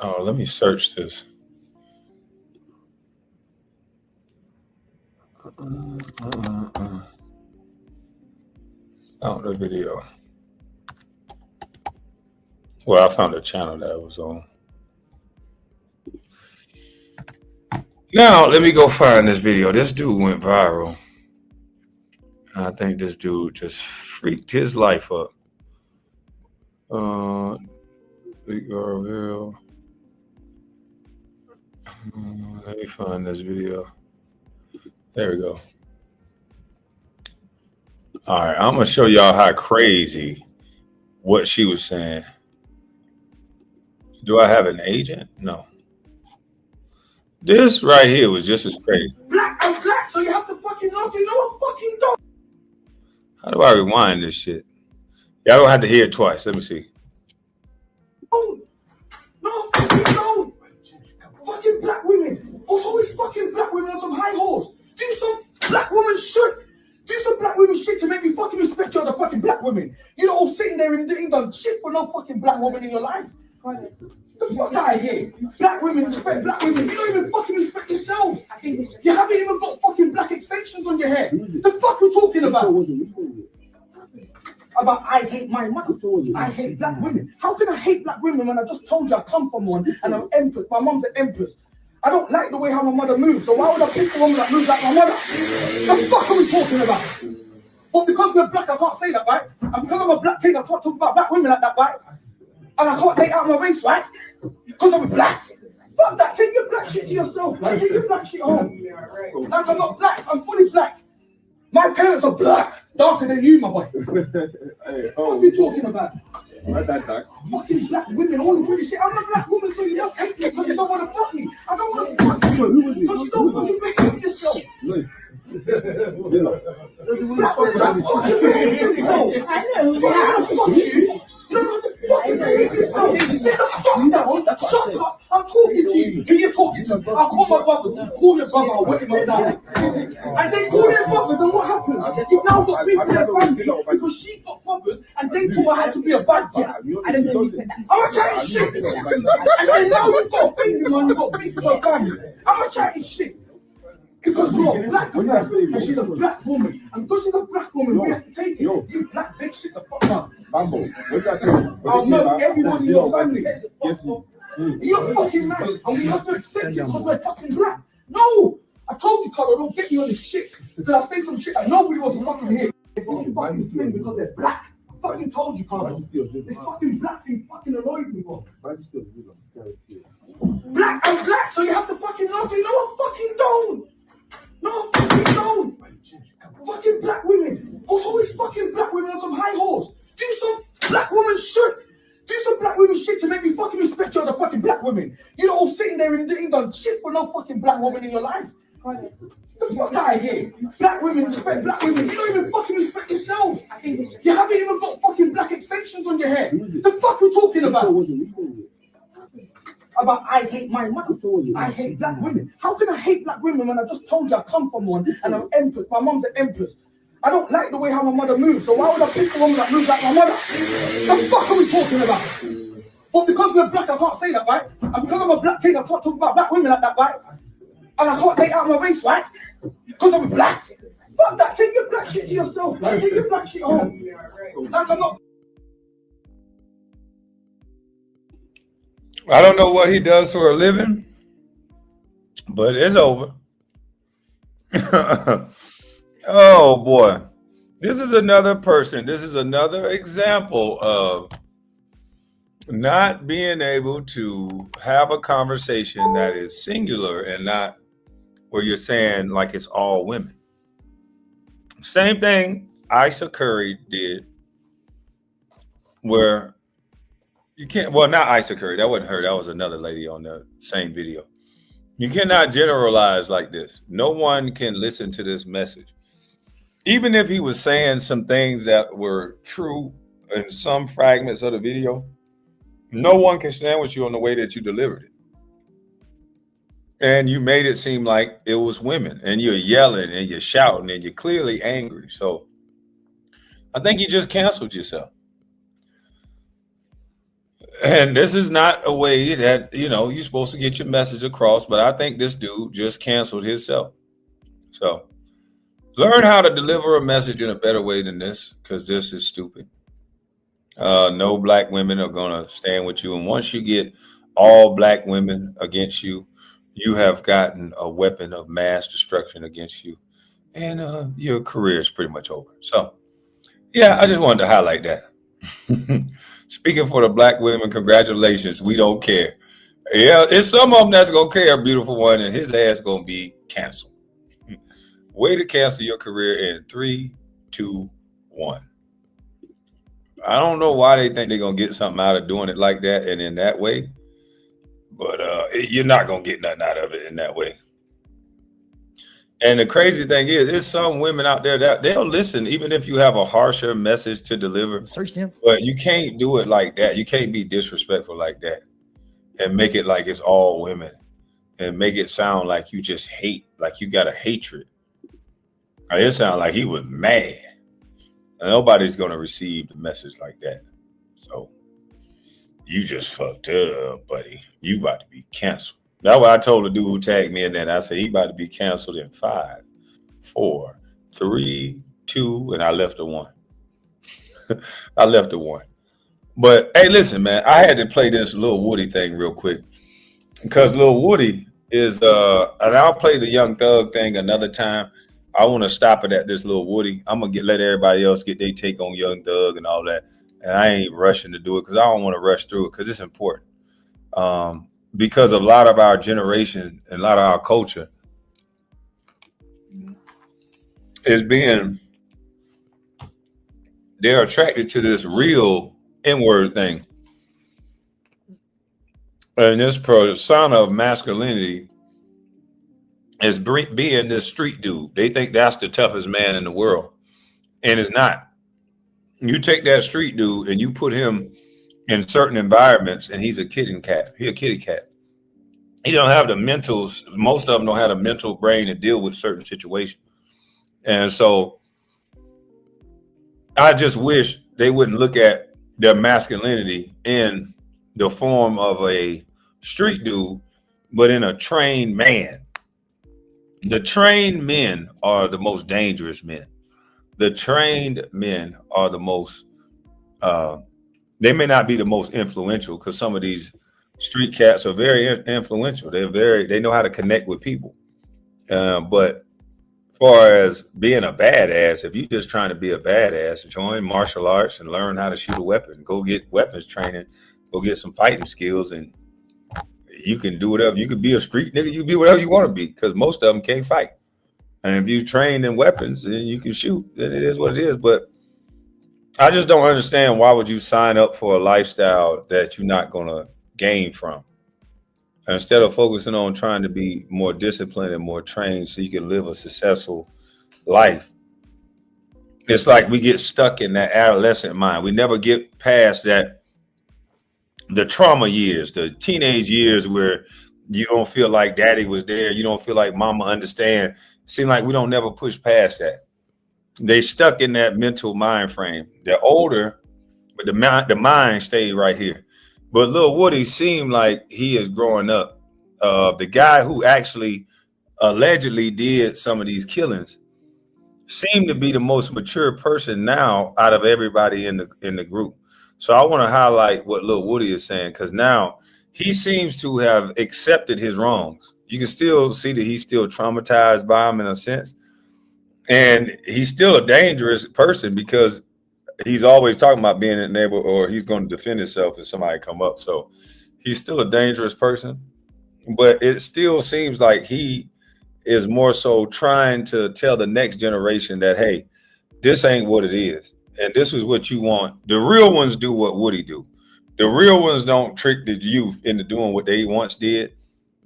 Oh, let me search this. Found the video. Well, I found a channel that I was on. Now, let me go find this video. This dude went viral. And I think this dude just freaked his life up. Let me find this video. There we go. All right, I'm going to show y'all how crazy what she was saying. Do I have an agent? No. This right here was just as crazy. Black, I'm black, so you have to fucking know if you know a fucking dog. How do I rewind this shit? Y'all don't have to hear it twice. Let me see. No, fucking don't. Fucking black women. Also, it's fucking black women on some high horse. Do some black woman shit. Do some black women shit to make me fucking respect you as a fucking black woman. You're all sitting there and doing done shit for no fucking black woman in your life. The fuck out of here. Black women respect black women. You don't even fucking respect yourselves. You haven't even got fucking black extensions on your hair. The fuck we talking about? About I hate my mother. I hate black women. How can I hate black women when I just told you I come from one and I'm empress? My mom's an empress. I don't like the way how my mother moves, so why would I pick a woman that moves like my mother? The fuck are we talking about? But because we're black, I can't say that, right? And because I'm a black thing, I can't talk about black women like that, right? And I can't take out my race, right? Because I'm black. Fuck that, take your black shit to yourself, man. Take your black shit home. Like I'm not black, I'm fully black. My parents are black, darker than you, my boy. What are you talking about? Fucking black women, all the pretty shit. I'm a black woman, so you just hate me because you don't want to fuck me. I don't want to fuck you because you don't fucking make it with yourself. I know. You don't have to fucking behave yourself. Sit the fuck down. Shut up. I'm talking to you. Who you talking to? I'll call my brothers. Call your brother. I'll wet him up down. And they call their brothers, and what happens? You've now got beef with their family because she got brothers, and they taught her how to be a bad girl. I don't know you said that. I'm a chatting shit. And then now you've got a baby man, you've got beef with her family. I'm a chatting shit. Because we're black woman, and she's a black woman. And because she's a black woman, we have to take it. You black bitch, shit the fuck up. I'll know everybody in your family. You're fucking mad. And we have to accept it because we're fucking black. No! I told you, Carl, don't get me on this shit. Because I say some shit that nobody wants to fucking hear. They fucking swing because they're black. I fucking told you, Carl. This fucking black thing fucking annoys me, bro. Black, I'm black, so you have to fucking know if you know I fucking don't. No, fucking don't. Fucking black women. Also, it's fucking black women on some high horse. Do some black woman shit. Do some black woman shit to make me fucking respect you as a fucking black woman. You're all sitting there and doing done shit for no fucking black woman in your life. The fuck out of here. Black women respect black women. You don't even fucking respect yourselves. You haven't even got fucking black extensions on your hair. The fuck are we talking about? About I hate my mother. I hate black women. How can I hate black women when I just told you I come from one and I'm empress? My mom's an empress. I don't like the way how my mother moves, so why would I pick a woman that moves like my mother? The fuck are we talking about? But because we're black, I can't say that, right? And because I'm a black thing, I can't talk about black women like that, right? And I can't take out my race, right? Because I'm black. Fuck that, take your black shit to yourself, man. Take your black shit home. Like I'm not. I don't know what he does for a living, but it's over. Oh boy. This is another person. This is another example of not being able to have a conversation that is singular and not where you're saying like it's all women. Same thing Isa Curry did, where you can't, well, not Isa Curry, that wasn't her, that was another lady on the same video. You cannot generalize like this. No one can listen to this message. Even if he was saying some things that were true in some fragments of the video, no one can stand with you on the way that you delivered it. And you made it seem like it was women, and you're yelling and you're shouting and you're clearly angry. So I think you just canceled yourself. And this is not a way that, you're supposed to get your message across, but I think this dude just canceled himself. So learn how to deliver a message in a better way than this, because this is stupid. No black women are going to stand with you. And once you get all black women against you, you have gotten a weapon of mass destruction against you. And your career is pretty much over. So, yeah, I just wanted to highlight that. Speaking for the black women, congratulations. We don't care. Yeah, it's some of them that's going to care, beautiful one, and his ass going to be canceled. Way to cancel your career in 3, 2, 1. I don't know why they think they're going to get something out of doing it like that and in that way. But you're not going to get nothing out of it in that way. And the crazy thing is, there's some women out there that they'll listen, even if you have a harsher message to deliver. Search them. But you can't do it like that. You can't be disrespectful like that and make it like it's all women and make it sound like you just hate, like you got a hatred. It sounds like he was mad. And nobody's going to receive the message like that. So you just fucked up, buddy. You about to be canceled. That's what I told the dude who tagged me in that. I said, he about to be canceled in 5, 4, 3, 2, and I left a 1. I left a 1. But hey, listen, man, I had to play this Lil Woody thing real quick because Lil Woody is, and I'll play the Young Thug thing another time. I want to stop it at this Lil Woody. I'm going to let everybody else get their take on Young Thug and all that. And I ain't rushing to do it because I don't want to rush through it because it's important. Because a lot of our generation and a lot of our culture is they're attracted to this real N-word thing. And this persona of masculinity is being this street dude. They think that's the toughest man in the world. And it's not. You take that street dude and you put him in certain environments and he's a kitty cat. He's a kitty cat. He don't have the mentals. Most of them don't have the mental brain to deal with certain situations. And so I just wish they wouldn't look at their masculinity in the form of a street dude, but in a trained man. The trained men are the most dangerous men. The trained men are the most, they may not be the most influential because some of these street cats are very influential. They know how to connect with people. But as far as being a badass, if you're just trying to be a badass, join martial arts and learn how to shoot a weapon. Go get weapons training. Go get some fighting skills, and you can do whatever. You could be a street nigga. You can be whatever you want to be because most of them can't fight. And if you train in weapons and you can shoot, then it is what it is. But I just don't understand why would you sign up for a lifestyle that you're not going to gain from. Instead of focusing on trying to be more disciplined and more trained so you can live a successful life. It's like we get stuck in that adolescent mind. We never get past that, the trauma years, the teenage years where you don't feel like daddy was there. You don't feel like mama understand. It seems like we don't never push past that. They stuck in that mental mind frame. They're older, but the mind stayed right here. But Lil Woody seemed like he is growing up. The guy who actually allegedly did some of these killings seemed to be the most mature person now out of everybody in the group. So I want to highlight what Lil Woody is saying, because now he seems to have accepted his wrongs. You can still see that he's still traumatized by him in a sense. And he's still a dangerous person because he's always talking about being in the neighborhood, or he's going to defend himself if somebody come up. So he's still a dangerous person, but it still seems like he is more so trying to tell the next generation that, hey, this ain't what it is. And this is what you want. The real ones do what Woody do. The real ones don't trick the youth into doing what they once did.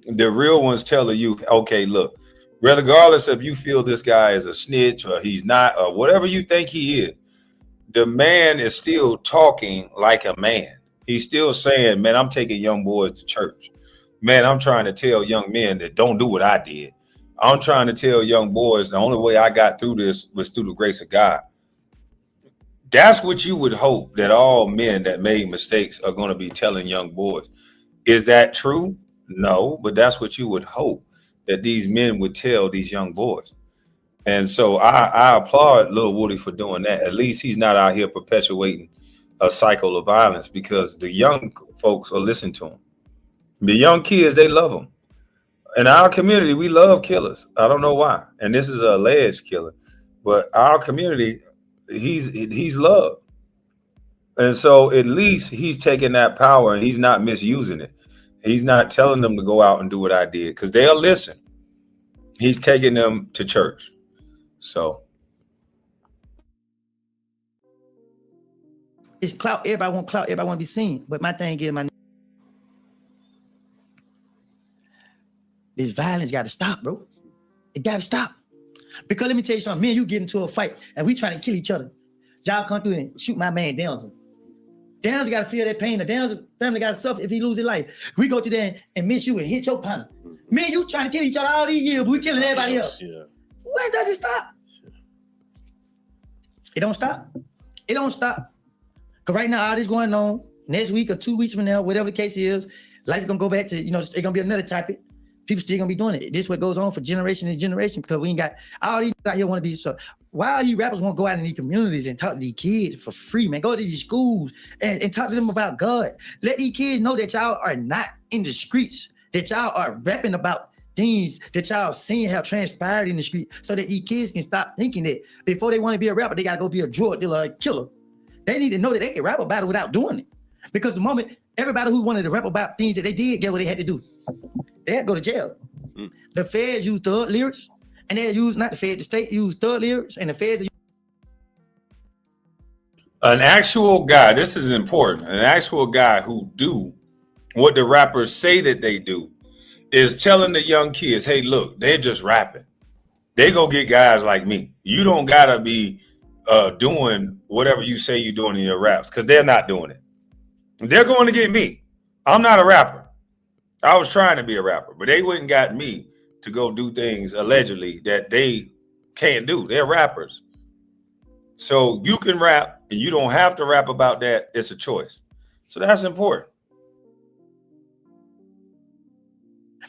The real ones tell the youth, okay, look, regardless if you feel this guy is a snitch or he's not, or whatever you think he is, the man is still talking like a man. He's still saying, man, I'm taking young boys to church. Man, I'm trying to tell young men that don't do what I did. I'm trying to tell young boys the only way I got through this was through the grace of God. That's what you would hope that all men that made mistakes are going to be telling young boys. Is that true? No, but that's what you would hope that these men would tell these young boys. And so I applaud Lil Woody for doing that. At least he's not out here perpetuating a cycle of violence, because the young folks will listen to him. The young kids, they love him. In our community, we love killers. I don't know why. And this is an alleged killer, but our community, he's loved. And so at least he's taking that power and he's not misusing it. He's not telling them to go out and do what I did, because they'll listen. He's taking them to church. So it's clout. Everybody want clout. Everybody want to be seen. But my thing is, this violence got to stop, bro. It got to stop. Because let me tell you something. Me and you get into a fight and we trying to kill each other. Y'all come through and shoot my man Denzel. Denzel got to feel that pain. The Denzel family got to suffer if he lose his life. We go through there and miss you and hit your partner. Me and you trying to kill each other all these years, but we killing everybody else. Yeah. When does it stop? It don't stop. It don't stop. Because right now, all this going on, next week or 2 weeks from now, whatever the case is, life is going to go back to, it's going to be another topic. People still going to be doing it. This is what goes on for generation and generation, because we ain't got, all these out here want to be, so why all you rappers want to go out in these communities and talk to these kids for free, man? Go to these schools and talk to them about God. Let these kids know that y'all are not in the streets, that y'all are rapping about things that y'all seen have transpired in the street, so that these kids can stop thinking that before they want to be a rapper, they got to go be a drug dealer, a killer. They need to know that they can rap about it without doing it. Because the moment everybody who wanted to rap about things that they did, get what they had to do. They had to go to jail. The feds use thug lyrics, and they use, not the feds, the state use thug lyrics, and the feds are an actual guy, this is important, an actual guy who do what the rappers say that they do is telling the young kids, hey, look, they're just rapping. They go get guys like me. You don't got to be doing whatever you say you're doing in your raps, because they're not doing it. They're going to get me. I'm not a rapper. I was trying to be a rapper, but they wouldn't got me to go do things allegedly that they can't do. They're rappers. So you can rap and you don't have to rap about that. It's a choice. So that's important.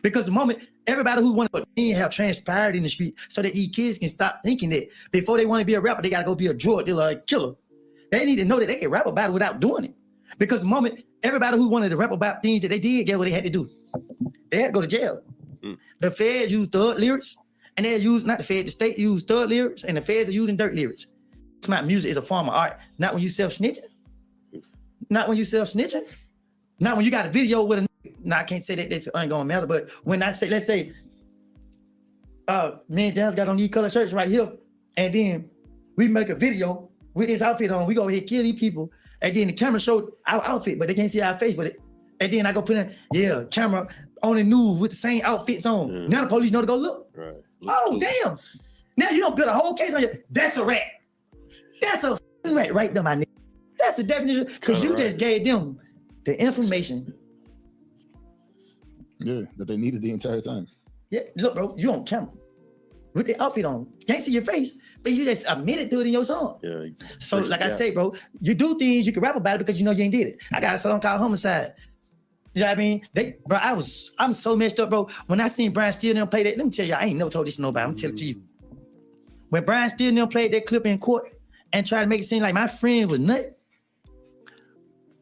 Because the moment everybody who want to have transpired in the street, so that these kids can stop thinking that before they want to be a rapper, they got to go be a drug dealer, a killer. They need to know that they can rap about it without doing it. Because the moment everybody who wanted to rap about things that they did, get what they had to do. They had to go to jail. The feds use thug lyrics, and they use, not the feds, the state use thug lyrics, and the feds are using dirt lyrics. It's not music, it's a form of art. Not when you self-snitching. Not when you self-snitching. Not when you got a video with a, now I can't say that this ain't gonna matter, but when I say, let's say, me and Dan's got on these color shirts right here, and then we make a video with this outfit on, we go ahead kill these people, and then the camera showed our outfit, but they can't see our face, but and then I go put in, camera on the news with the same outfits on. Now the police know to go look. Right. Oh, damn. Now you don't build a whole case on you. That's a rat. That's a rat right there, my nigga. That's the definition, because you just gave them the information. Yeah, that they needed the entire time. Yeah, look, bro, you on camera with the outfit on. Can't see your face, but you just admitted to it in your song. Yeah. So, like I say, bro, you do things, you can rap about it because you know you ain't did it. I got a song called Homicide. You know what I mean? Bro, I'm so messed up, bro. When I seen Brian Steele and them play that, let me tell you, I ain't never told this to nobody. I'm telling it to you. When Brian Steele and them played that clip in court and tried to make it seem like my friend was nut,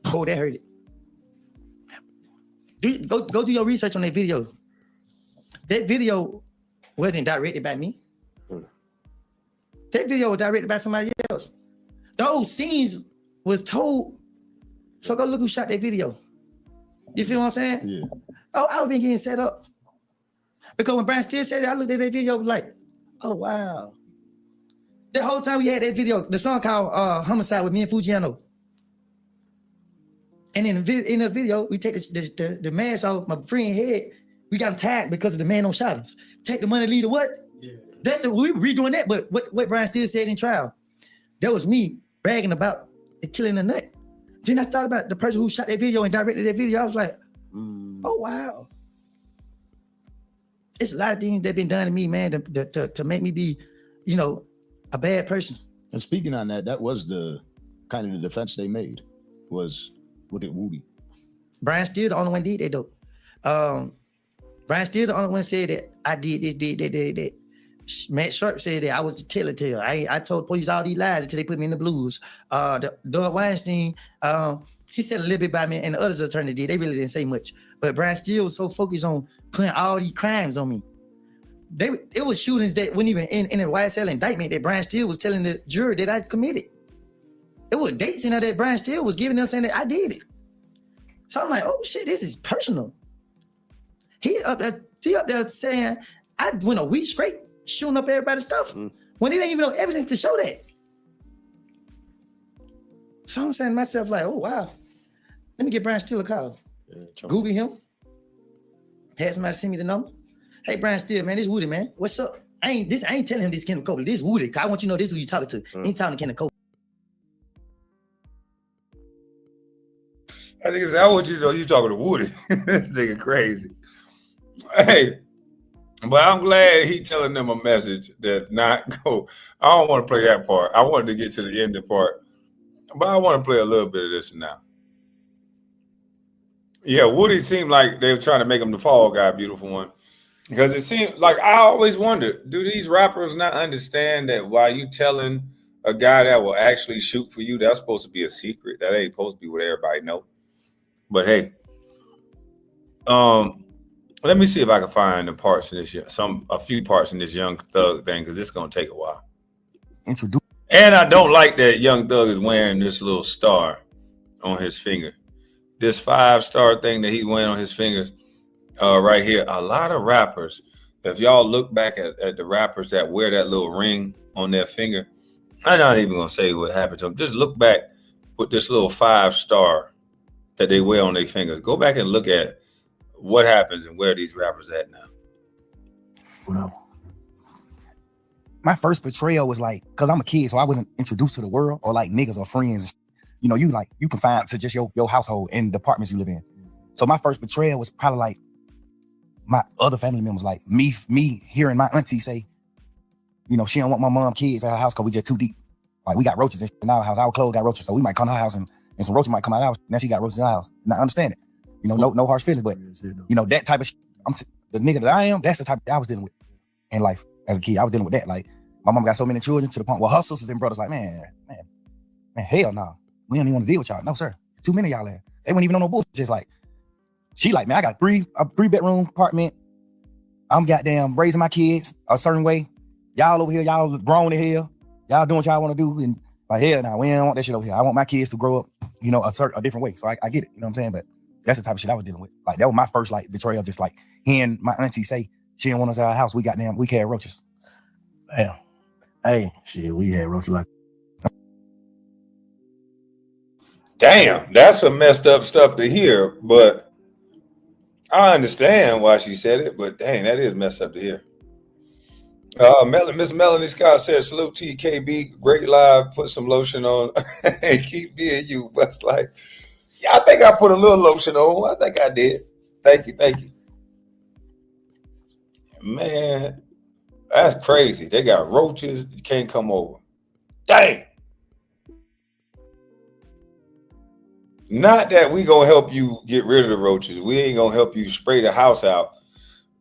oh, that hurt it. Go do your research on that video. That video wasn't directed by me. That video was directed by somebody else. Those scenes was told. So go look who shot that video. You feel what I'm saying? Yeah. Oh, I was been getting set up. Because when Brian Steele said that, I looked at that video like, oh, wow. The whole time we had that video, the song called Homicide with me and Fujiano. And in the video, we take the mask off my friend's head. We got him tagged because of the man on shot us. Take the money, lead to what? Yeah. We were redoing that, but what Brian Steele said in trial, that was me bragging about the killing the nut. Then I thought about the person who shot that video and directed that video. I was like, oh, wow. It's a lot of things that been done to me, man, to make me be, you know, a bad person. And speaking on that, that was the kind of the defense they made was look at Woody. Brian Steele the only one did that though. Brian Steele the only one said that I did this, did that. Matt Sharp said that I was the telltale. I told police all these lies until they put me in the blues. Doug Weinstein, he said a little bit about me, and the others attorney did. They really didn't say much. But Brian Steele was so focused on putting all these crimes on me. It was shootings that weren't even in a YSL indictment that Brian Steele was telling the jury that I committed. It was dates in there that Brian Steele was giving them saying that I did it. So I'm like, oh shit, this is personal. He up there saying I went a week straight shooting up everybody's stuff when they didn't even know evidence to show that. So I'm saying to myself like, oh wow, let me get Brian Steele a call. Google him. Had somebody send me the number. Hey, Brian Steele, man, this Woody, man. What's up? I ain't telling him this Kenneth Copeland. This Woody. I want you to know this is who you talking to. Ain't talking to Kenneth Copeland. I think it's I want you to know you talking to Woody. This nigga crazy. Hey, but I'm glad he telling them a message that not go. I don't want to play that part. I wanted to get to the ending part, but I want to play a little bit of this now. Yeah, Woody seemed like they were trying to make him the fall guy, beautiful one. Because it seemed like I always wondered, do these rappers not understand that while you telling a guy that will actually shoot for you, that's supposed to be a secret. That ain't supposed to be what everybody know. But hey, let me see if I can find the parts in this a few parts in this Young Thug thing, because it's gonna take a while. Introduce. And I don't like that Young Thug is wearing this little star on his finger. This 5-star thing that he's wearing on his fingers right here. A lot of rappers, if y'all look back at the rappers that wear that little ring on their finger, I'm not even gonna say what happened to them. Just look back with this little 5-star that they wear on their fingers. Go back and look at what happens and where these rappers at now. No. My first betrayal was like, cause I'm a kid, so I wasn't introduced to the world or like niggas or friends. You know, you confined to just your household and the apartments you live in. So my first betrayal was probably like my other family members, like me hearing my auntie say, you know, she don't want my mom kids at her house because we just too deep. Like we got roaches in our house. Our clothes got roaches, so we might come to her house and some roaches might come out of our house. Now she got roaches in our house. And I understand it. You know, no harsh feelings, but you know, that type of shit, the nigga that I am, that's the type that I was dealing with in life as a kid. I was dealing with that. Like my mom got so many children to the point where her sisters and brothers like, man, hell no. We don't even want to deal with y'all. No, sir. Too many of y'all there. They wouldn't even know no bullshit. Just like, she like, man, I got a 3-bedroom apartment. I'm goddamn raising my kids a certain way. Y'all over here, y'all grown in here. Y'all doing what y'all want to do. And like, hell no, we don't want that shit over here. I want my kids to grow up, you know, a different way. So I get it. You know what I'm saying? But that's the type of shit I was dealing with. Like, that was my first like betrayal. Just like hearing my auntie say she didn't want us at our house. We had roaches. Damn. Hey, shit, we had roaches like. Damn, that's some messed up stuff to hear, but I understand why she said it, but dang, that is messed up to hear. Miss Melanie Scott says, salute to you, KB, great live, put some lotion on and keep being you. But like, yeah, I think I put a little lotion on. I think I did. Thank you. Man, that's crazy. They got roaches, you can't come over. Dang. Not that we gonna help you get rid of the roaches. We ain't gonna help you spray the house out.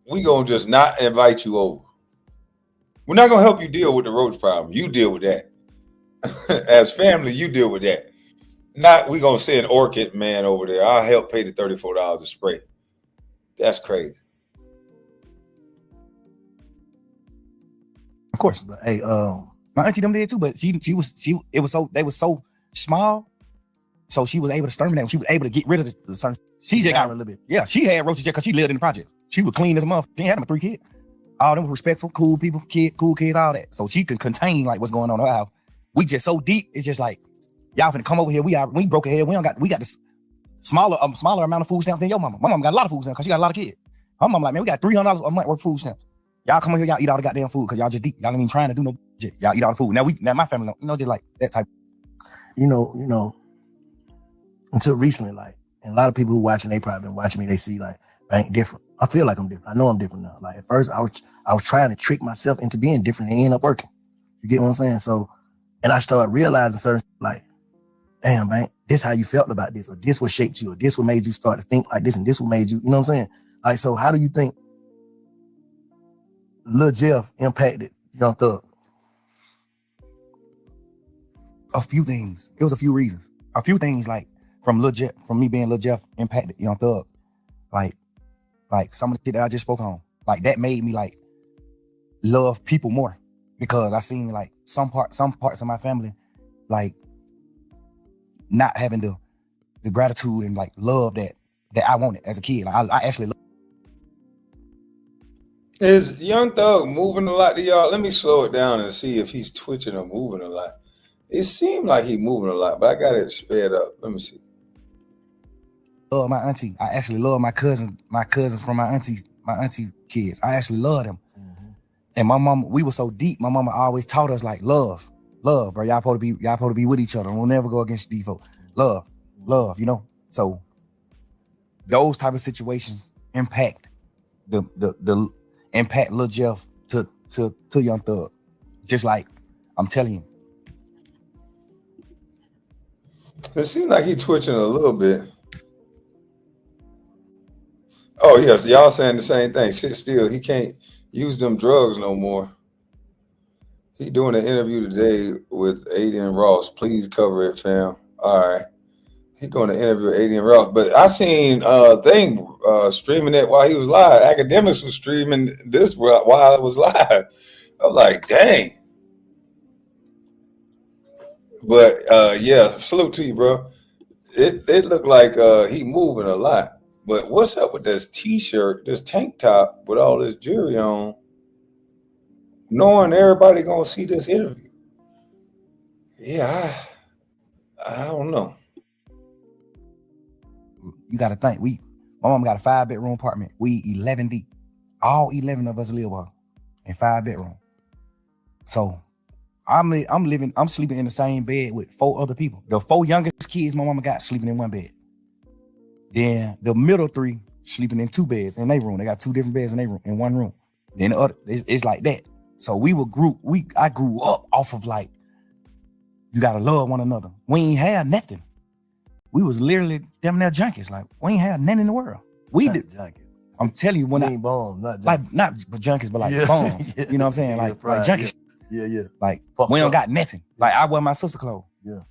We gonna just not invite you over. We're not gonna help you deal with the roach problem. You deal with that. As family, you deal with that. Not we gonna send Orchid Man over there. I'll help pay the $34 a spray. That's crazy. Of course, but hey, my auntie them did too, but they was so small. So she was able to exterminate them. She was able to get rid of the certain. She just got a little bit. Yeah, she had roaches just because she lived in the project. She was clean as a motherfucker. She had them 3 kids. All them were respectful, cool people, cool kids, all that. So she can contain like what's going on in her house. We just so deep. It's just like y'all finna come over here. We broke ahead. We got this smaller amount of food stamps than your mama. My mama got a lot of food stamps because she got a lot of kids. Her mama like, man, we got $300 a month worth of food stamps. Y'all come over here, y'all eat all the goddamn food because y'all just deep. Y'all ain't even trying to do no shit. Y'all eat all the food. Now my family, you know, just like that type. You know. Until recently, like, and a lot of people who watching, they probably been watching me, they see like, ain't different. I feel like I'm different. I know I'm different now. Like at first I was trying to trick myself into being different and it ended up working. You get what I'm saying? So, and I started realizing certain like, damn, man, this how you felt about this, or this what shaped you, or this what made you start to think like this, and this what made you, you know what I'm saying? Like, so how do you think Lil Jeff impacted Young Thug? A few things. It was a few reasons. A few things like from me being Lil Jeff impacted Young Thug. Like some of the shit that I just spoke on. Like that made me like love people more. Because I seen like some parts of my family like not having the gratitude and like love that I wanted as a kid. Like, I actually love. Is Young Thug moving a lot to y'all? Let me slow it down and see if he's twitching or moving a lot. It seemed like he's moving a lot, but I got it sped up. Let me see. Love my auntie. I actually love my cousins from my auntie kids. I actually love them. Mm-hmm. And my mama, we were so deep. My mama always taught us like love, bro. Y'all supposed to be with each other. We'll never go against these folks. Love, you know. So those type of situations impact the impact Lil Jeff to Young Thug. Just like I'm telling you. It seems like he's twitching a little bit. Oh, yes, y'all saying the same thing. Sit still. He can't use them drugs no more. He doing an interview today with Aiden Ross. Please cover it, fam. All right. He doing an interview with Aiden Ross. But I seen streaming it while he was live. Academics was streaming this while it was live. I was like, dang. But yeah, salute to you, bro. It looked like he moving a lot. But what's up with this t-shirt, this tank top with all this jewelry on, knowing everybody gonna see this interview? Yeah, I don't know. You gotta think, my mom got a 5-bedroom apartment. We 11 deep. All 11 of us live in 5 bedrooms. So I'm sleeping in the same bed with 4 other people. The 4 youngest kids my mama got sleeping in one bed. Then the middle 3 sleeping in 2 beds in their room. They got 2 different beds in one room. Then the other, it's like that. So I grew up off of like, you gotta love one another. We ain't had nothing. We was literally damn near junkies. Like we ain't had nothing in the world. We did. Junkies. I'm telling you, when I bomb, not junkies. Like not junkies, but like bombs. Yeah. You know what I'm saying? Like junkies. Yeah. Like we don't got nothing. Like I wear my sister clothes. Yeah.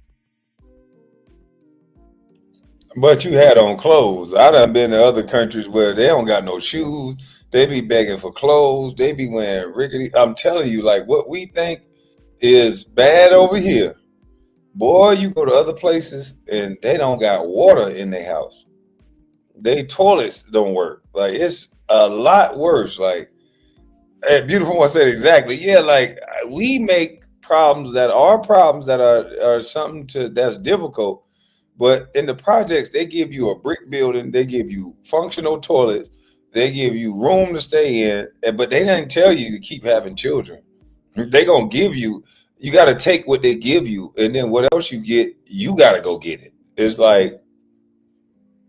But you had on clothes. I done been to other countries where they don't got no shoes. They be begging for clothes. They be wearing rickety. I'm telling you, like what we think is bad over here. Boy, you go to other places and they don't got water in their house. They toilets don't work. Like it's a lot worse. Like Beautiful One said exactly. Yeah, like we make problems that are something that's difficult. But in the projects, they give you a brick building, they give you functional toilets, they give you room to stay in, but they didn't tell you to keep having children. They gonna give you got to take what they give you, and then what else you get, you got to go get it. It's like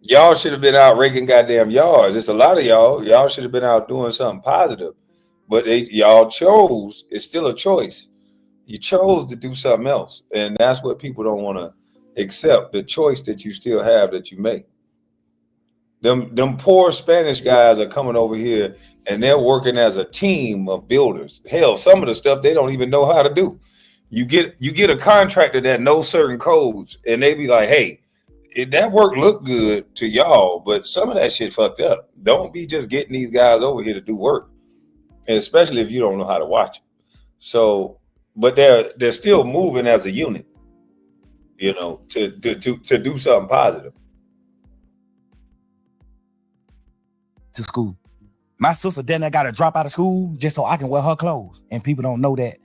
y'all should have been out raking goddamn yards. It's a lot of y'all should have been out doing something positive, but y'all chose. It's still a choice. You chose to do something else, and that's what people don't want to accept, the choice that you still have that you make. Them poor Spanish guys are coming over here and they're working as a team of builders. Hell, some of the stuff they don't even know how to do. You get a contractor that knows certain codes and they be like, hey, that work look good to y'all, but some of that shit fucked up. Don't be just getting these guys over here to do work, and especially if you don't know how to watch it. So, but they're still moving as a unit, you know, to do something positive. To school. My sister then I got to drop out of school just so I can wear her clothes, and people don't know that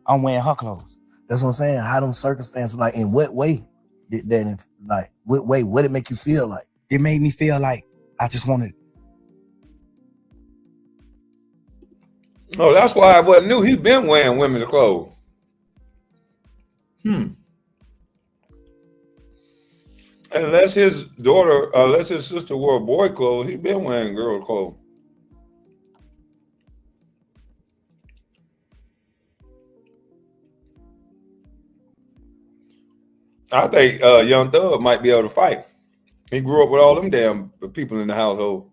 I'm wearing her clothes. That's what I'm saying. How them circumstances, like in what way did that, like what way, what did it make you feel like? It made me feel like I just wanted. Oh, that's why I wasn't new. He's been wearing women's clothes. Unless his daughter, unless his sister wore boy clothes, he been wearing girl clothes. I think Young Thug might be able to fight. He grew up with all them damn people in the household.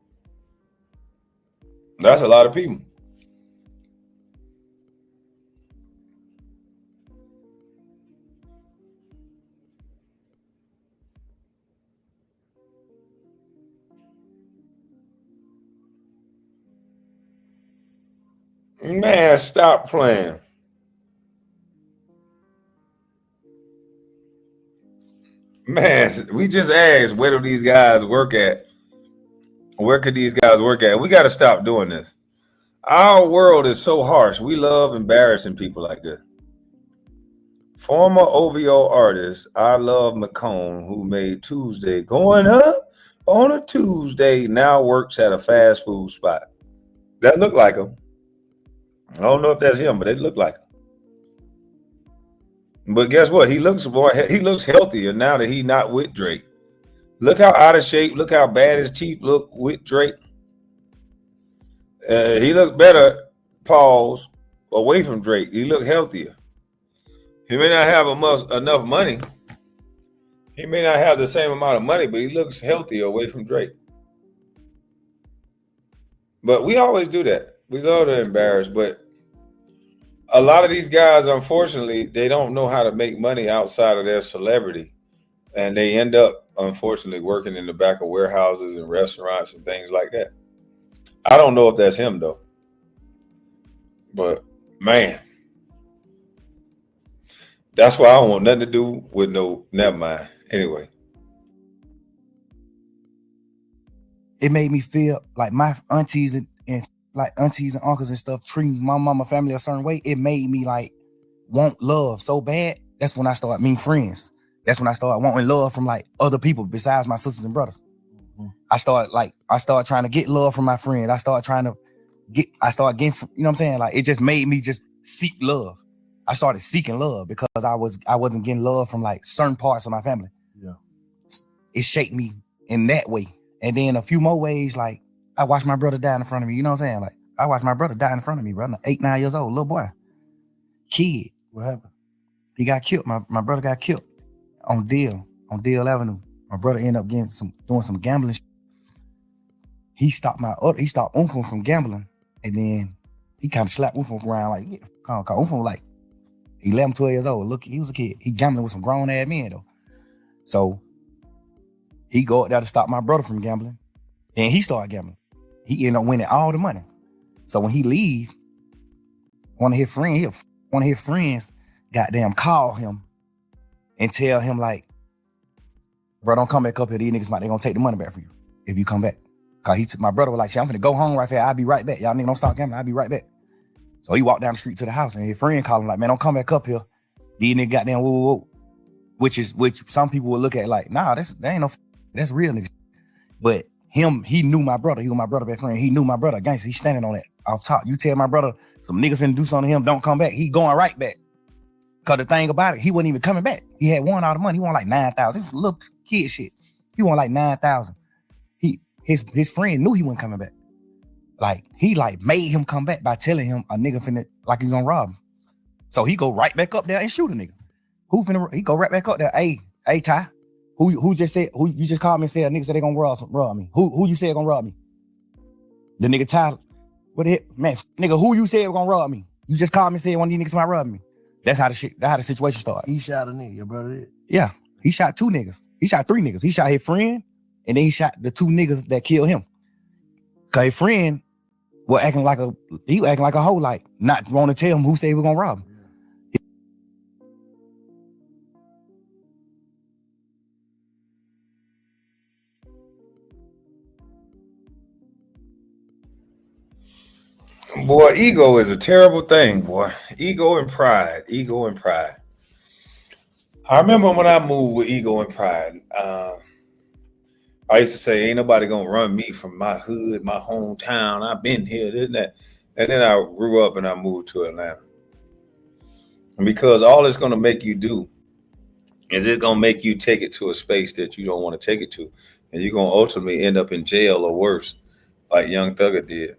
That's a lot of people. Man, stop playing. Man, we just asked, where do these guys work at? Where could these guys work at? We got to stop doing this. Our world is so harsh. We love embarrassing people like this. Former OVO artist I Love McCone, who made Tuesday going up on a Tuesday, now works at a fast food spot. That look like him. I don't know if that's him, but it looked like him. But guess what? He looks healthier now that he's not with Drake. Look how out of shape. Look how bad his teeth look with Drake. He looked better, pause, away from Drake. He looked healthier. He may not have enough money. He may not have the same amount of money, but he looks healthier away from Drake. But we always do that. We love to embarrass, but a lot of these guys, unfortunately, they don't know how to make money outside of their celebrity. And they end up, unfortunately, working in the back of warehouses and restaurants and things like that. I don't know if that's him, though. But, man, that's why I don't want nothing to do with never mind. Anyway. It made me feel like my aunties and uncles and stuff treating my mama family a certain way. It made me like want love so bad. That's when I started meeting friends. That's when I started wanting love from like other people besides my sisters and brothers. Mm-hmm. I started trying to get love from my friends. I started getting, you know what I'm saying? Like it just made me just seek love. I started seeking love because I wasn't getting love from like certain parts of my family. Yeah. It shaped me in that way. And then a few more ways, like I watched my brother die in front of me. You know what I'm saying? Like I watched my brother die in front of me, bro. 8, 9 years old, little boy. Kid. What happened? He got killed. My brother got killed on Deal Avenue. My brother ended up doing some gambling. He stopped Uncle from gambling. And then he kind of slapped Uncle around like, yeah, Uncle was like 11, 12 years old. Look, he was a kid. He gambling with some grown ass men though. So he go up there to stop my brother from gambling. Then he started gambling. He ended up winning all the money. So when he leave, one of his friends goddamn call him and tell him like, bro, don't come back up here. These niggas they gonna take the money back from you if you come back. Cause my brother was like, shit, I'm finna go home right there. I'll be right back. Y'all niggas don't stop gambling. I'll be right back. So he walked down the street to the house and his friend called him like, man, don't come back up here. These niggas goddamn whoa. Which some people will look at like, nah, that ain't no, that's real niggas. But he knew my brother. He was my brother best friend. He knew my brother. Gangsta, he's standing on that off top. You tell my brother some niggas finna do something to him, don't come back. He going right back. Cause the thing about it, he wasn't even coming back. He had won all the money. He won like 9,000. It was little kid shit. He won like 9,000. His friend knew he wasn't coming back. Like he like made him come back by telling him a nigga finna like he gonna rob him. So he go right back up there and shoot a nigga. He go right back up there. Hey Ty, who you just called me and said a nigga said they gonna rob me. Who you said gonna rob me? The nigga Ty. What the heck? Man, nigga, who you said gonna rob me? You just called me and said one of these niggas might rob me. That's how the situation started. He shot a nigga, your brother did? Yeah. He shot 2 niggas. He shot 3 niggas. He shot his friend, and then he shot the 2 niggas that killed him. Cause his friend was acting like a hoe, like not want to tell him who said he was gonna rob him. Boy, ego is a terrible thing, boy. Ego and pride. I remember when I moved with ego and pride. I used to say, ain't nobody gonna run me from my hood, my hometown. I've been here, this and that. And then I grew up and I moved to Atlanta. And because all it's gonna make you do is it gonna make you take it to a space that you don't want to take it to, and you're gonna ultimately end up in jail or worse, like Young Thugger did.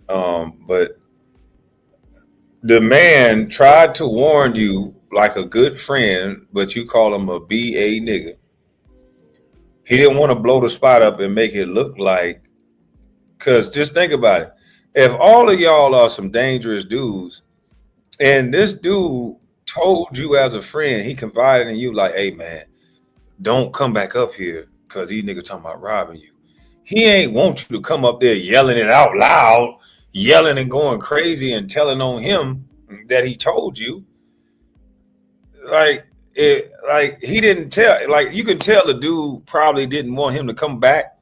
But the man tried to warn you like a good friend, but you call him a BA nigga. He didn't want to blow the spot up and make it look like, because just think about it. If all of y'all are some dangerous dudes, and this dude told you as a friend, he confided in you like, hey man, don't come back up here because these niggas talking about robbing you. He ain't want you to come up there yelling it out loud, yelling and going crazy and telling on him that he told you. Like he didn't tell, like you can tell the dude probably didn't want him to come back.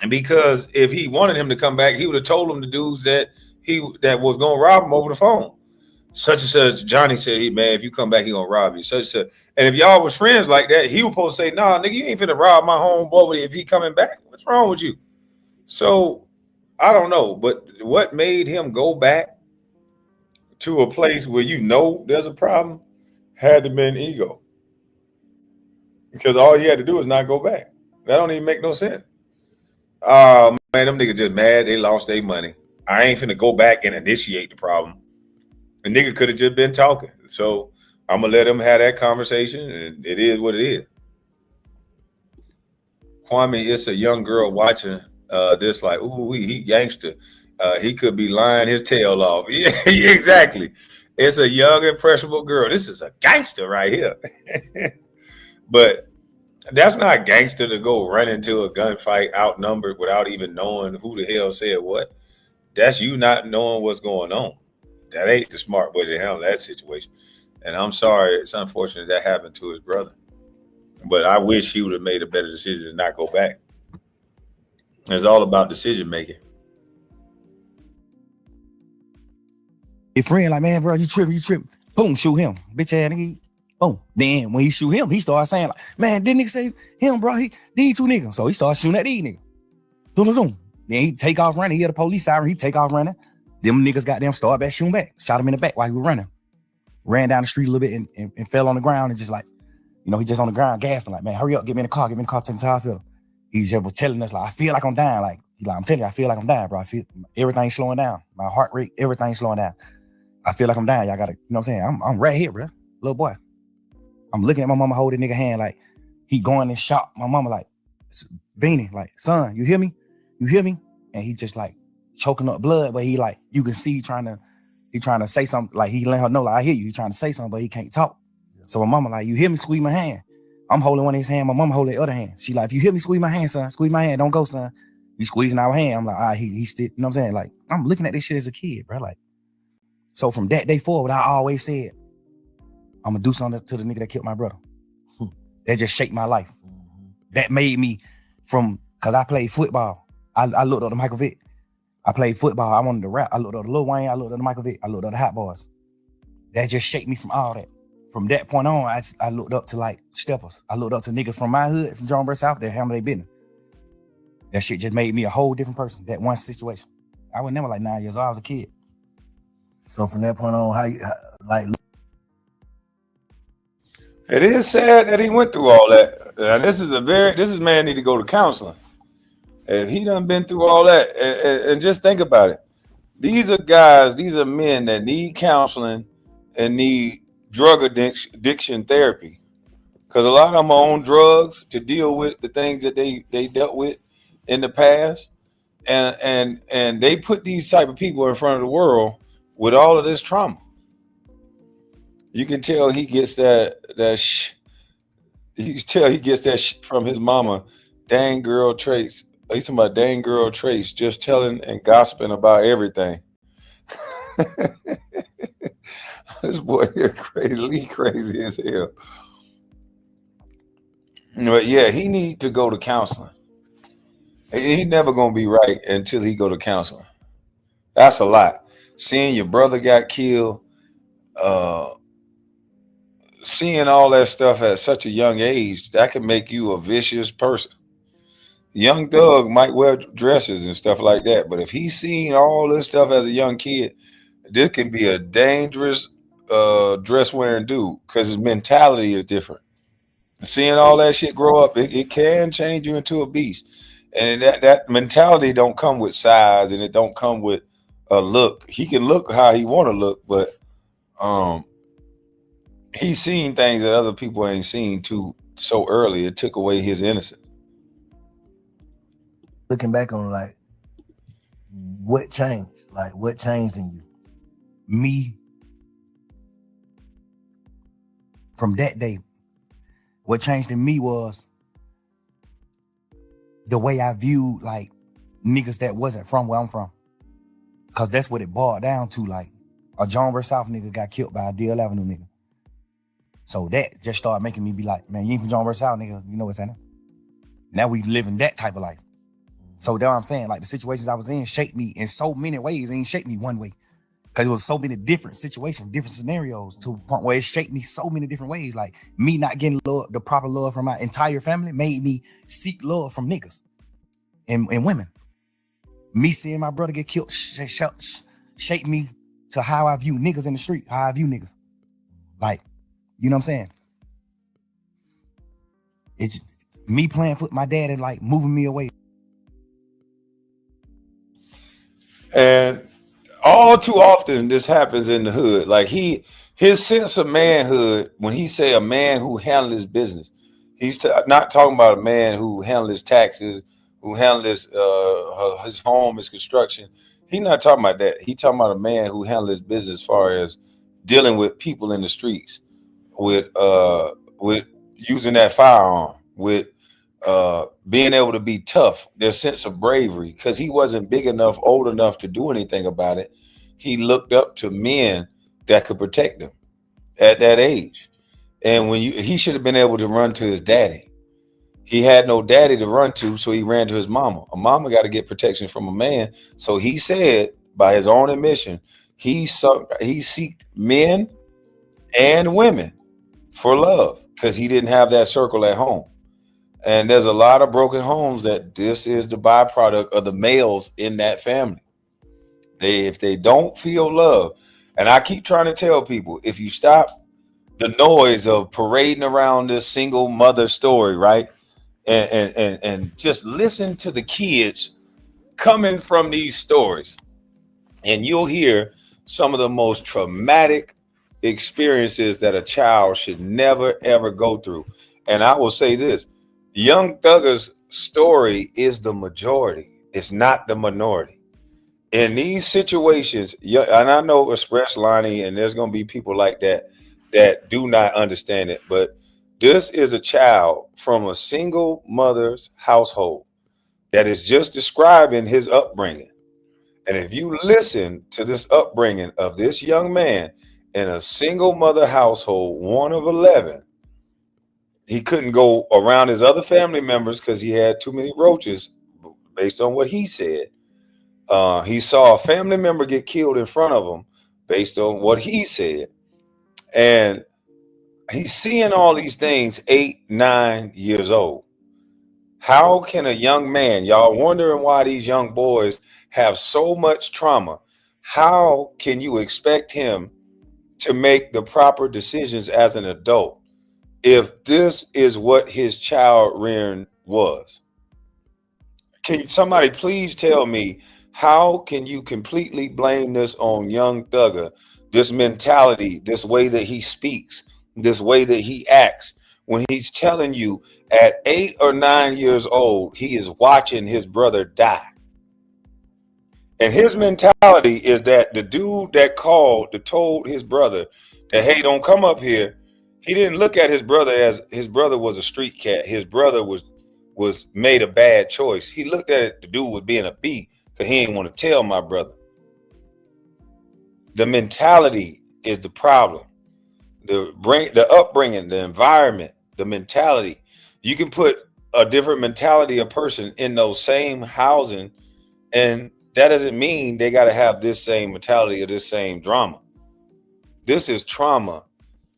And because if he wanted him to come back, he would have told him the dudes that was gonna rob him over the phone. Such and such, Johnny said, "Hey man, if you come back, he gonna rob you." Such and such. And if y'all was friends like that, he was supposed to say, "Nah, nigga, you ain't finna rob my homeboy if he coming back. What's wrong with you?" So I don't know, but what made him go back to a place where you know there's a problem had to been ego. Because all he had to do is not go back. That don't even make no sense. Man, them niggas just mad they lost their money. I ain't finna go back and initiate the problem. The nigga could have just been talking. So I'm gonna let him have that conversation, and it is what it is. Kwame, it's a young girl watching this like, ooh, he gangster. He could be lying his tail off. Yeah, exactly. It's a young, impressionable girl. This is a gangster right here. But that's not gangster to go run into a gunfight outnumbered without even knowing who the hell said what. That's you not knowing what's going on. That ain't the smart way to handle that situation. And I'm sorry, it's unfortunate that happened to his brother. But I wish he would have made a better decision to not go back. It's all about decision making. Your friend like, man, bro, you tripping. Boom, shoot him. Bitch ass nigga. Boom. Then when he shoot him, he started saying like, man, didn't nigga say him, bro? These two niggas. So he started shooting at these niggas. Then he take off running. He hear the police siren. He take off running. Them niggas goddamn started back shooting back. Shot him in the back while he was running. Ran down the street a little bit and fell on the ground and just like, he just on the ground gasping like, man, hurry up, get me in the car, take me to the hospital. He just was telling us like, I feel like I'm dying. Like, I'm telling you, I feel like I'm dying, bro. I feel everything's slowing down. My heart rate, everything's slowing down. I feel like I'm dying. Y'all gotta, you know what I'm saying? I'm right here, bro. Little boy. I'm looking at my mama holding nigga hand like he going in shock. My mama like, Beanie, like, son, you hear me? You hear me? And he just like choking up blood, but he like, you can see he trying to say something, like he let her know, like, I hear you. He trying to say something, but he can't talk. So my mama like, you hear me? Squeeze my hand. I'm holding one of his hand. My mama holding the other hand. She like, if you hear me, squeeze my hand, son. Squeeze my hand. Don't go, son. You squeezing our hand. I'm like, he still, you know what I'm saying? Like, I'm looking at this shit as a kid, bro. Like, so from that day forward, I always said, I'm gonna do something to the nigga that killed my brother. That just shaped my life. That made me cause I played football. I looked up to Michael Vick. I played football. I wanted to rap. I looked up to Lil Wayne. I looked up to Michael Vick. I looked up to Hot Boys. That just shaped me from all that. From that point on, I looked up to like steppers. I looked up to niggas from my hood, from Jonesboro South, that handle their business. That shit just made me a whole different person. That one situation. I was never like 9 years old. I was a kid. So from that point on, It is sad that he went through all that. This is man need to go to counseling. If he done been through all that, and just think about it. These are men that need counseling and need drug addiction therapy. Because a lot of them are on drugs to deal with the things that they dealt with in the past. And they put these type of people in front of the world with all of this trauma. You can tell he gets that you can tell he gets that from his mama. Dang girl Trace. He's talking about dang girl Trace, just telling and gossiping about everything. This boy here crazy as hell. But yeah, he need to go to counseling. He never gonna be right until he go to counseling. That's a lot. Seeing your brother got killed, seeing all that stuff at such a young age, that can make you a vicious person. Young Thug might wear dresses and stuff like that, but if he's seen all this stuff as a young kid, this can be a dangerous dress wearing dude because his mentality is different. Seeing all that shit grow up, it can change you into a beast. And that mentality don't come with size, and it don't come with a look. He can look how he want to look, but he's seen things that other people ain't seen too so early. It took away his innocence. Looking back on like what changed? Like what changed in you? Me from that day, what changed in me was the way I viewed like niggas that wasn't from where I'm from. Cause that's what it boiled down to. Like a John vs. South nigga got killed by a DL Avenue nigga. So that just started making me be like, man, you ain't from John vs. South nigga, you know what's happening. Now we living that type of life. So that's what I'm saying. Like the situations I was in shaped me in so many ways. It ain't shaped me one way. Cause it was so many different situations, different scenarios to a point where it shaped me so many different ways. Like me not getting love, the proper love from my entire family made me seek love from niggas and women. Me seeing my brother get killed shaped me to how I view niggas in the street, how I view niggas. Like, you know what I'm saying? It's me playing foot, my dad and like moving me away. And all too often this happens in the hood. Like his sense of manhood, when he say a man who handles his business, he's not talking about a man who handles his taxes, who handles his home, his construction. He's not talking about that. He's talking about a man who handles his business as far as dealing with people in the streets, with using that firearm, with being able to be tough, their sense of bravery, because he wasn't big enough, old enough to do anything about it. He looked up to men that could protect him at that age. And he should have been able to run to his daddy. He had no daddy to run to, so he ran to his mama. A mama got to get protection from a man. So he said, by his own admission, he seeked men and women for love because he didn't have that circle at home. And there's a lot of broken homes that this is the byproduct of the males in that family. If they don't feel love, and I keep trying to tell people, if you stop the noise of parading around this single mother story, right? And just listen to the kids coming from these stories, and you'll hear some of the most traumatic experiences that a child should never, ever go through. And I will say this, Young Thugger's story is the majority. It's not the minority. In these situations, and I know Express Lonnie, and there's going to be people like that do not understand it, but this is a child from a single mother's household that is just describing his upbringing. And if you listen to this upbringing of this young man in a single mother household, one of 11, he couldn't go around his other family members because he had too many roaches, based on what he said. He saw a family member get killed in front of him based on what he said. And he's seeing all these things 8, 9 years old. How can a young man, y'all wondering why these young boys have so much trauma, how can you expect him to make the proper decisions as an adult if this is what his child rearing was? Can somebody please tell me, how can you completely blame this on Young Thugger, this mentality, this way that he speaks, this way that he acts, when he's telling you at 8 or 9 years old, he is watching his brother die? And his mentality is that the dude that told his brother that, hey, don't come up here, he didn't look at his brother as his brother was a street cat. His brother was made a bad choice. He looked at it, the dude was being a B, because he didn't want to tell my brother. The mentality is the problem. The upbringing, the environment, the mentality. You can put a different mentality of person in those same housing, and that doesn't mean they got to have this same mentality or this same drama. This is trauma,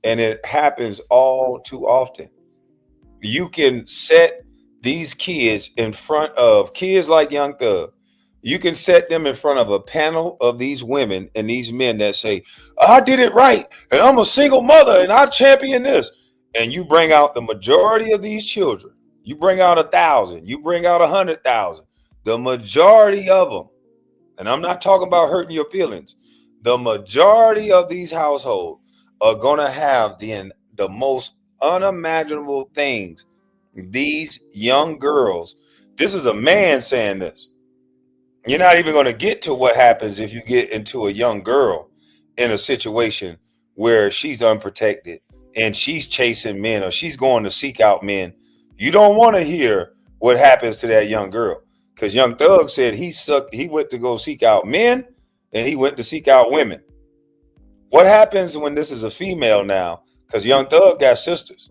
and it happens all too often. You can set these kids in front of kids like Young Thug, You can set them in front of a panel of these women and these men that say, I did it right, and I'm a single mother, and I champion this. And you bring out the majority of these children. You bring out 1,000. You bring out 100,000. The majority of them, and I'm not talking about hurting your feelings, the majority of these households are going to have the most unimaginable things. These young girls, this is a man saying this. You're not even going to get to what happens if you get into a young girl in a situation where she's unprotected and she's chasing men or she's going to seek out men. You don't want to hear what happens to that young girl, because Young Thug said he went to go seek out men and he went to seek out women. What happens when this is a female now? Because Young Thug got sisters.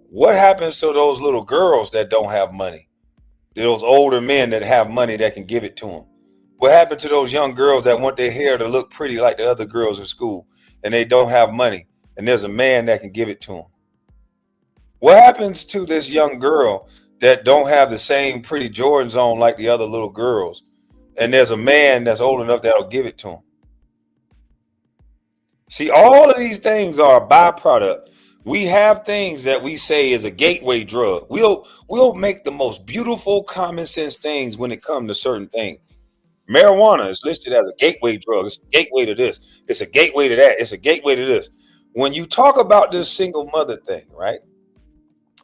What happens to those little girls that don't have money? Those older men that have money that can give it to them? What happened to those young girls that want their hair to look pretty like the other girls in school and they don't have money and there's a man that can give it to them? What happens to this young girl that don't have the same pretty Jordans on like the other little girls and there's a man that's old enough that'll give it to them? See, all of these things are a byproduct. We have things that we say is a gateway drug. We'll make the most beautiful common sense things when it comes to certain things. Marijuana is listed as a gateway drug. It's a gateway to this. It's a gateway to that. It's a gateway to this. When you talk about this single mother thing, right?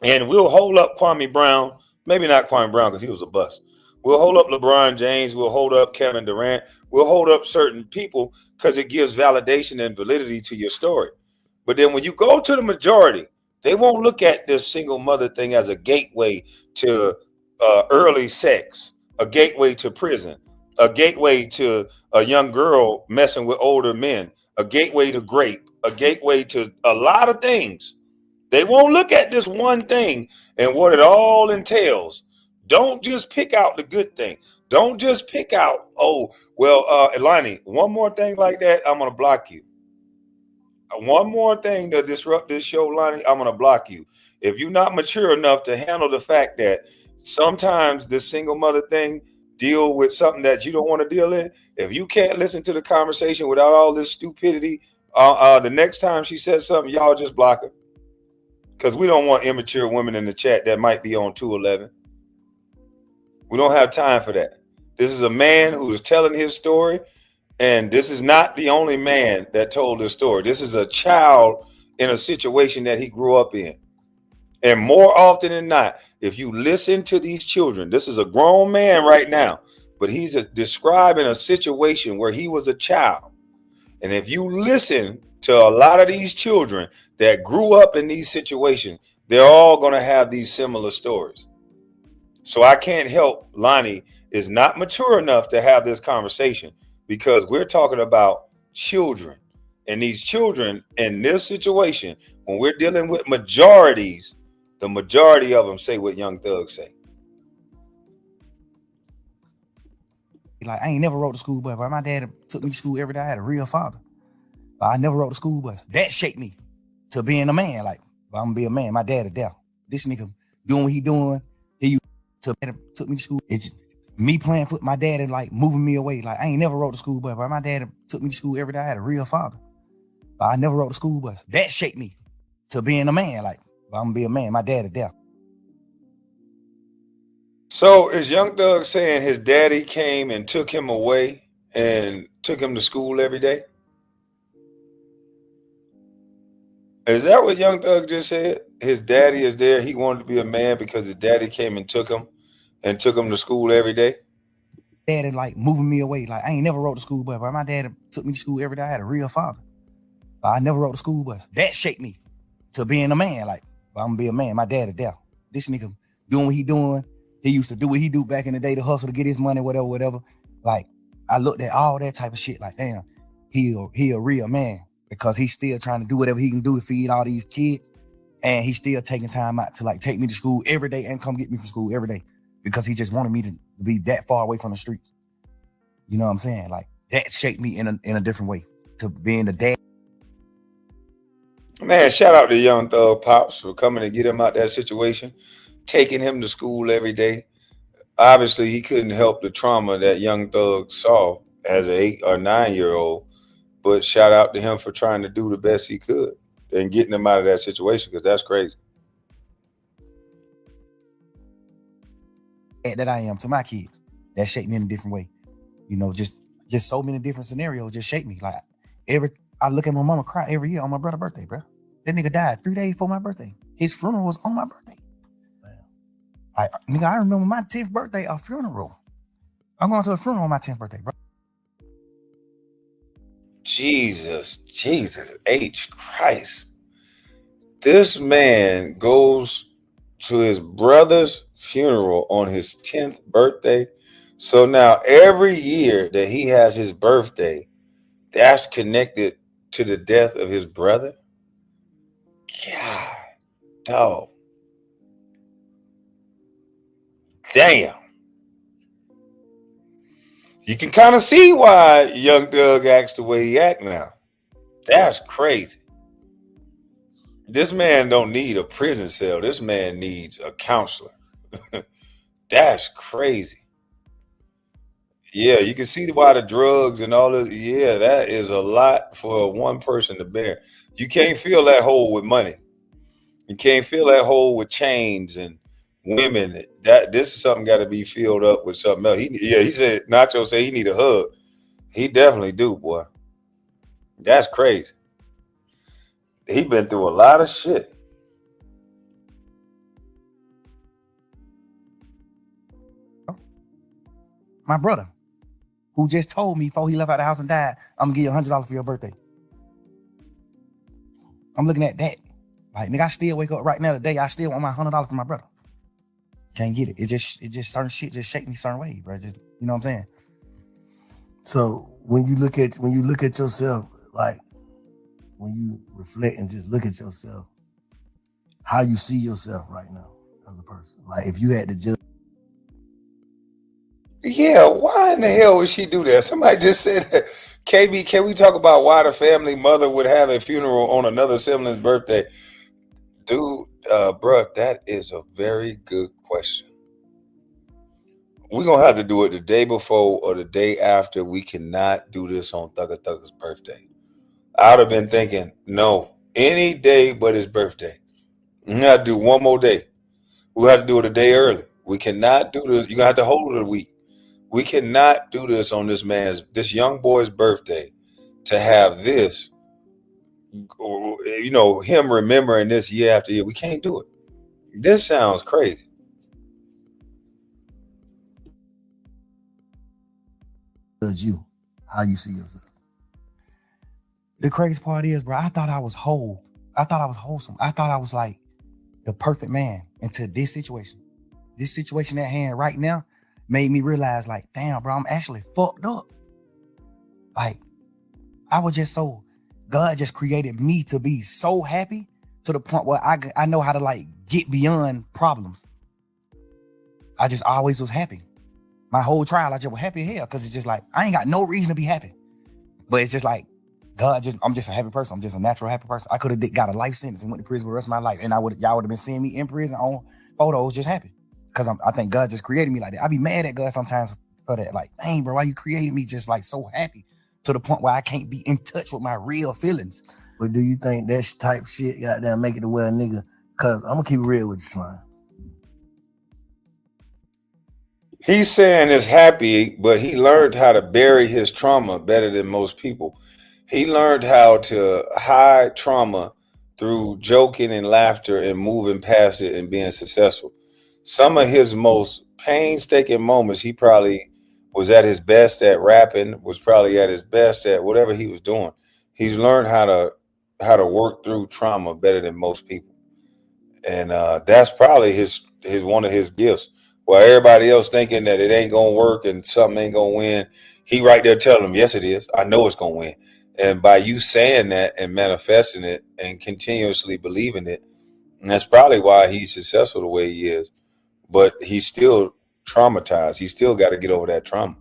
And we'll hold up Kwame Brown, maybe not Kwame Brown because he was a bust. We'll hold up LeBron James. We'll hold up Kevin Durant. We'll hold up certain people because it gives validation and validity to your story. But then when you go to the majority, they won't look at this single mother thing as a gateway to early sex, a gateway to prison, a gateway to a young girl messing with older men, a gateway to grape, a gateway to a lot of things. They won't look at this one thing and what it all entails. Don't just pick out the good thing. Don't just pick out, oh, well, Elani, one more thing like that, I'm going to block you. One more thing to disrupt this show, Lonnie, I'm going to block you. If you're not mature enough to handle the fact that sometimes this single mother thing deal with something that you don't want to deal in, if you can't listen to the conversation without all this stupidity, the next time she says something, y'all just block her. Because we don't want immature women in the chat that might be on 211. We don't have time for that. This is a man who is telling his story. And this is not the only man that told this story. This is a child in a situation that he grew up in. And more often than not, if you listen to these children, this is a grown man right now, but he's describing a situation where he was a child. And if you listen to a lot of these children that grew up in these situations, they're all going to have these similar stories. So I can't help Lonnie is not mature enough to have this conversation, because we're talking about children, and these children in this situation, when we're dealing with majorities, the majority of them say what Young Thug say. Like, I ain't never rode the school bus, but my dad took me to school every day. I had a real father. But I never rode the school bus. That shaped me to being a man. Like, I'm gonna be a man. My dad is there. This nigga doing what he doing. He took me to school. It's me playing foot, my dad and like moving me away. Like, I ain't never rode the school bus, but my dad took me to school every day. I had a real father. But I never rode the school bus. That shaped me to being a man. Like, I'm gonna be a man. My dad is there. So is Young Thug saying his daddy came and took him away and took him to school every day? Is that what Young Thug just said? His daddy is there. He wanted to be a man because his daddy came and took him to school every day. Dad and like moving me away. Like, I ain't never rode the school bus, but my dad took me to school every day. I had a real father. But I never rode the school bus. That shaped me to being a man. Like, I'm gonna be a man. My dad is there. This nigga doing what he doing. He used to do what he do back in the day to hustle to get his money, whatever. Like, I looked at all that type of shit like, damn, he a real man, because he's still trying to do whatever he can do to feed all these kids. And he's still taking time out to like take me to school every day and come get me from school every day, because he just wanted me to be that far away from the streets. You know what I'm saying? Like, that shaped me in a different way to being the dad. Man, shout out to Young Thug Pops for coming to get him out that situation, taking him to school every day. obviously he couldn't help the trauma that young Thug saw as an 8 or 9-year-old. But shout out to him for trying to do the best he could and getting him out of that situation, because that's crazy. That I am to my kids, that shaped me in a different way. You know, just so many different scenarios just shape me. Like I look at my mama cry every year on my brother's birthday, bro. That nigga died 3 days before my birthday. His funeral was on my birthday. Nigga, I remember my 10th birthday, a funeral. I'm going to a funeral on my 10th birthday, bro. Jesus H. Christ. This man goes to his brother's funeral on his 10th birthday. So now every year that he has his birthday, that's connected to the death of his brother. God, dog. Damn. You can kind of see why young Doug acts the way he act now. That's crazy. This man don't need a prison cell. This man needs a counselor. That's crazy. Yeah, you can see why the drugs and all of, yeah, that is a lot for one person to bear. You can't fill that hole with money. You can't fill that hole with chains and women. This is something got to be filled up with something else. He said, Nacho said he need a hug. He definitely do, boy. That's crazy. He been through a lot of shit. My brother, who just told me before he left out the house and died, I'm gonna give you $100 for your birthday. I'm looking at that. Like, nigga, I still wake up right now today. I still want my $100 for my brother. Can't get it. It just certain shit just shake me certain way, bro. Just, you know what I'm saying? So when you look at yourself, like when you reflect and just look at yourself, how you see yourself right now as a person. Like if you had to judge. Yeah, why in the hell would she do that? Somebody just said that. KB, can we talk about why the family mother would have a funeral on another sibling's birthday? Dude, bruh, that is a very good question. We're going to have to do it the day before or the day after. We cannot do this on Thugger Thugger's birthday. I would have been thinking, no, any day but his birthday. We have to do one more day. We have to do it a day early. We cannot do this. You're going to have to hold it a week. We cannot do this on this young boy's birthday to have this, you know, him remembering this year after year. We can't do it. This sounds crazy. You, how you see yourself. The crazy part is, bro, I thought I was whole. I thought I was wholesome. I thought I was like the perfect man into this situation. This situation at hand right now made me realize, like, damn, bro, I'm actually fucked up. Like, I was just so, God just created me to be so happy to the point where I know how to like get beyond problems. I just always was happy. My whole trial, I just was happy as hell because it's just like, I ain't got no reason to be happy. But it's just like, I'm just a happy person. I'm just a natural happy person. I could have got a life sentence and went to prison for the rest of my life. And y'all would have been seeing me in prison on photos just happy. Because I think God just created me like that. I be mad at God sometimes for that. Like, dang, bro, why you created me just like so happy to the point where I can't be in touch with my real feelings. But do you think that type shit goddamn make it to where a nigga, cause I'm gonna keep it real with you, Slime. He's saying it's happy, but he learned how to bury his trauma better than most people. He learned how to hide trauma through joking and laughter and moving past it and being successful. Some of his most painstaking moments, he probably was at his best at rapping, was probably at his best at whatever he was doing. He's learned how to work through trauma better than most people. And that's probably his one of his gifts. While everybody else thinking that it ain't gonna work and something ain't gonna win, he right there telling them, yes, it is. I know it's gonna win. And by you saying that and manifesting it and continuously believing it, and that's probably why he's successful the way he is. But he's still traumatized. He still got to get over that trauma.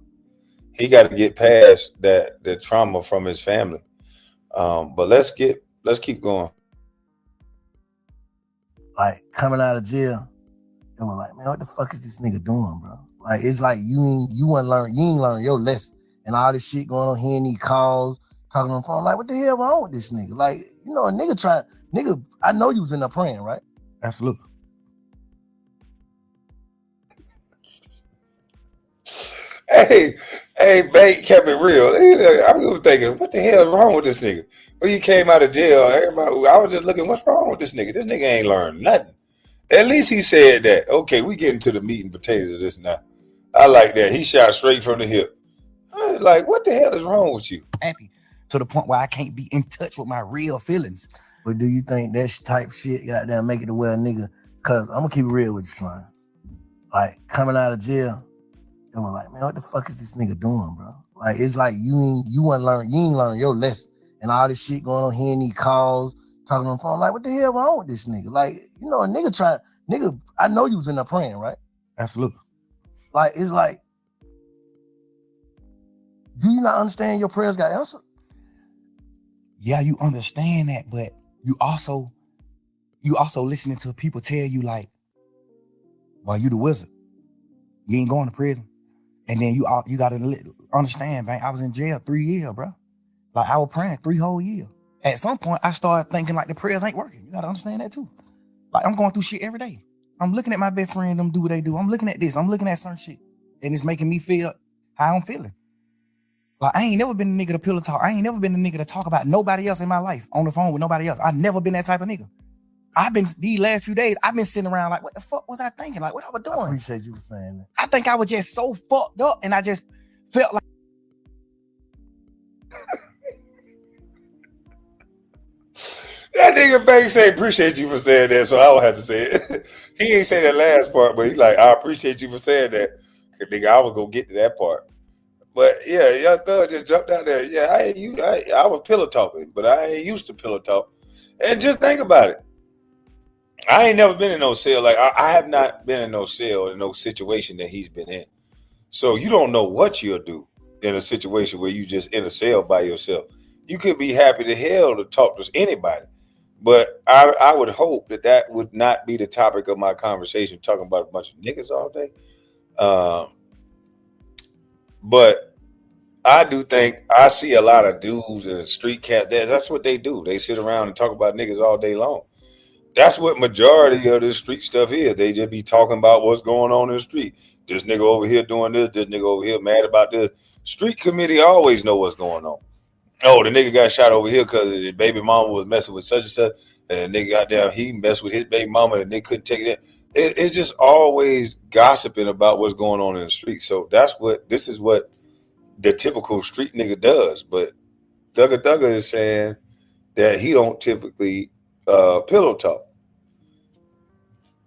He got to get past the trauma from his family. But let's keep going. Like coming out of jail, and we're like, man, what the fuck is this nigga doing, bro? Like it's like you ain't learn your lesson, and all this shit going on here in these calls, talking on the phone. Like, what the hell wrong with this nigga? Like, you know, a nigga. I know you was in there praying, right? Absolutely. Hey, Bait kept it real. I was thinking, what the hell is wrong with this nigga? When he came out of jail, everybody, I was just looking, what's wrong with this nigga? This nigga ain't learned nothing. At least he said that. Okay, we getting to the meat and potatoes of this now. I like that. He shot straight from the hip. I was like, what the hell is wrong with you? Happy to the point where I can't be in touch with my real feelings. But do you think that type shit goddamn make it to where a nigga? Cause I'm gonna keep it real with you, son. Like coming out of jail, and we're like, man, what the fuck is this nigga doing, bro? Like it's like you ain't learn your lesson, and all this shit going on here in these calls, talking on the phone. Like, what the hell wrong with this nigga? Like, you know, a nigga. I know you was in there praying, right? Absolutely. Like it's like, do you not understand your prayers got answered? Yeah, you understand that, but you also listening to people tell you like, well, you the wizard. You ain't going to prison. And then you gotta understand, man, I was in jail 3 years, bro. Like I was praying 3 whole years. At some point, I started thinking like the prayers ain't working. You gotta understand that too. Like I'm going through shit every day. I'm looking at my best friend, them do what they do. I'm looking at this. I'm looking at certain shit. And it's making me feel how I'm feeling. Like I ain't never been a nigga to pillow talk. I ain't never been a nigga to talk about nobody else in my life on the phone with nobody else. I've never been that type of nigga. I've been these last few days, I've been sitting around like, what the fuck was I thinking? Like, what I was doing? I appreciate you for saying that. I think I was just so fucked up, and I just felt like. That nigga Banks say appreciate you for saying that, so I don't have to say it. He ain't say that last part, but he like, I appreciate you for saying that. Nigga, I was gonna get to that part. But yeah, Young Thug just jumped out there. Yeah, I was pillow talking, but I ain't used to pillow talk. And just think about it. I ain't never been in no cell. Like I have not been in no cell in no situation that he's been in. So you don't know what you'll do in a situation where you just in a cell by yourself. You could be happy to hell to talk to anybody. But I would hope that would not be the topic of my conversation, talking about a bunch of niggas all day. But I do think I see a lot of dudes and street cats. That's what they do. They sit around and talk about niggas all day long. That's what majority of this street stuff is. They just be talking about what's going on in the street. This nigga over here doing this nigga over here mad about this. Street committee always know what's going on. Oh, the nigga got shot over here because his baby mama was messing with such and such, and the nigga got down, he messed with his baby mama, and they couldn't take it in. It's just always gossiping about what's going on in the street. So this is what the typical street nigga does. But Thugger is saying that he don't typically pillow talk.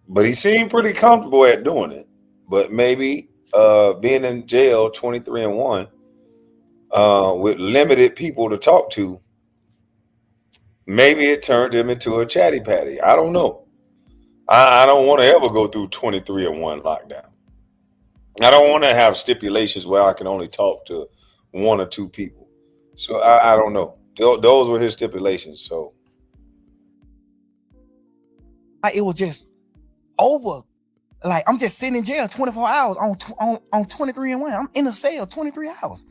But he seemed pretty comfortable at doing it. But maybe being in jail 23-1 with limited people to talk to, maybe it turned him into a chatty patty. I don't know. I don't want to ever go through 23-1 lockdown. I don't want to have stipulations where I can only talk to 1 or 2 people. So I don't know. Those were his stipulations. So it was just over. Like I'm just sitting in jail 24 hours on 23-1. I'm in a cell 23 hours.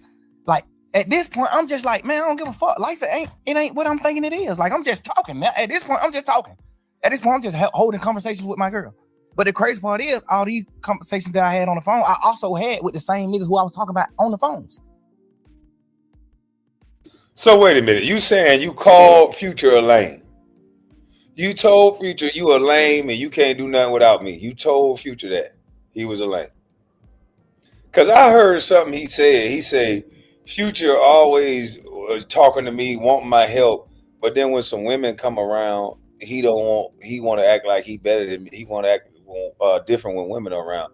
Like at this point, I'm just like, man, I don't give a fuck. Life it ain't what I'm thinking it is. Like I'm just talking. Now, at this point, I'm just talking. At this point, I'm just holding conversations with my girl. But the crazy part is, all these conversations that I had on the phone, I also had with the same niggas who I was talking about on the phones. So wait a minute. You saying you called Future a lame? You told Future you a lame and you can't do nothing without me. You told Future that he was a lame. Because I heard something he said. He said, Future always was talking to me, wanting my help. But then when some women come around, he want to act like he better than me. He want to act different when women are around.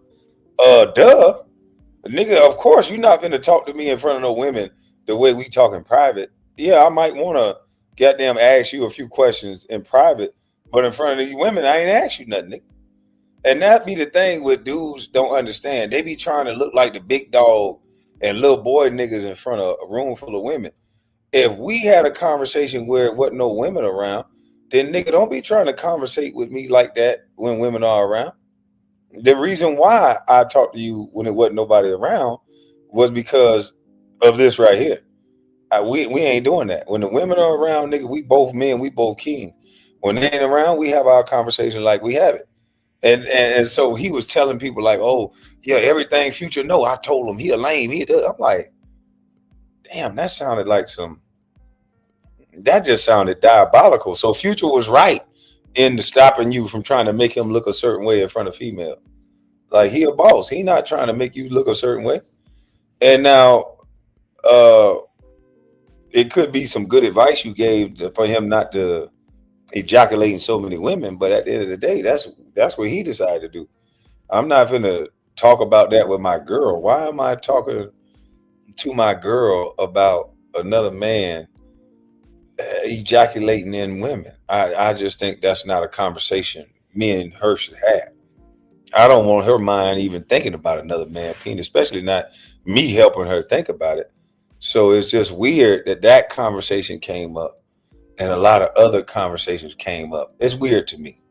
Duh. Nigga, of course, you're not going to talk to me in front of no women the way we talk in private. Yeah, I might want to goddamn ask you a few questions in private, but in front of these women, I ain't ask you nothing, nigga. And that be the thing with dudes don't understand. They be trying to look like the big dog and little boy niggas in front of a room full of women. If we had a conversation where it wasn't no women around, then nigga, don't be trying to conversate with me like that when women are around. The reason why I talked to you when it wasn't nobody around was because of this right here. We ain't doing that. When the women are around, nigga, we both men, we both kings. When they ain't around, we have our conversation like we have it. And so he was telling people like, oh yeah, everything Future. No, I told him he a lame. I'm like, damn, that sounded like that just sounded diabolical. So Future was right in stopping you from trying to make him look a certain way in front of female. Like he a boss. He not trying to make you look a certain way. And now it could be some good advice you gave for him not to ejaculating so many women, but at the end of the day, that's what he decided to do. I'm not gonna talk about that with my girl. Why am I talking to my girl about another man ejaculating in women? I just think that's not a conversation me and her should have. I don't want her mind even thinking about another man penis, especially not me helping her think about it. So it's just weird that conversation came up and a lot of other conversations came up. It's weird to me.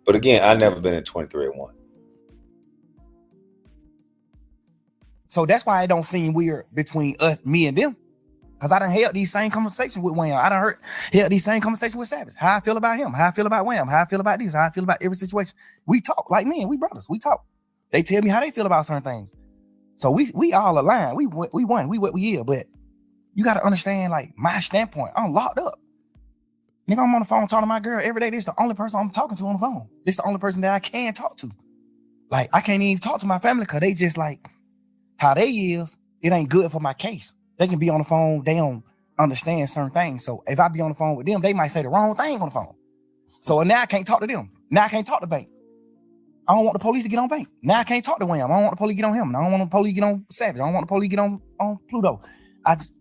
But again, I've never been in 23-1. So that's why it don't seem weird between us, me and them. Because I done held these same conversations with Wham. I done held these same conversations with Savage. How I feel about him, how I feel about Wham, how I feel about this, how I feel about every situation. We talk like men, we brothers, we talk. They tell me how they feel about certain things. So we all align. We won, we what we is. But you got to understand, like, my standpoint. I'm locked up. Nigga, I'm on the phone talking to my girl every day. This is the only person I'm talking to on the phone. This is the only person that I can talk to. Like, I can't even talk to my family because they just like, how they is, it ain't good for my case. They can be on the phone, they don't understand certain things. So if I be on the phone with them, they might say the wrong thing on the phone. So now I can't talk to them. Now I can't talk to Bank. I don't want the police to get on Bank. Now I can't talk to Wham. I don't want the police to get on him. I don't want the police to get on Savage. I don't want the police to get on Pluto.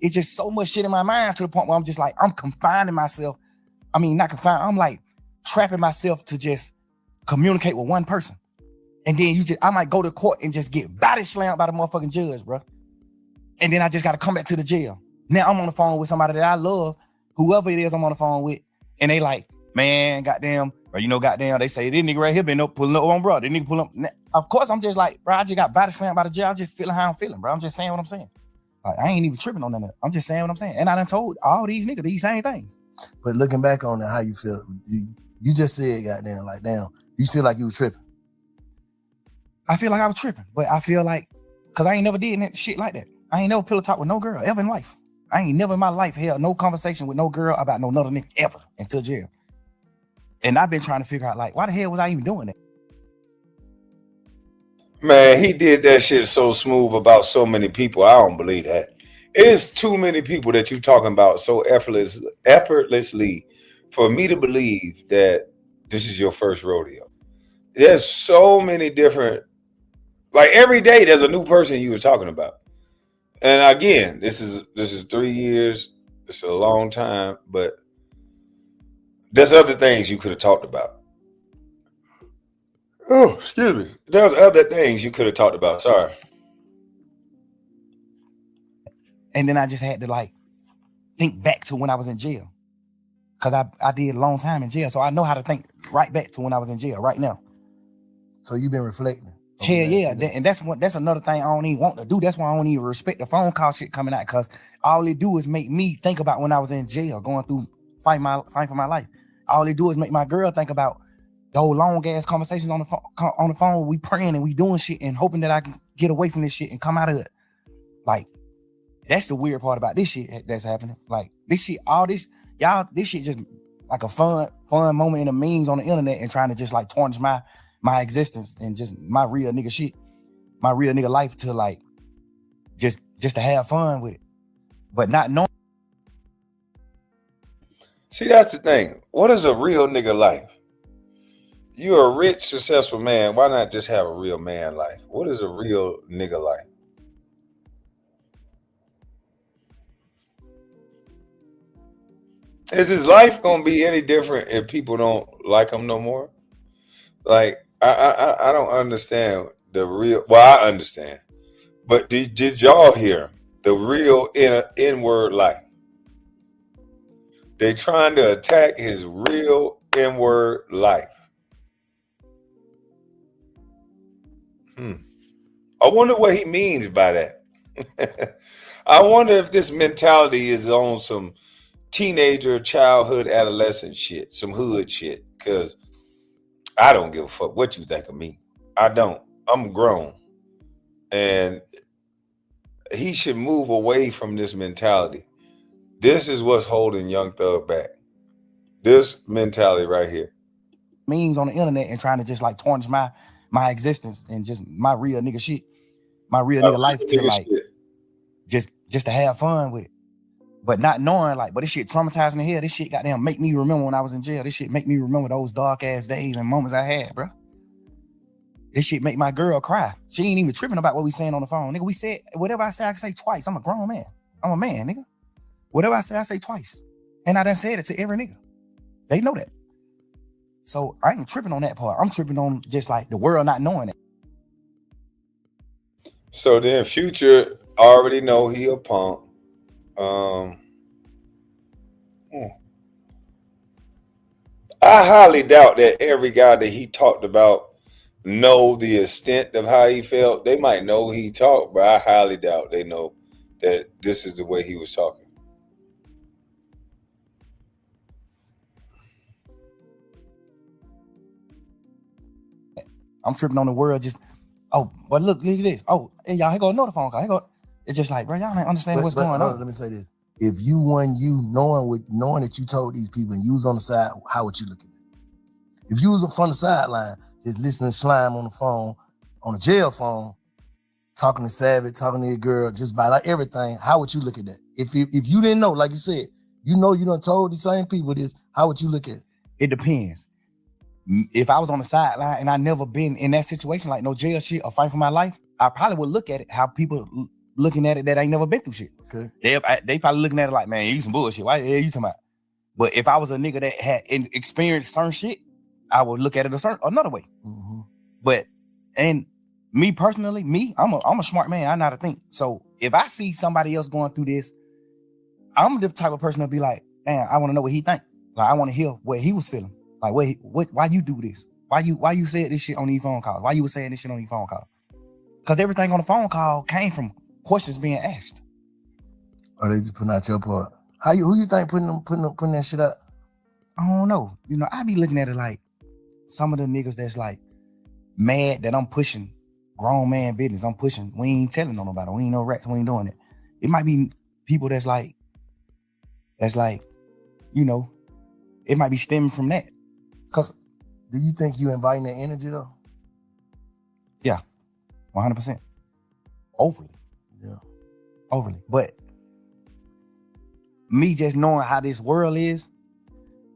It's just so much shit in my mind to the point where I'm just like, I'm confining myself. I mean, not confined. I'm like trapping myself to just communicate with one person. And then I might go to court and just get body slammed by the motherfucking judge, bro. And then I just got to come back to the jail. Now I'm on the phone with somebody that I love, whoever it is I'm on the phone with. And they like, man, goddamn, or goddamn, they say, this nigga right here been up pulling up on bro. This nigga pull up. Of course, I'm just like, bro, I just got body slammed by the jail. I'm just feeling how I'm feeling, bro. I'm just saying what I'm saying. Like, I ain't even tripping on that. I'm just saying what I'm saying. And I done told all these niggas these same things. But looking back on it, how you feel? You just said, goddamn, like, damn, you feel like you was tripping. I feel like I was tripping, but I feel like, because I ain't never did that shit like that. I ain't never pillow talk with no girl ever in life. I ain't never in my life held no conversation with no girl about no another nigga ever until jail. And I've been trying to figure out, like, why the hell was I even doing that? Man, he did that shit so smooth about so many people. I don't believe that. It's too many people that you talking about so effortlessly for me to believe that this is your first rodeo. There's so many different, like every day there's a new person you was talking about. And again, this is 3 years. It's a long time, but there's other things you could have talked about. Oh, excuse me. There's other things you could have talked about. Sorry. And then I just had to like think back to when I was in jail. Cause I did a long time in jail. So I know how to think right back to when I was in jail right now. So you've been reflecting. Hell yeah. And that's another thing I don't even want to do. That's why I don't even respect the phone call shit coming out. Cause all it do is make me think about when I was in jail, going through fighting for my life. All it do is make my girl think about those long ass conversations on the phone. We praying and we doing shit and hoping that I can get away from this shit and come out of it. Like, that's the weird part about this shit that's happening. Like, this shit, all this, y'all, this shit just like a fun moment in the memes on the internet and trying to just like tarnish my existence and just my real nigga shit, my real nigga life to like just to have fun with it, but not knowing. See, that's the thing. What is a real nigga life? You're a rich, successful man. Why not just have a real man life? What is a real nigga life? Is his life gonna be any different if people don't like him no more? Like, I don't understand the real. Well, I understand, but did y'all hear the real inward life? They trying to attack his real inward life. I wonder what he means by that. I wonder if this mentality is on some teenager, childhood, adolescent shit, some hood shit. Because I don't give a fuck what you think of me. I don't. I'm grown. And he should move away from this mentality. This is what's holding Young Thug back. This mentality right here. Memes on the internet and trying to just like tarnish my existence and just my real nigga shit, my real nigga life to like just to have fun with it, but not knowing like, but this shit traumatizing the hell. This shit goddamn make me remember when I was in jail. This shit make me remember those dark ass days and moments I had, bro. This shit make my girl cry. She ain't even tripping about what we saying on the phone, nigga. We said whatever I say, I can say twice. I'm a grown man. I'm a man, nigga. Whatever I say twice, and I done said it to every nigga. They know that. So I ain't tripping on that part. I'm tripping on just like the world not knowing it. So then Future already know he a punk. I highly doubt that every guy that he talked about know the extent of how he felt. They might know he talked, but I highly doubt they know that this is the way he was talking. I'm tripping on the world just, but look at this. Oh, hey, y'all, here go another phone call. Here go. It's just like, bro, y'all ain't understanding what's going on. Let me say this. If you knowing that you told these people and you was on the side, how would you look at it? If you was from the sideline, just listening to Slime on the phone, on the jail phone, talking to Savage, talking to your girl, just by like everything, how would you look at that? If you didn't know, like you said, you done told these same people this, how would you look at it? It depends. If I was on the sideline and I never been in that situation, like no jail shit or fight for my life, I probably would look at it how people looking at it that ain't never been through shit. Okay. They probably looking at it like, man, you some bullshit. Why the hell you talking about? But if I was a nigga that had experienced certain shit, I would look at it another way. Mm-hmm. But and me personally, I'm a smart man. I know how to think. So if I see somebody else going through this, I'm the type of person to be like, damn, I want to know what he think. Like I want to hear what he was feeling. Like why you do this? Why you said this shit on these phone calls? Why you was saying this shit on these phone calls? Because everything on the phone call came from questions being asked. Or they just putting out your part. Who you think putting that shit out? I don't know. I be looking at it like some of the niggas that's like mad that I'm pushing grown man business. I'm pushing. We ain't telling on nobody. We ain't no rats. We ain't doing it. It might be people that's like, it might be stemming from that. Cause do you think you inviting that energy though? Yeah, 100%. Overly. Yeah. Overly. But me just knowing how this world is,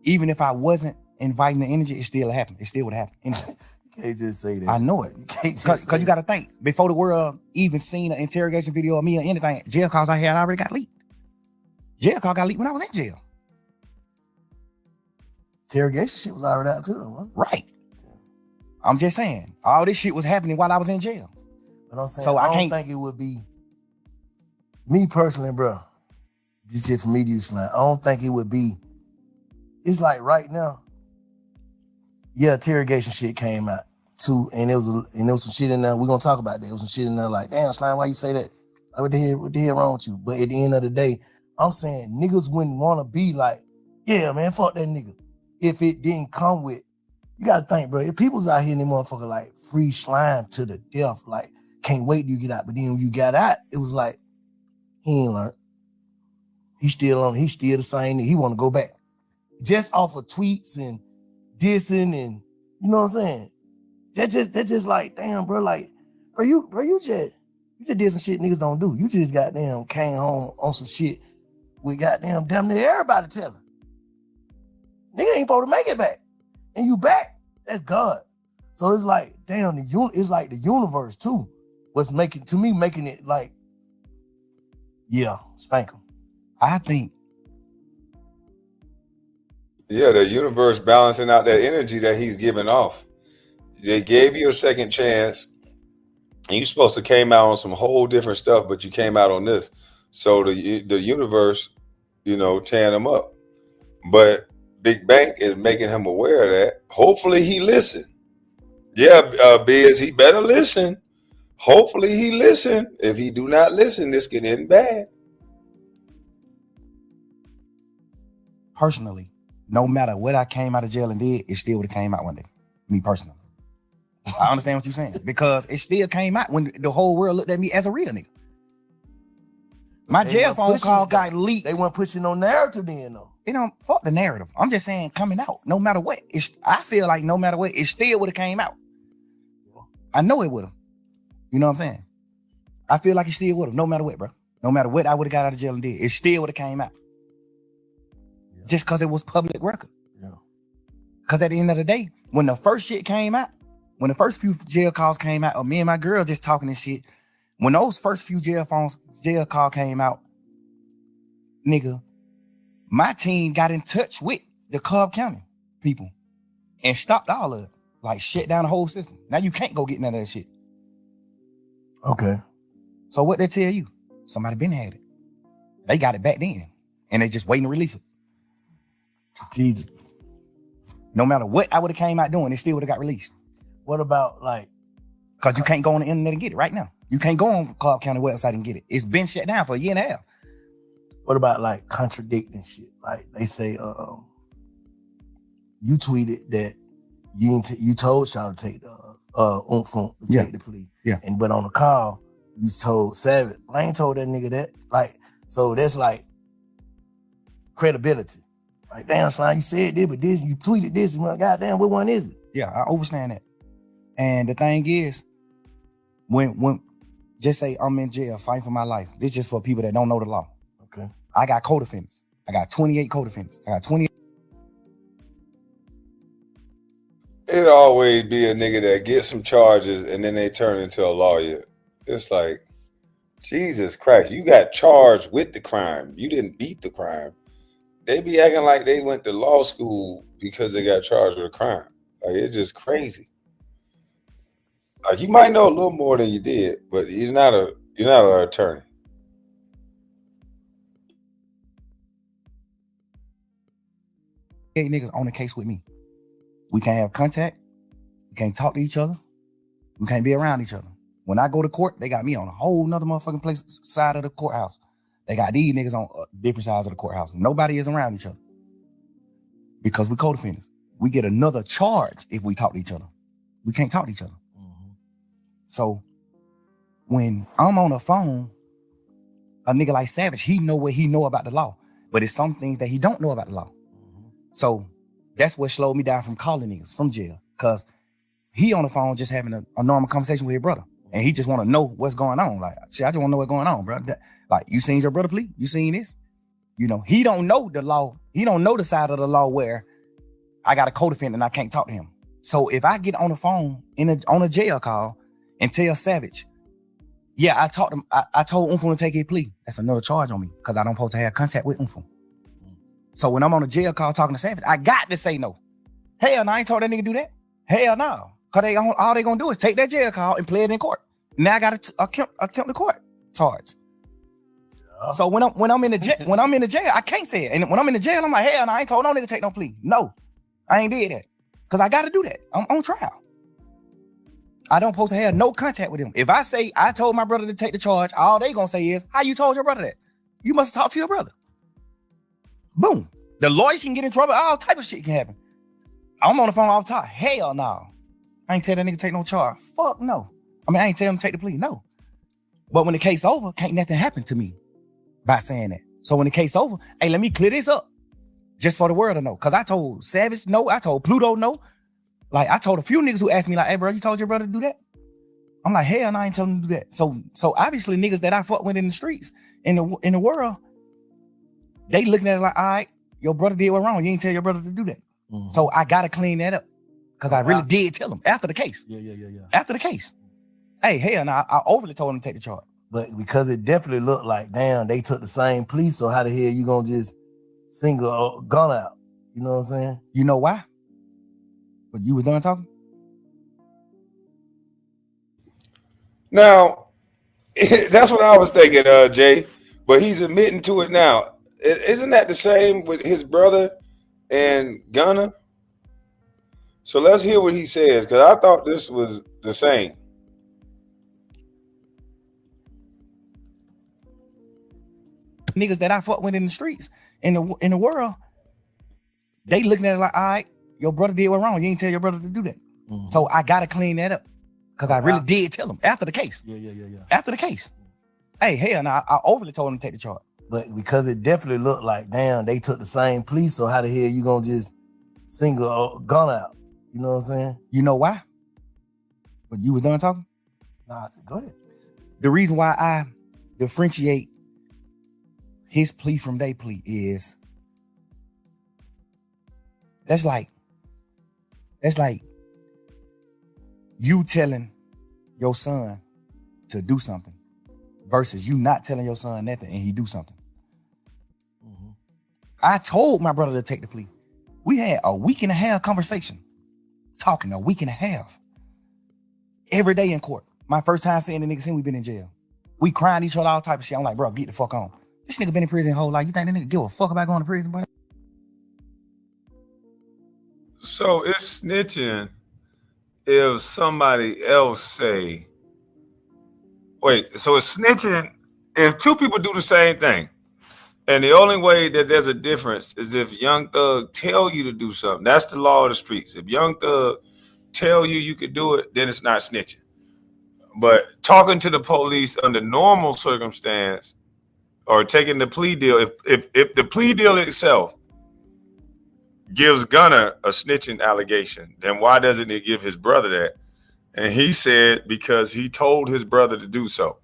even if I wasn't inviting the energy, it still happened. It still would happen. Anyway. You can't just say that. I know it. Because you got to think, before the world even seen an interrogation video of me or anything, jail calls I had already got leaked. Jail call got leaked when I was in jail. Interrogation shit was already out too, though, huh? Right. I'm just saying, all this shit was happening while I was in jail. But I'm saying, so I don't think it would be, me personally, bro, this shit for me to use slang, I don't think it would be, it's like right now, yeah, interrogation shit came out too, and there was some shit in there, we're gonna talk about that, there was some shit in there like, damn, Slime, why you say that? What the hell wrong with you? But at the end of the day, I'm saying niggas wouldn't wanna be like, yeah, man, fuck that nigga. If it didn't come with, you gotta think, bro, if people's out here in the motherfucker like free Slime to the death, like can't wait till you get out. But then when you got out, it was like, he ain't learned. He's still the same. He wanna go back. Just off of tweets and dissing and, you know what I'm saying? That just like, damn, bro, like, bro, you just did some shit niggas don't do. You just goddamn came home on some shit with goddamn damn near everybody telling. Nigga ain't supposed to make it back. And you back, that's God. So it's like, damn, it's like the universe too was making it like, yeah, spank him. I think. Yeah, the universe balancing out that energy that he's giving off. They gave you a second chance. And you're supposed to came out on some whole different stuff, but you came out on this. So the universe, tearing him up. But Big Bank is making him aware of that. Hopefully he listened. Yeah, Biz, he better listen. Hopefully he listen. If he do not listen, this could end bad. Personally, no matter what I came out of jail and did, it still would have came out one day. Me personally. I understand what you're saying. Because it still came out when the whole world looked at me as a real nigga. My jail phone call got leaked. They weren't pushing no narrative then, though. You know, fuck the narrative. I'm just saying coming out, no matter what. I feel like no matter what, it still would have came out. I know it would have. You know what I'm saying? I feel like it still would have, no matter what, bro. No matter what I would have got out of jail and did, it still would have came out. Yeah. Just because it was public record. Yeah. Because at the end of the day, when the first shit came out, when the first few jail calls came out, or me and my girl just talking and shit, when those first few jail call came out, nigga, my team got in touch with the Cobb County people and stopped all of it. Like shut down the whole system. Now you can't go get none of that shit. Okay. So what they tell you? Somebody been had it. They got it back then. And they just waiting to release it. Strategic. No matter what I would have came out doing, it still would have got released. What about like, because you can't go on the internet and get it right now. You can't go on Cobb County website and get it. It's been shut down for a year and a half. What about like contradicting shit? Like they say, you tweeted that you told y'all to take the take the plea. Yeah. But on the call, you told Savage. I ain't told that nigga that. Like, so that's like credibility. Like, damn, Slime, you said this, but this, you tweeted this, and well, goddamn, what one is it? Yeah, I understand that. And the thing is, when just say I'm in jail fighting for my life, this just for people that don't know the law. Okay. I got co-defendants. I got 28 co-defendants. I got 28. It'll always be a nigga that gets some charges and then they turn into a lawyer. It's like, Jesus Christ, you got charged with the crime. You didn't beat the crime. They be acting like they went to law school because they got charged with a crime. Like, it's just crazy. Like, you might know a little more than you did, but you're not an attorney. Eight niggas on the case with me. We can't have contact. We can't talk to each other. We can't be around each other. When I go to court, they got me on a whole nother motherfucking side of the courthouse. They got these niggas on different sides of the courthouse. Nobody is around each other. Because we co-defendants. We get another charge if we talk to each other. We can't talk to each other. Mm-hmm. So when I'm on the phone, a nigga like Savage, he know what he know about the law. But it's some things that he don't know about the law. Mm-hmm. So that's what slowed me down from calling niggas from jail. Cause he on the phone just having a normal conversation with his brother. And he just want to know what's going on. Like, shit, I just want to know what's going on, bro. Like, you seen your brother plea? You seen this? You know, he don't know the law. He don't know the side of the law where I got a co-defendant and I can't talk to him. So if I get on the phone on a jail call and tell Savage, yeah, I told Umfum to take his plea, that's another charge on me because I don't supposed to have contact with Umfum. So when I'm on a jail call talking to Savage, I got to say no. Hell no, I ain't told that nigga do that. Hell no. Cause all they gonna do is take that jail call and play it in court. Now I got to attempt the court charge. Yeah. So when I'm in the jail, I can't say it. And when I'm in the jail, I'm like, hell no, I ain't told no nigga take no plea. No, I ain't did that. Cause I gotta do that. I'm on trial. I don't supposed to have no contact with him. If I say I told my brother to take the charge, all they gonna say is, how you told your brother that? You must talk to your brother. Boom. The lawyer can get in trouble. All type of shit can happen. I'm on the phone all the time. Hell no. I ain't tell that nigga take no charge. Fuck no. I mean, I ain't tell him to take the plea. No. But when the case over, can't nothing happen to me by saying that. So when the case over, hey, let me clear this up. Just for the world to know. Cause I told Savage no. I told Pluto no. Like I told a few niggas who asked me like, hey bro, you told your brother to do that? I'm like, hell no, I ain't telling him to do that. So obviously niggas that I fuck with in the streets, in the world, they looking at it like, all right, your brother did what wrong. You ain't tell your brother to do that. Mm-hmm. So I gotta clean that up. Cause I really did tell him after the case. Yeah. After the case. Hey, hell no, I overly told him to take the charge. But because it definitely looked like, damn, they took the same plea, so how the hell you gonna just single a gun out? You know what I'm saying? You know why? But you was done talking? Now, that's what I was thinking, Jay. But he's admitting to it now. Isn't that the same with his brother and Gunna? So let's hear what he says, because I thought this was the same. niggas that I fuck with in the streets, in the world, they looking at it like, all right, your brother did what wrong. You ain't tell your brother to do that. So I gotta clean that up. Because I really did tell him after the case. Yeah. After the case. Hey, hell no, I overly told him to take the charge. But because it definitely looked like, damn, they took the same plea, so how the hell you gonna just single a gun out? You know what I'm saying? You know why? But you was done talking? Nah, go ahead. The reason why I differentiate his plea from their plea is that's like you telling your son to do something versus you not telling your son nothing and he do something. I told my brother to take the plea. We had a week and a half conversation, talking a week and a half. Every day in court. My first time seeing the nigga since we been in jail. We crying each other, all type of shit. I'm like, bro, get the fuck on. This nigga been in prison his whole life. You think that nigga give a fuck about going to prison, bro? So it's snitching if somebody else say, wait, so it's snitching if two people do the same thing. And the only way that there's a difference is if Young Thug tell you to do something. That's the law of the streets. If Young Thug tell you could do it, then it's not snitching. But talking to the police under normal circumstance or taking the plea deal, if the plea deal itself gives Gunner a snitching allegation, then why doesn't he give his brother that? And he said because he told his brother to do so.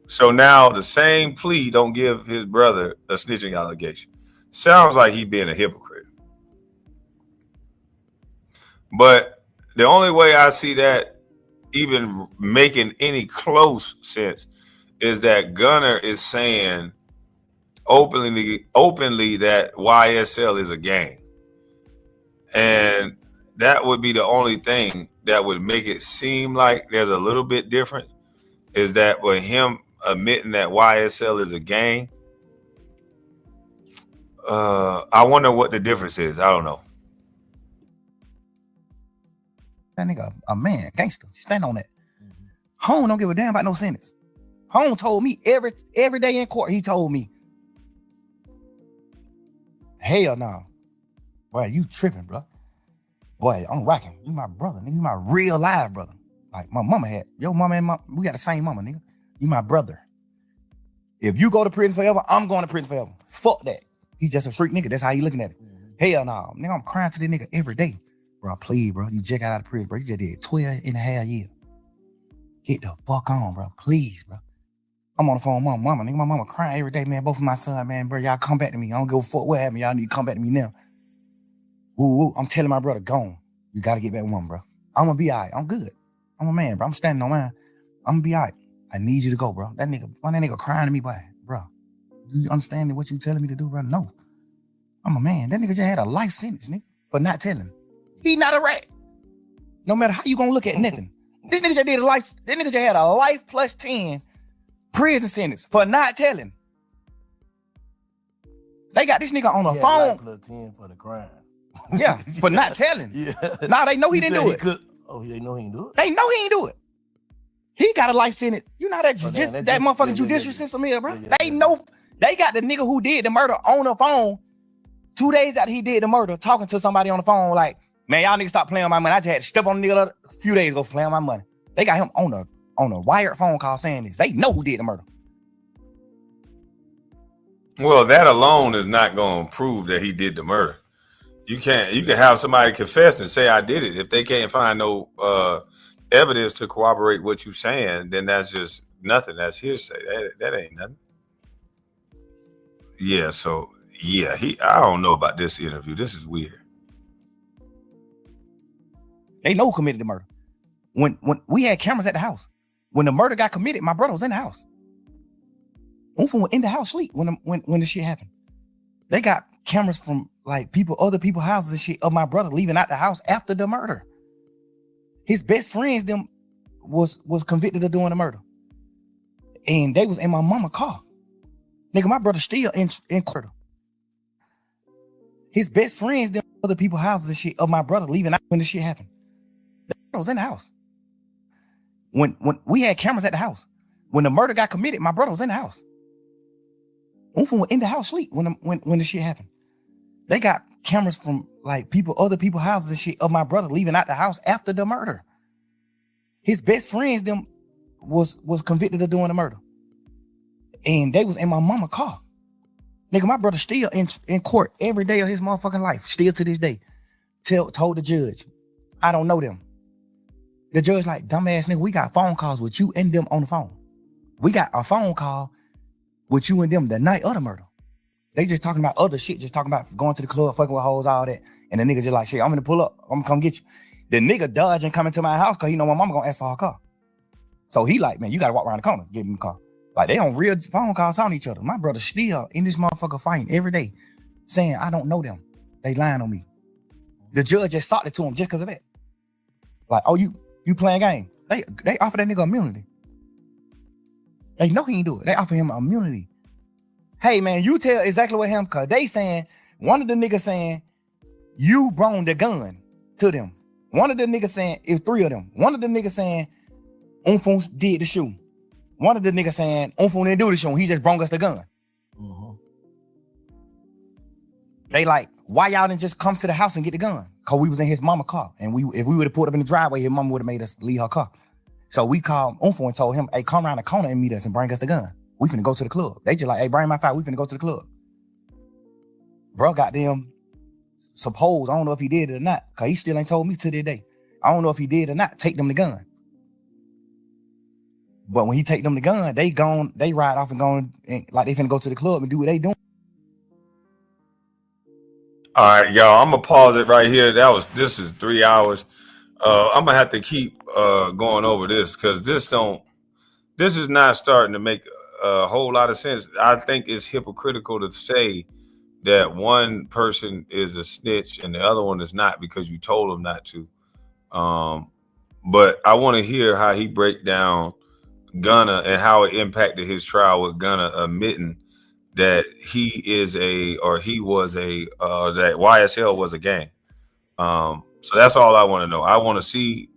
So now the same plea don't give his brother a snitching allegation. Sounds like he being a hypocrite. But the only way I see that even making any close sense is that Gunner is saying openly that YSL is a gang. And that would be the only thing that would make it seem like there's a little bit different, is that with him admitting that YSL is a gang, I wonder what the difference is. I don't know. That nigga a man, gangster. Stand on that. Home don't give a damn about no sentence. Home told me every day in court, he told me, hell no. Boy, you tripping, bro. Boy, I'm rocking. You my brother, nigga. You my real live brother. Like my mama had. Your mama and we got the same mama, nigga. You my brother. If you go to prison forever, I'm going to prison forever. Fuck that. He's just a freak nigga. That's how he looking at it. Hell no. Nigga, I'm crying to this nigga every day. Bro, please, bro. You just got out of prison, bro. You just did 12 and a half years. Get the fuck on, bro. Please, bro. I'm on the phone with my mama. Nigga, my mama crying every day, man. Both of my son, man, bro. Y'all come back to me. I don't give a fuck what happened. Y'all need to come back to me now. Woo. I'm telling my brother, gone. You got to get back with him, bro. I'm going to be all right. I'm good. I'm a man, bro. I'm standing on mine. I'm going to be all right. I need you to go, bro. That nigga crying to me, boy. Bro, do you understand what you telling me to do, bro? No. I'm a man. That nigga just had a life sentence, nigga, for not telling. He not a rat. No matter how you gonna look at nothing. This nigga just did a life. That nigga just had a life plus 10 prison sentence for not telling. They got this nigga on the phone. Life plus 10 for the crime. Yeah, for not telling. Yeah. Nah, they know he didn't do it. They know he didn't do it? They know he ain't do it. He got a life sentence. You know that that motherfucking judicial system here, bro. They know. They got the nigga who did the murder on the phone 2 days after he did the murder, talking to somebody on the phone like, man, y'all niggas stop playing with my money. I just had to step on the nigga a few days ago for playing with my money. They got him on a wired phone call saying this. They know who did the murder. Well, that alone is not going to prove that he did the murder. You can have somebody confess and say I did it. If they can't find no evidence to corroborate what you're saying, then that's just nothing. That's hearsay. That ain't nothing. Yeah. So yeah, I don't know about this interview. This is weird. They know who committed the murder. When we had cameras at the house, when the murder got committed, my brother was in the house. Unfa was in the house sleep when the shit happened. They got cameras from like other people's houses and shit of my brother leaving out the house after the murder. His best friends them was convicted of doing the murder, and they was in my mama car. Nigga, my brother still in court. His best friends them other people's houses and shit of my brother leaving out when the shit happened. I was in the house. When we had cameras at the house, when the murder got committed, my brother was in the house. Unfun was in the house sleep when the shit happened. They got cameras from like other people's houses and shit of my brother leaving out the house after the murder. His best friends them was convicted of doing the murder. And they was in my mama car. Nigga, my brother still in court every day of his motherfucking life, still to this day. Told the judge, I don't know them. The judge like, dumbass nigga, we got phone calls with you and them on the phone. We got a phone call with you and them the night of the murder. They just talking about other shit, just talking about going to the club, fucking with hoes, all that. And the nigga just like, shit, I'm gonna pull up, I'm gonna come get you. The nigga dodging coming to my house because he know my mama gonna ask for her car. So he like, man, you gotta walk around the corner, get in the car. Like they on real phone calls on each other. My brother still in this motherfucker fighting every day, saying, I don't know them. They lying on me. The judge just sought it to him just because of that. Like, oh, you playing game. They offer that nigga immunity. They know he ain't do it. They offer him immunity. Hey man, you tell exactly what happened, cause they saying, one of the niggas saying, you brought the gun to them. One of the niggas saying, it's three of them. One of the niggas saying, Unfun did the shooting. One of the niggas saying, Unfun didn't do the shooting, he just brought us the gun. They like, why y'all didn't just come to the house and get the gun? Cause we was in his mama car. And if we would have pulled up in the driveway, his mama would have made us leave her car. So we called Unfun and told him, hey, come around the corner and meet us and bring us the gun. We finna go to the club. They just like, hey, bring my file, we finna go to the club. Bro, goddamn, suppose, I don't know if he did it or not, cause he still ain't told me to this day. I don't know if he did or not, take them the gun. But when he take them the gun, they ride off and gone, and like they finna go to the club and do what they doing. All right, y'all, I'm gonna pause it right here. This is 3 hours. I'm gonna have to keep going over this because this is not starting to make a whole lot of sense. I think it's hypocritical to say that one person is a snitch and the other one is not because you told him not to. But I want to hear how he break down Gunna and how it impacted his trial with Gunna admitting that he was that YSL was a gang. So that's all I want to know. I want to see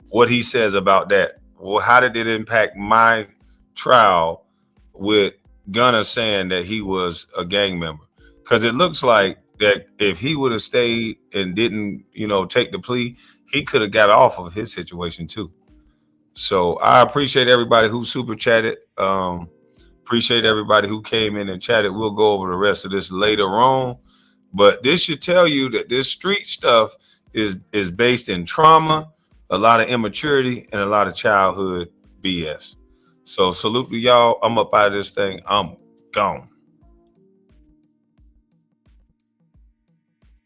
what he says about that. Well, how did it impact my trial with Gunna saying that he was a gang member? Because it looks like that if he would have stayed and didn't, take the plea, he could have got off of his situation too. So I appreciate everybody who super chatted. Appreciate everybody who came in and chatted. We'll go over the rest of this later on. But this should tell you that this street stuff is based in trauma, a lot of immaturity, and a lot of childhood BS. So salute to y'all. I'm up out of this thing. I'm gone.